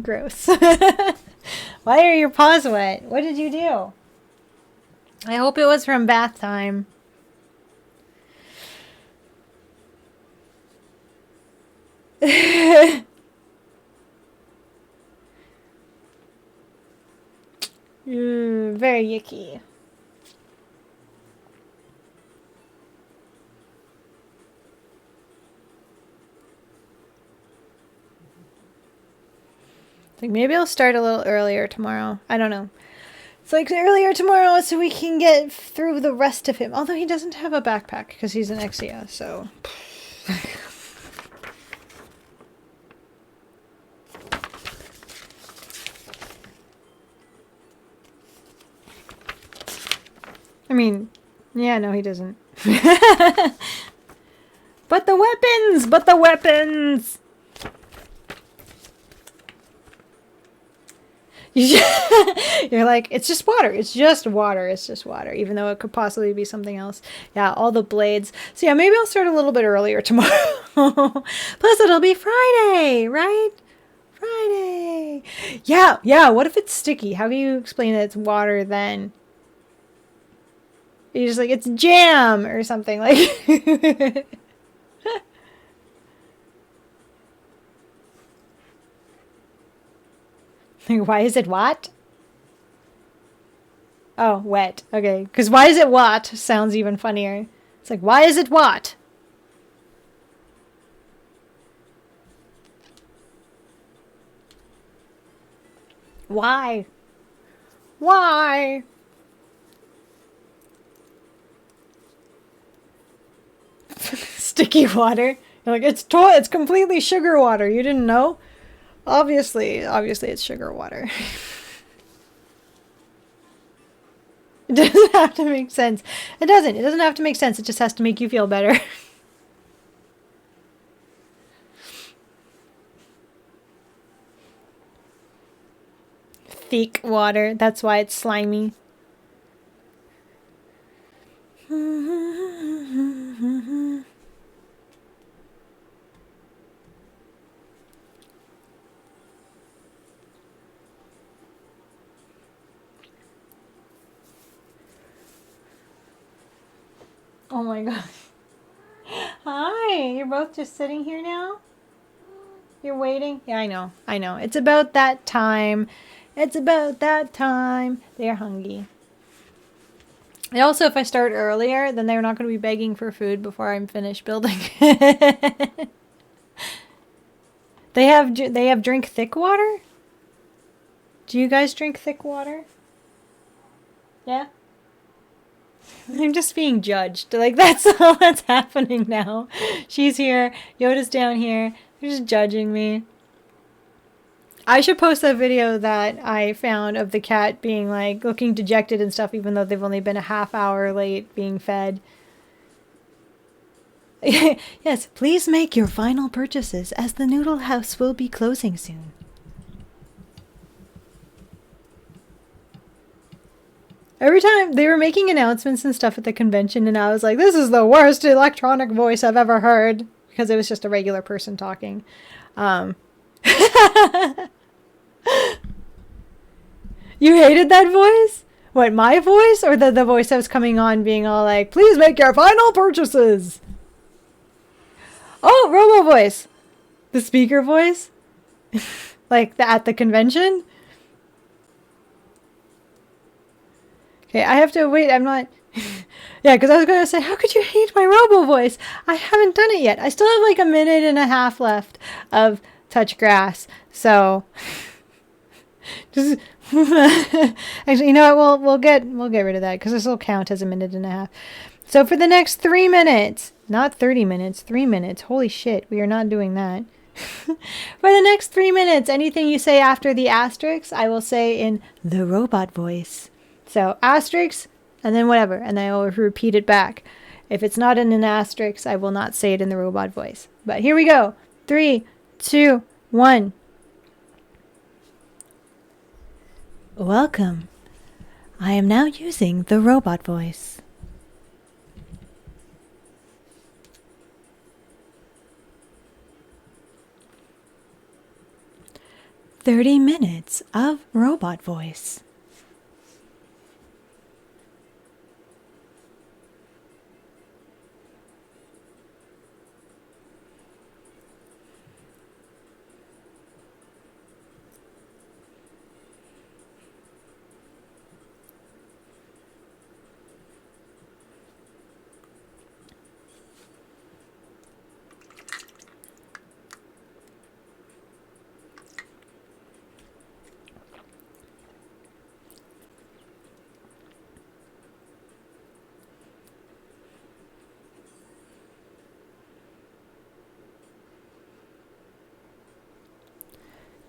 Gross. Why are your paws wet? What did you do? I hope it was from bath time. Very yucky. Like maybe I'll start a little earlier tomorrow. I don't know. It's like earlier tomorrow so we can get through the rest of him. Although he doesn't have a backpack because he's an Exia, so... I mean, yeah, no, he doesn't. But the weapons! But the weapons! You're like, it's just water. It's just water. It's just water. Even though it could possibly be something else. Yeah, all the blades. So yeah, maybe I'll start a little bit earlier tomorrow. Plus it'll be Friday, right? Friday. Yeah, yeah. What if it's sticky? How can you explain that it's water then? You're just like, it's jam or something like. Why is it what? Oh, wet. Okay. Because why is it what sounds even funnier. It's like, why is it what? Why? Why? Sticky water. You're like, it's completely sugar water. You didn't know? Obviously it's sugar water. It doesn't have to make sense. It doesn't. It doesn't have to make sense. It just has to make you feel better. Thick water. That's why it's slimy. Oh my god. Hi, you're both just sitting here now? You're waiting? Yeah, I know. I know. It's about that time. It's about that time. They're hungry. And also, if I start earlier, then they're not going to be begging for food before I'm finished building. They have drink thick water? Do you guys drink thick water? Yeah? I'm just being judged. Like, that's all that's happening now. She's here. Yoda's down here. They're just judging me. I should post that video that I found of the cat being, like, looking dejected and stuff, even though they've only been a half hour late being fed. Yes, please make your final purchases, as the noodle house will be closing soon. Every time they were making announcements and stuff at the convention, and I was like, this is the worst electronic voice I've ever heard. Because it was just a regular person talking. You hated that voice? What, my voice? Or the voice that was coming on being all like, please make your final purchases? Oh, Robo voice. The speaker voice? Like at the convention? Okay, I have to wait. I'm not... Yeah, because I was going to say, how could you hate my Robo voice? I haven't done it yet. I still have like a minute and a half left of Touch Grass. So... Just... Actually, you know what? We'll get rid of that because this will count as a minute and a half. So for the next 3 minutes, not 30 minutes, 3 minutes. Holy shit, we are not doing that. For the next 3 minutes, anything you say after the asterisk, I will say in the robot voice. So asterisk, and then whatever, and then I will repeat it back. If it's not in an asterisk, I will not say it in the robot voice. But here we go. 3, 2, 1. Welcome. I am now using the robot voice. "30 minutes of robot voice."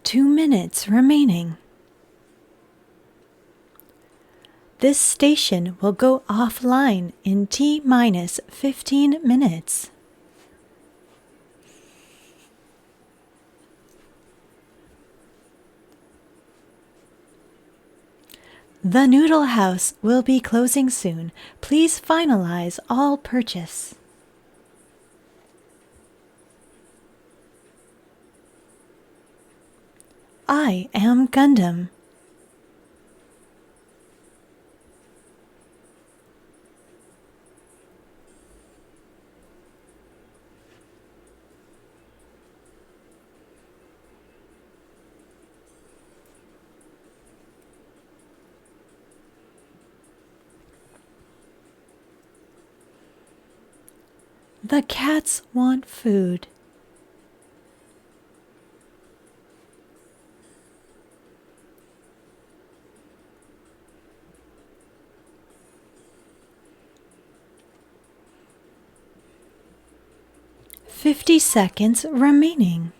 "2 minutes remaining. This station will go offline in T-minus 15 minutes. The Noodle House will be closing soon. Please finalize all purchase." I am Gundam. The cats want food. "50 seconds remaining.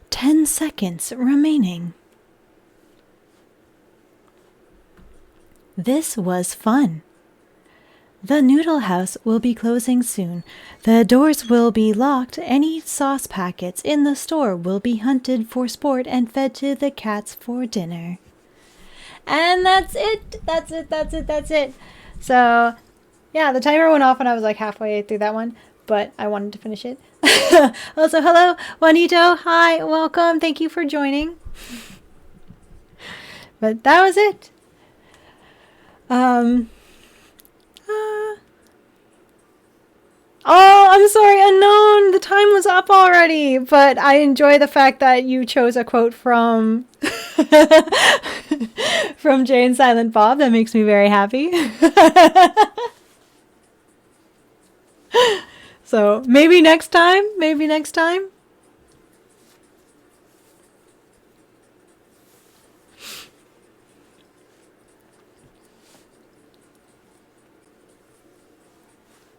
"10 seconds remaining. This was fun. The Noodle House will be closing soon. The doors will be locked. Any sauce packets in the store will be hunted for sport and fed to the cats for dinner." And that's it. That's it. So, yeah, the timer went off when I was like halfway through that one, but I wanted to finish it. Also, hello, Juanito. Hi, welcome. Thank you for joining. But that was it. Oh, I'm sorry, Unknown. The time was up already, but I enjoy the fact that you chose a quote from from Jay and Silent Bob. That makes me very happy. So maybe next time.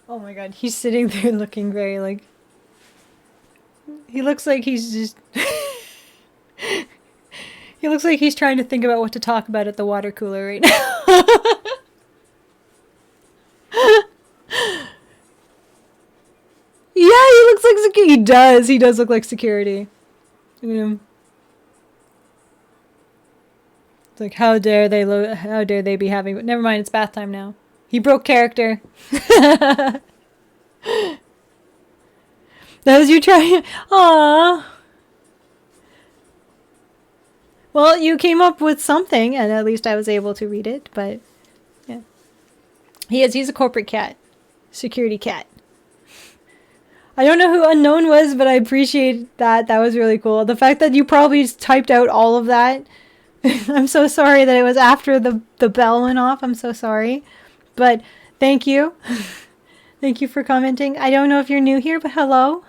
Oh my god, he's sitting there looking very like... He looks like he's just... He looks like he's trying to think about what to talk about at the water cooler right now. Yeah, he looks like security. He does. He does look like security. Look at him. It's like, how dare they be having... But never mind, it's bath time now. He broke character. That was you trying... Aww. Well, you came up with something, and at least I was able to read it, but... Yeah. He's a corporate cat. Security cat. I don't know who Unknown was, but I appreciate that. That was really cool. The fact that you probably typed out all of that. I'm so sorry that it was after the bell went off. I'm so sorry. But thank you. Thank you for commenting. I don't know if you're new here, but hello.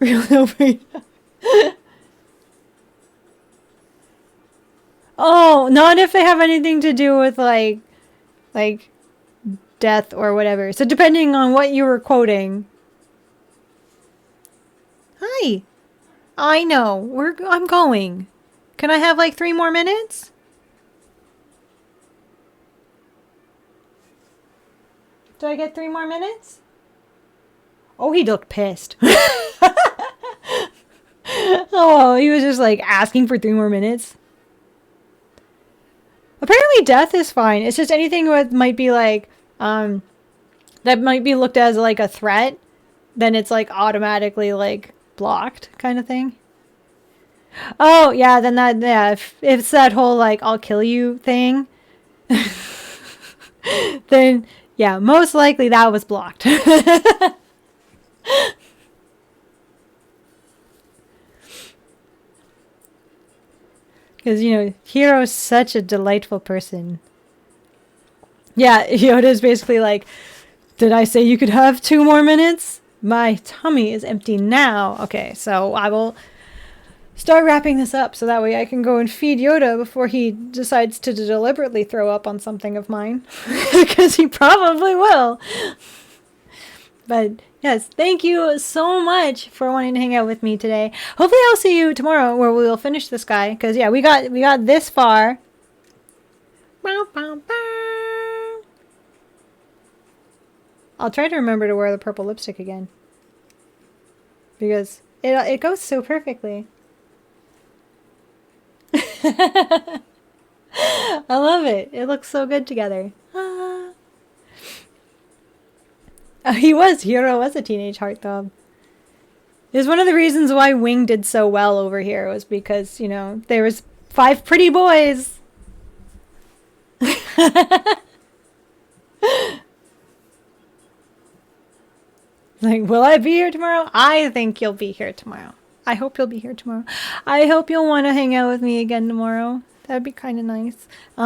Real freedom. Oh, not if they have anything to do with like death or whatever. So depending on what you were quoting. Hi. I know. I'm going. Can I have like 3 more minutes? Do I get 3 more minutes? Oh, he looked pissed. Oh, he was just like asking for 3 more minutes. Apparently death is fine. It's just anything that might be like, that might be looked as like a threat, then it's like automatically like blocked kind of thing. Oh, yeah, then that, yeah, if it's that whole like, I'll kill you thing, then yeah, most likely that was blocked. Because, you know, Hiro's such a delightful person. Yeah, Yoda's basically like, did I say you could have 2 more minutes? My tummy is empty now. Okay, so I will start wrapping this up so that way I can go and feed Yoda before he decides to deliberately throw up on something of mine. Because he probably will. But yes, thank you so much for wanting to hang out with me today. Hopefully I'll see you tomorrow where we will finish this guy. Because yeah, we got this far. I'll try to remember to wear the purple lipstick again. Because it goes so perfectly. I love it. It looks so good together. Hero was a teenage heartthrob. It was one of the reasons why Wing did so well over here was because, you know, there was 5 pretty boys. Like, will I be here tomorrow? I think you'll be here tomorrow. I hope you'll be here tomorrow. I hope you'll want to hang out with me again tomorrow. That'd be kind of nice. They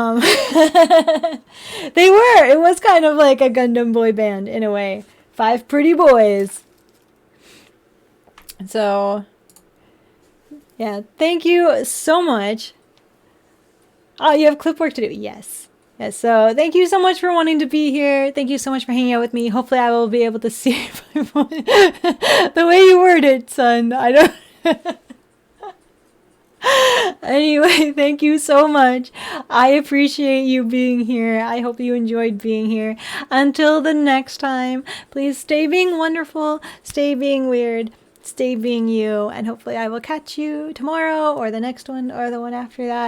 were. It was kind of like a Gundam boy band in a way. 5 pretty boys. So, yeah. Thank you so much. Oh, you have clip work to do. Yes. Yes. So thank you so much for wanting to be here. Thank you so much for hanging out with me. Hopefully I will be able to see the way you word it, son. I don't... Anyway, thank you so much. I appreciate you being here. I hope you enjoyed being here. Until the next time, please stay being wonderful, stay being weird, stay being you, and hopefully I will catch you tomorrow or the next one or the one after that.